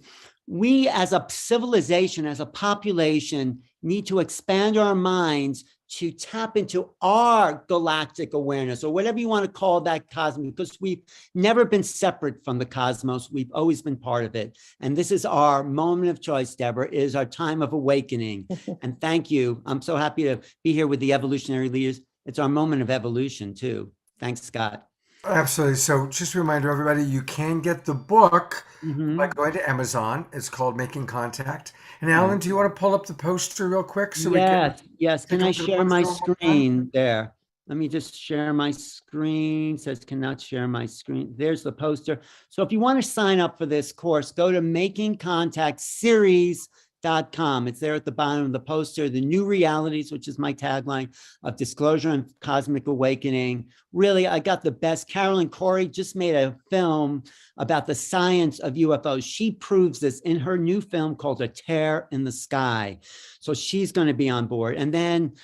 we as a civilization, as a population, need to expand our minds to tap into our galactic awareness, or whatever you want to call that cosmos, because we've never been separate from the cosmos. We've always been part of it. And this is our moment of choice, Deborah, is our time of awakening. And thank you. I'm so happy to be here with the evolutionary leaders. It's our moment of evolution too. Thanks, Scott. Absolutely. So just a reminder, everybody, you can get the book Mm-hmm. by going to Amazon. It's called Making Contact. And Alan, do you want to pull up the poster real quick so we can Yes. Can take a I look at the share my poster one more time? screen there? Let me just share my screen. Says cannot share my screen. There's the poster. So if you want to sign up for this course, go to makingcontactseries.com. It's there at the bottom of the poster. The new realities, which is my tagline of disclosure and cosmic awakening. Really, I got the best. Carolyn Corey just made a film about the science of UFOs. She proves this in her new film called A Tear in the Sky. So she's going to be on board. And then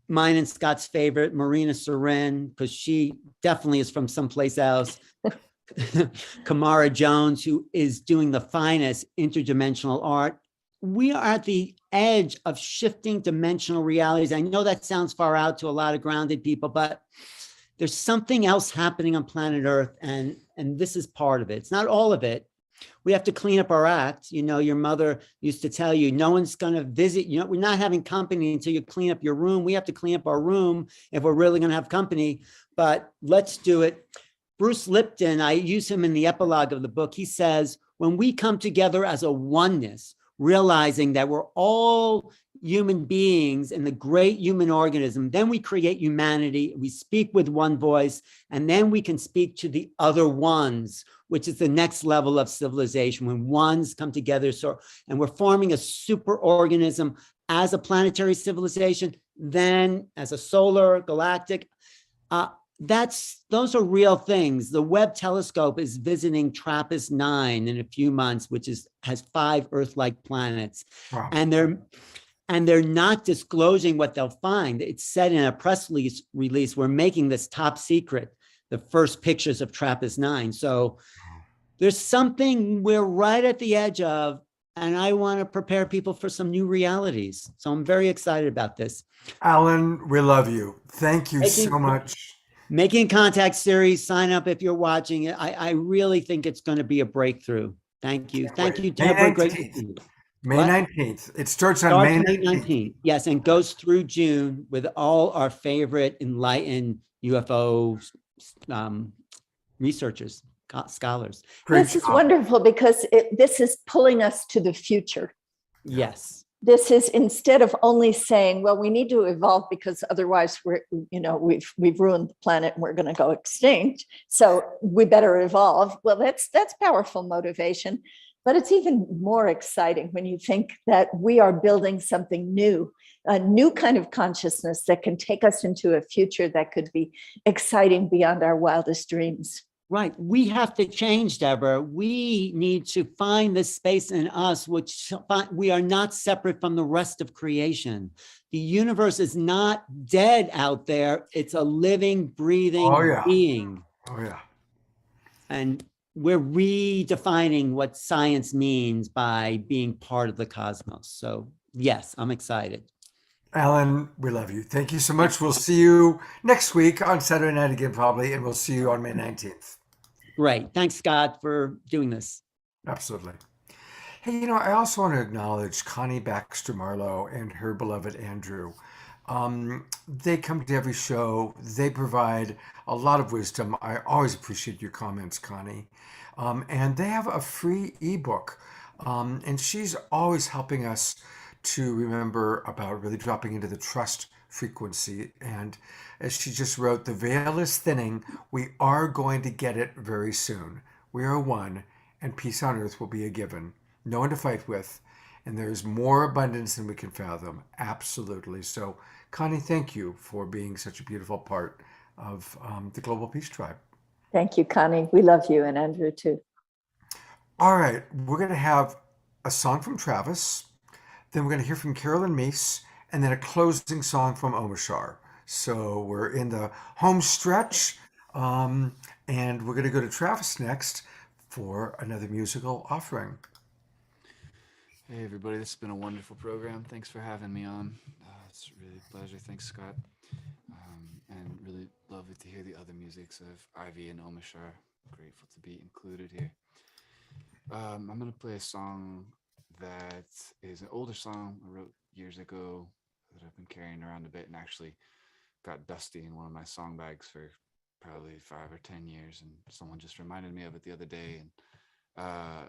mine and Scott's favorite, Marina Seren, because she definitely is from someplace else. Kamara Jones, who is doing the finest interdimensional art. We are at the edge of shifting dimensional realities. I know that sounds far out to a lot of grounded people, but there's something else happening on planet Earth, and this is part of it. It's not all of it. We have to clean up our act. You know, your mother used to tell you, no one's going to visit. You know, we're not having company until you clean up your room. We have to clean up our room if we're really going to have company, but let's do it. Bruce Lipton, I use him in the epilogue of the book. He says, when we come together as a oneness, realizing that we're all human beings in the great human organism, then we create humanity. We speak with one voice, and then we can speak to the other ones, which is the next level of civilization, when ones come together. So, and we're forming a super organism as a planetary civilization, then as a solar galactic. Those are real things. The Webb telescope is visiting TRAPPIST-9 in a few months, which has 5 Earth-like planets. Wow. And they're not disclosing what they'll find. It's said in a press release, we're making this top secret, the first pictures of TRAPPIST-9. So there's something we're right at the edge of, and I want to prepare people for some new realities. So I'm very excited about this. Alan, we love you. Thank you so much. Making Contact series, sign up if you're watching it. I really think it's going to be a breakthrough. Thank you. Thank you, Deborah. Great to see you. May 19th. It starts on May 19th. Yes, and goes through June with all our favorite enlightened UFO researchers, scholars. This is wonderful because this is pulling us to the future. Yes. This is, instead of only saying, well, we need to evolve because otherwise we've ruined the planet and we're going to go extinct. So we better evolve. Well, that's powerful motivation, but it's even more exciting when you think that we are building something new, a new kind of consciousness that can take us into a future that could be exciting beyond our wildest dreams. Right. We have to change, Deborah. We need to find this space in us, which we are not separate from the rest of creation. The universe is not dead out there. It's a living, breathing being. Oh, yeah. And we're redefining what science means by being part of the cosmos. So, yes, I'm excited. Alan, we love you. Thank you so much. We'll see you next week on Saturday night again, probably, and we'll see you on May 19th. Great. Thanks, Scott, for doing this. Absolutely. Hey, you know, I also want to acknowledge Connie Baxter Marlowe and her beloved Andrew. They come to every show. They provide a lot of wisdom. I always appreciate your comments, Connie. And they have a free ebook. And she's always helping us to remember about really dropping into the trust frequency. And as she just wrote, the veil is thinning. We are going to get it very soon. We are one, and peace on earth will be a given. No one to fight with, and there's more abundance than we can fathom. Absolutely. So, Connie, thank you for being such a beautiful part of the Global Peace Tribe. Thank you, Connie. We love you, and Andrew too. All right, we're going to have a song from Travis, then we're going to hear from Carolyn Meese, and then a closing song from Omashar. So we're in the home stretch, and we're going to go to Travis next for another musical offering. Hey everybody, this has been a wonderful program. Thanks for having me on. It's really a pleasure. Thanks, Scott. And really lovely to hear the other musics of Ivy and Omashar. Grateful to be included here. I'm going to play a song that is an older song I wrote years ago that I've been carrying around a bit and actually got dusty in one of my song bags for probably 5 or 10 years, and someone just reminded me of it the other day. And I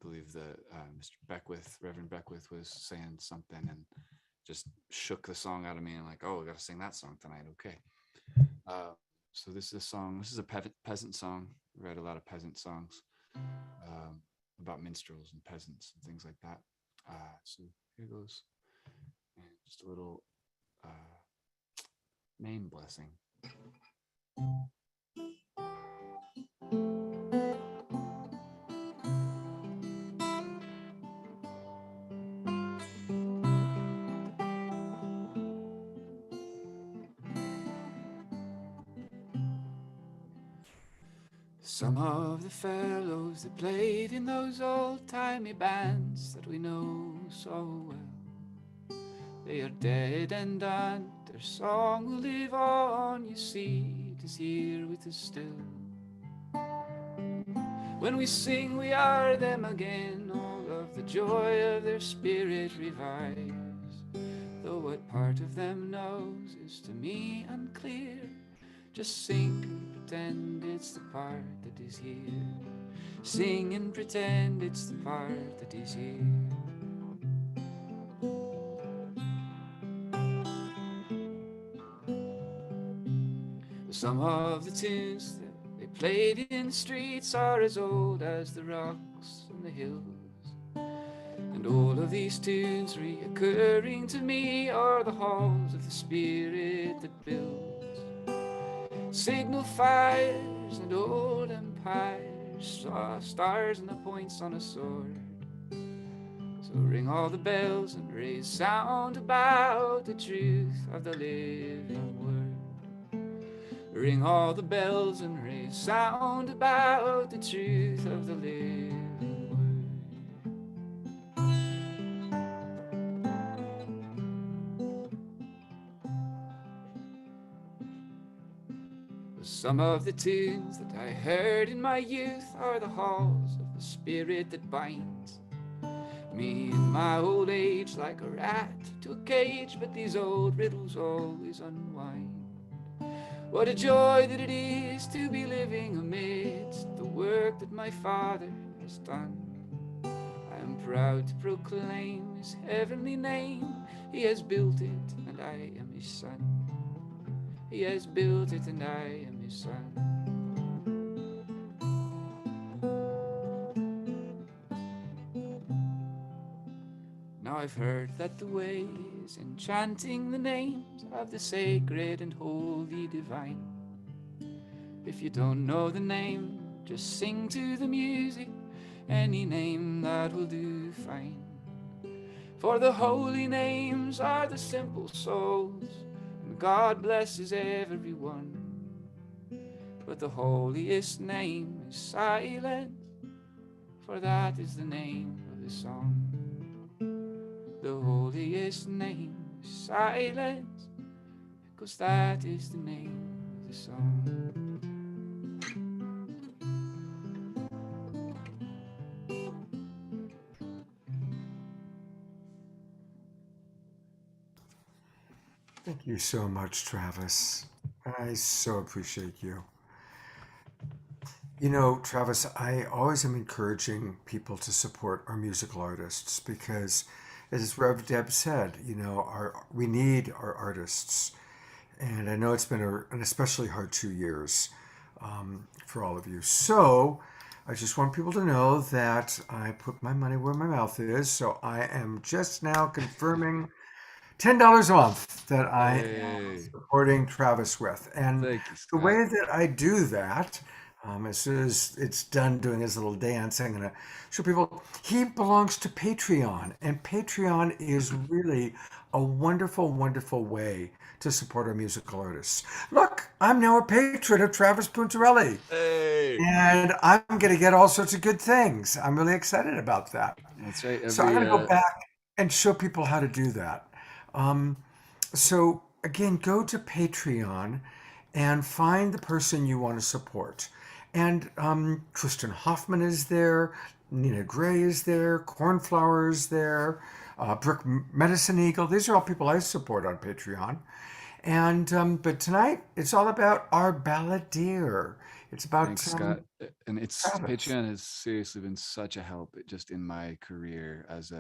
believe that Mr. Beckwith, Reverend Beckwith, was saying something and just shook the song out of me, and like, oh, we got to sing that song tonight. Okay. So this is a song. This is a peasant song. I read a lot of peasant songs about minstrels and peasants and things like that. So here goes. And just a little name blessing. Some of the fellows that played in those old-timey bands that we know so well, they are dead and done. Their song will live on, you see, it is here with us still. When we sing, we are them again. All of the joy of their spirit revives. Though what part of them knows is to me unclear. Just sing and pretend it's the part that is here. Sing and pretend it's the part that is here. Some of the tunes that they played in the streets are as old as the rocks and the hills. And all of these tunes reoccurring to me are the halls of the spirit that builds. Signal fires and old empires, stars and the points on a sword. So ring all the bells and raise sound about the truth of the living word. Ring all the bells and raise sound about the truth of the living word. Some of the tunes that I heard in my youth are the halls of the spirit that binds me in my old age like a rat to a cage, but these old riddles always unwind. What a joy that it is to be living amidst the work that my Father has done. I am proud to proclaim his heavenly name. He has built it and I am his son. He has built it and I am his son. Now I've heard that the way is in chanting the names of the sacred and holy divine. If you don't know the name, just sing to the music, any name that will do fine. For the holy names are the simple souls, and God blesses everyone. But the holiest name is silent, for that is the name of the song. The holiest name is silence, because that is the name of the song. Thank you so much, Travis. I so appreciate you. You know, Travis, I always am encouraging people to support our musical artists because, as Rev Deb said, you know, we need our artists. And I know it's been an especially hard 2 years for all of you. So I just want people to know that I put my money where my mouth is. So I am just now confirming $10 a month that I am supporting Travis with. And the way that I do that, as soon as it's done doing his little dance, I'm going to show people he belongs to Patreon. And Patreon is really a wonderful, wonderful way to support our musical artists. Look, I'm now a patron of Travis Puntarelli. Hey. And I'm going to get all sorts of good things. I'm really excited about that. That's right. So I'm going to go back and show people how to do that. So again, go to Patreon and find the person you want to support. And Tristan Hoffman is there, Nina Gray is there, Cornflower is there, Brooke Medicine Eagle. These are all people I support on Patreon. And but tonight it's all about our balladeer. It's about Thanks, Scott. And Travis. Patreon has seriously been such a help just in my career as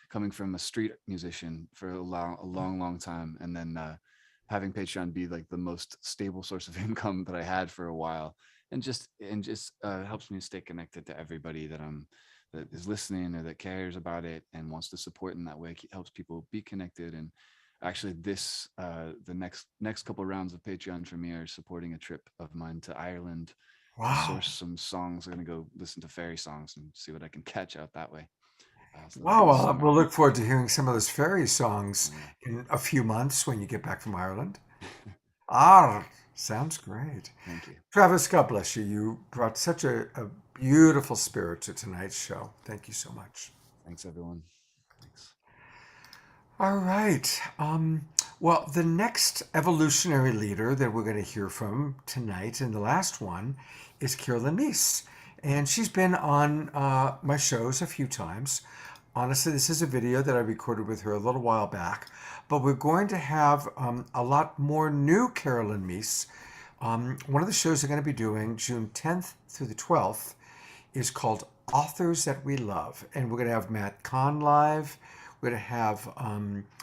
coming from a street musician for a long time, and then having Patreon be like the most stable source of income that I had for a while, and just helps me stay connected to everybody that is listening or that cares about it and wants to support in that way. It helps people be connected. And actually the next couple of rounds of Patreon for me are supporting a trip of mine to Ireland. Wow. To source some songs. I'm gonna go listen to fairy songs and see what I can catch out that way. So Wow, well, we'll look forward to hearing some of those fairy songs in a few months when you get back from Ireland. Sounds great. Thank you. Travis, God bless you. You brought such a beautiful spirit to tonight's show. Thank you so much. Thanks, everyone. Thanks. All right. Well, the next evolutionary leader that we're going to hear from tonight, and the last one, is Carolyn Meese. And she's been on my shows a few times. Honestly, this is a video that I recorded with her a little while back, but we're going to have a lot more new Carolyn Meese. One of the shows they're going to be doing June 10th through the 12th is called Authors That We Love. And we're going to have Matt Kahn live. We're going to have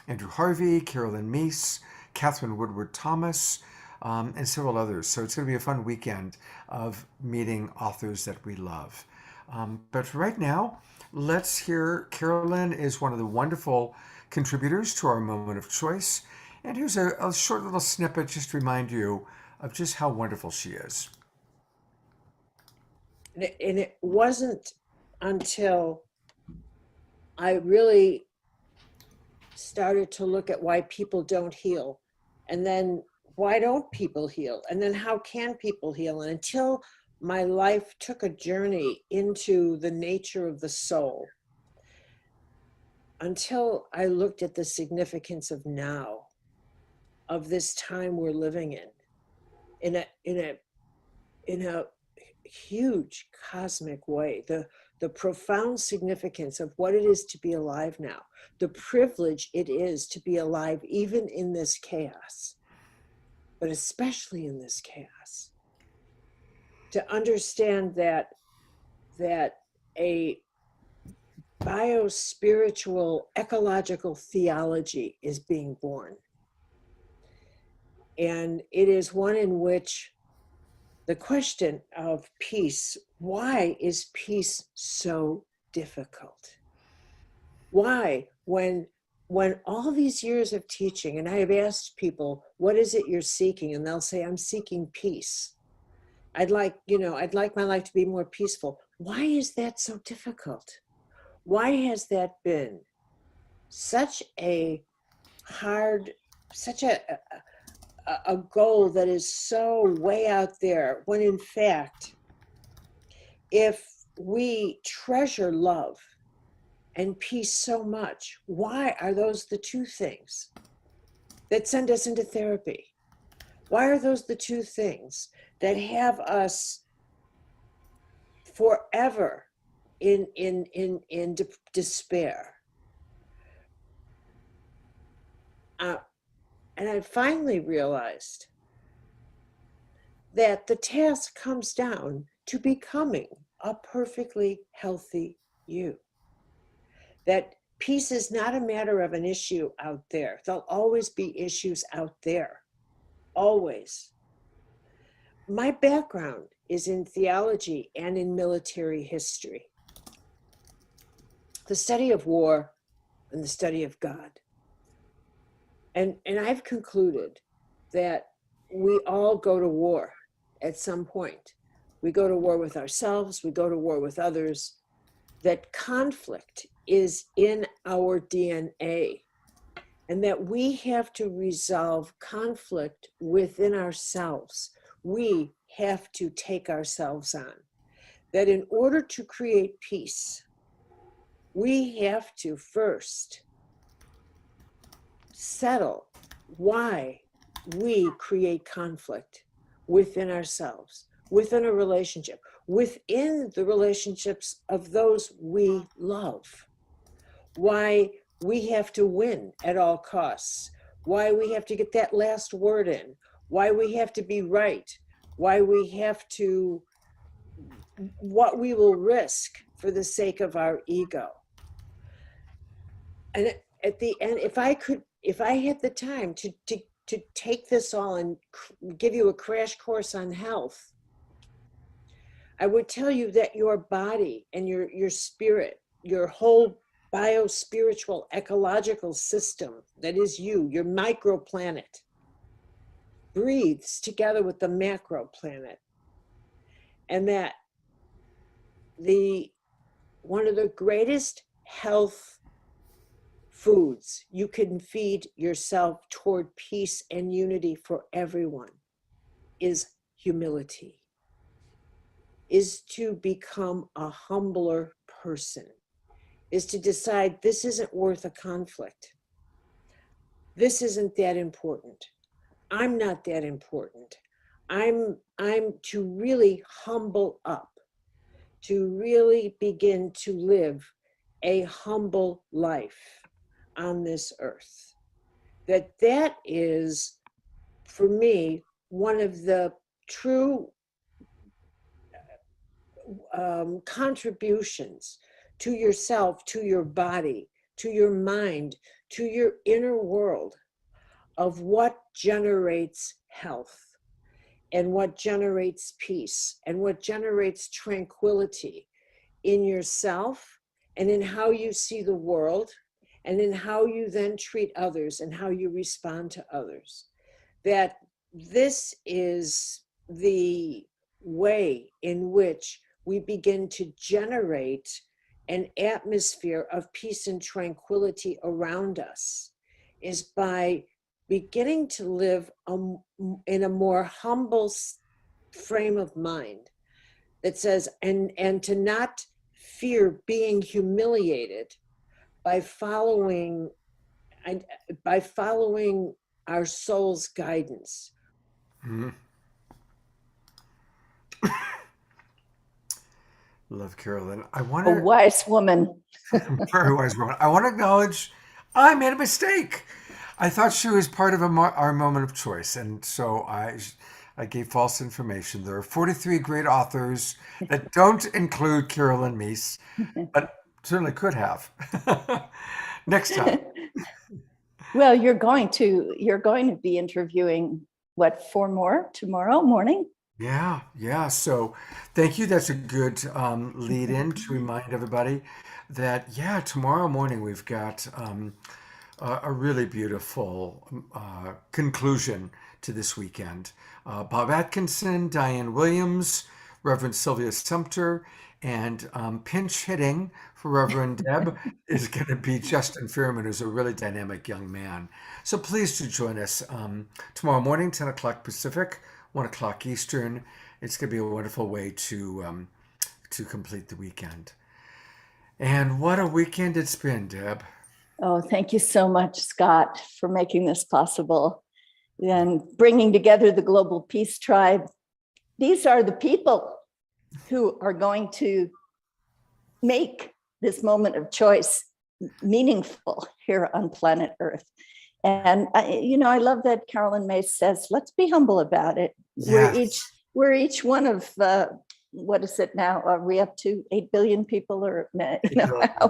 Andrew Harvey, Carolyn Meese, Catherine Woodward Thomas, and several others. So it's going to be a fun weekend of meeting authors that we love. But for right now, let's hear Carolyn is one of the wonderful contributors to our Moment of Choice. And here's a short little snippet just to remind you of just how wonderful she is. And it wasn't until I really started to look at why people don't heal, and then why don't people heal, and then how can people heal, and until my life took a journey into the nature of the soul, until I looked at the significance of now, of this time we're living in a huge cosmic way, the profound significance of what it is to be alive now, the privilege it is to be alive even in this chaos, but especially in this chaos, to understand that a bio-spiritual ecological theology is being born. And it is one in which the question of peace, why is peace so difficult? Why, when all these years of teaching, and I have asked people, what is it you're seeking? And they'll say, I'm seeking peace. I'd like my life to be more peaceful. Why is that so difficult? Why has that been such a goal that is so way out there, when in fact, if we treasure love and peace so much, why are those the two things that send us into therapy? Why are those the two things that have us forever in despair? And I finally realized that the task comes down to becoming a perfectly healthy you. That peace is not a matter of an issue out there. There'll always be issues out there, always. My background is in theology and in military history, the study of war and the study of God. And I've concluded that we all go to war at some point. We go to war with ourselves, we go to war with others, that conflict is in our DNA, and that we have to resolve conflict within ourselves. We have to take ourselves on. That in order to create peace, we have to first settle why we create conflict within ourselves, within a relationship, within the relationships of those we love. Why we have to win at all costs. why we have to get that last word in, why we have to be right, why we have to, what we will risk for the sake of our ego. And at the end, if I had the time to take this all and give you a crash course on health, I would tell you that your body and your spirit, your whole bio-spiritual ecological system that is you, your microplanet, breathes together with the macro planet. And that one of the greatest health foods you can feed yourself toward peace and unity for everyone is humility, is to become a humbler person, is to decide this isn't worth a conflict. This isn't that important. I'm not that important. I'm to really humble up, to really begin to live a humble life on this earth. That is, for me, one of the true contributions to yourself, to your body, to your mind, to your inner world, of what generates health and what generates peace and what generates tranquility in yourself and in how you see the world and in how you then treat others and how you respond to others. That this is the way in which we begin to generate an atmosphere of peace and tranquility around us, is by beginning to live in a more humble frame of mind that says, and to not fear being humiliated by following our soul's guidance. Mm-hmm. Love Carolyn. I want A wise woman. Very wise woman. I want to acknowledge I made a mistake. I thought she was part of our moment of choice, and so I gave false information. There are 43 great authors that don't include Carolyn Meese, but certainly could have. Next time. Well, you're going to be interviewing what, 4 more tomorrow morning? Yeah. So thank you. That's a good lead in to remind everybody that, tomorrow morning we've got a really beautiful conclusion to this weekend. Bob Atkinson, Diane Williams, Reverend Sylvia Sumter, and pinch hitting for Reverend Deb is going to be Justin Fearman, who's a really dynamic young man. So please do join us tomorrow morning, 10 o'clock Pacific, 1 o'clock Eastern. It's going to be a wonderful way to complete the weekend. And what a weekend it's been, Deb. Oh, thank you so much, Scott, for making this possible and bringing together the Global Peace Tribe. These are the people who are going to make this moment of choice meaningful here on planet Earth. And I love that Carolyn Mace says, let's be humble about it. Yes. We're each one of, what is it now? Are we up to 8 billion people or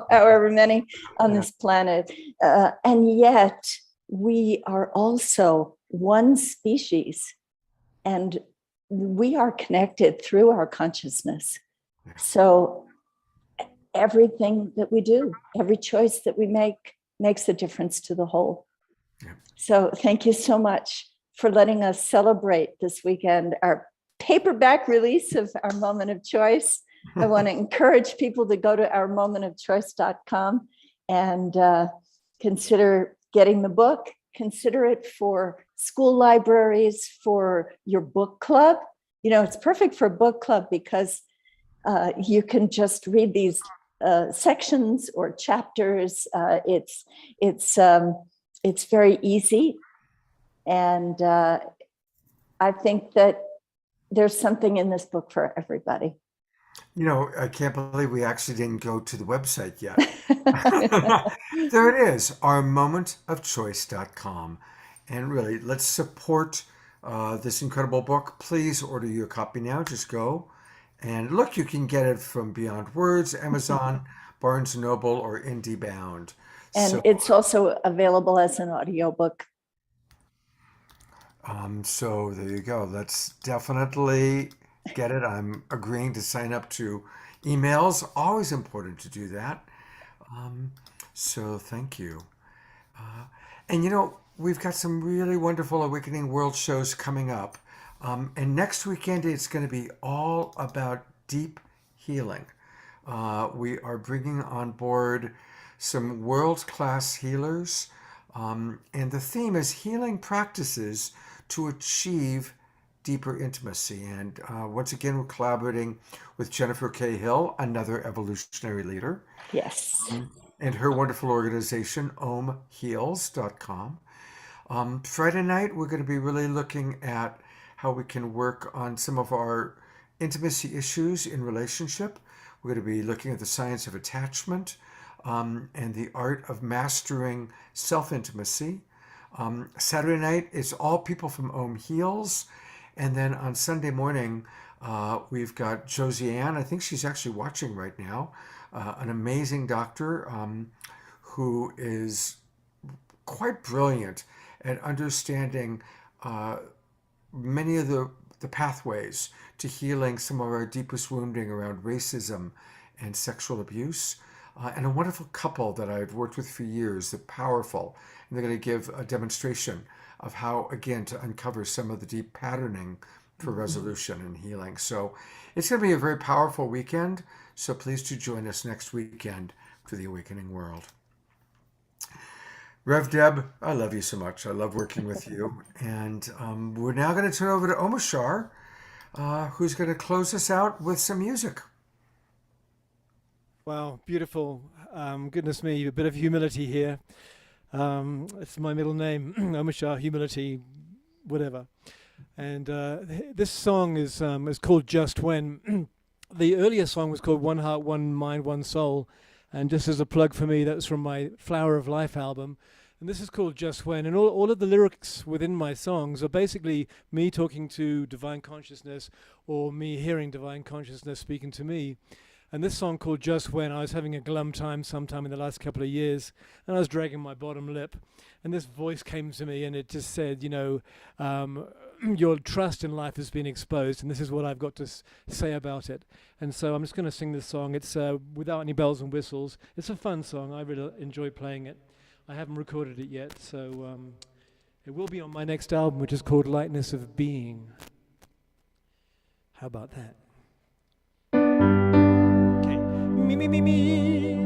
however many on this planet? And yet we are also one species, and we are connected through our consciousness. So everything that we do, every choice that we make makes a difference to the whole. So thank you so much for letting us celebrate this weekend our paperback release of Our Moment of Choice. I want to encourage people to go to ourmomentofchoice.com and consider getting the book. Consider it for school libraries, for your book club. It's perfect for a book club because you can just read these sections or chapters. It's very easy. And I think that there's something in this book for everybody. I can't believe we actually didn't go to the website yet. There it is, ourmomentofchoice.com. And really, let's support this incredible book. Please order your copy now. Just go and look. You can get it from Beyond Words, Amazon, Barnes & Noble, or IndieBound. And it's also available as an audiobook. So there you go. Let's definitely get it. I'm agreeing to sign up to emails. Always important to do that. So thank you. And you know, we've got some really wonderful Awakening World shows coming up. And next weekend, it's going to be all about deep healing. We are bringing on board some world-class healers. And the theme is healing practices to achieve deeper intimacy. And once again, we're collaborating with Jennifer Cahill, another evolutionary leader. Yes. And her wonderful organization, omheals.com. Friday night, we're going to be really looking at how we can work on some of our intimacy issues in relationship. We're going to be looking at the science of attachment and the art of mastering self-intimacy. Saturday night, it's all people from Om Heals. And then on Sunday morning, we've got Josie Ann. I think she's actually watching right now. An amazing doctor who is quite brilliant at understanding many of the pathways to healing some of our deepest wounding around racism and sexual abuse. And a wonderful couple that I've worked with for years, they're powerful. And they're going to give a demonstration of how, again, to uncover some of the deep patterning for resolution and healing. So it's going to be a very powerful weekend. So please do join us next weekend for the Awakening World. Rev Deb, I love you so much. I love working with you. And we're now going to turn over to Omashar, who's going to close us out with some music. Wow, beautiful. Goodness me, a bit of humility here. It's my middle name, Omashar, humility, whatever. And this song is called Just When. The earlier song was called One Heart, One Mind, One Soul. And just as a plug for me, that's from my Flower of Life album. And this is called Just When. And all of the lyrics within my songs are basically me talking to divine consciousness or me hearing divine consciousness speaking to me. And this song called Just When, I was having a glum time sometime in the last couple of years, and I was dragging my bottom lip. And this voice came to me and it just said, you know, your trust in life has been exposed, and this is what I've got to say about it. And so I'm just going to sing this song. It's without any bells and whistles. It's a fun song. I really enjoy playing it. I haven't recorded it yet, so it will be on my next album, which is called Lightness of Being. How about that? Okay. Me.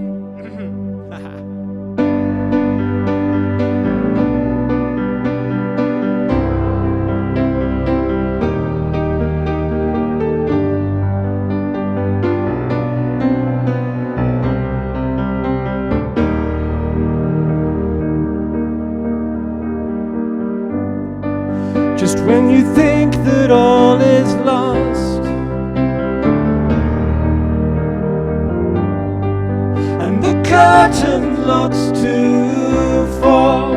Just when you think that all is lost and the curtain looks to fall,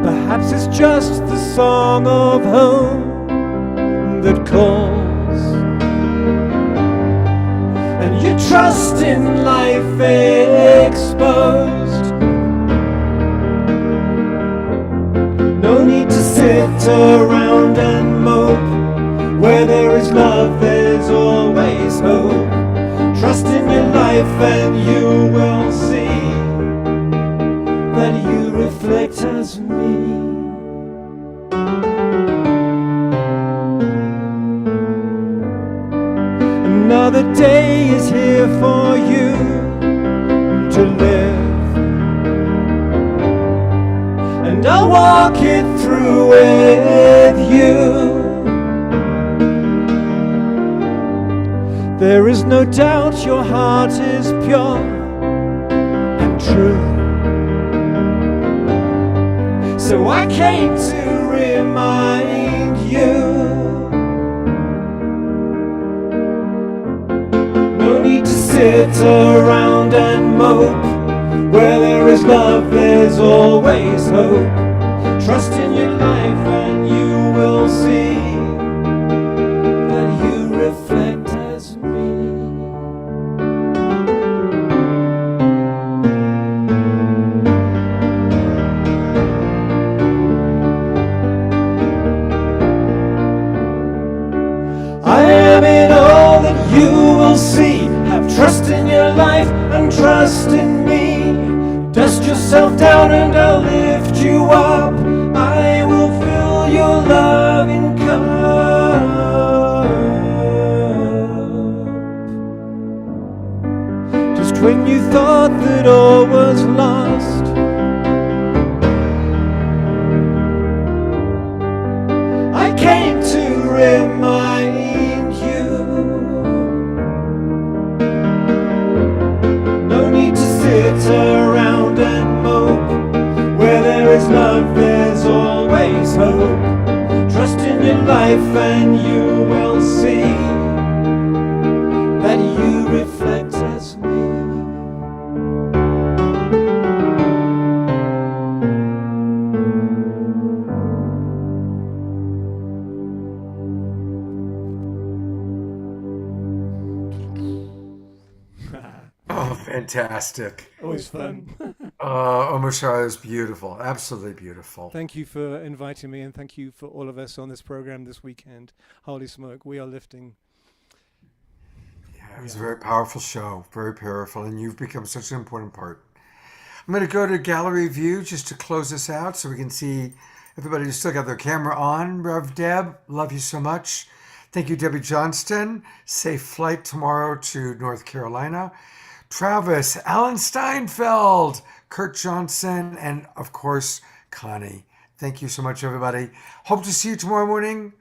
perhaps it's just the song of home that calls, and your trust in life exposed. No need to sit around and mope. Where there is love, there's always hope. Trust in your life and you will see that you reflect as me. Another day is here for you to live, and I'll walk it through with you. There is no doubt your heart is pure and true. So I came to remind you. No need to sit around and mope. Where there is love, there's always hope. Trust in your life and you will see that you reflect as me. I am in all that you will see. Have trust in your life and trust in me. Dust yourself down and I'll lift you up. I will fill your loving cup. Just when you thought that all was lost, I came to remind you. No need to sit around and mope. Where there is love, there's always hope. Trust in your life and you will see that you reflect as me. Oh, fantastic. Always fun. Omoshara is beautiful. Absolutely beautiful. Thank you for inviting me, and thank you for all of us on this program this weekend. Holy smoke, we are lifting. Yeah, it was a very powerful show. Very powerful. And you've become such an important part. I'm going to go to gallery view just to close this out so we can see everybody who's still got their camera on. Rev Deb, love you so much. Thank you, Debbie Johnston. Safe flight tomorrow to North Carolina. Travis, Alan Steinfeld, Kurt Johnson, and of course, Connie. Thank you so much, everybody. Hope to see you tomorrow morning.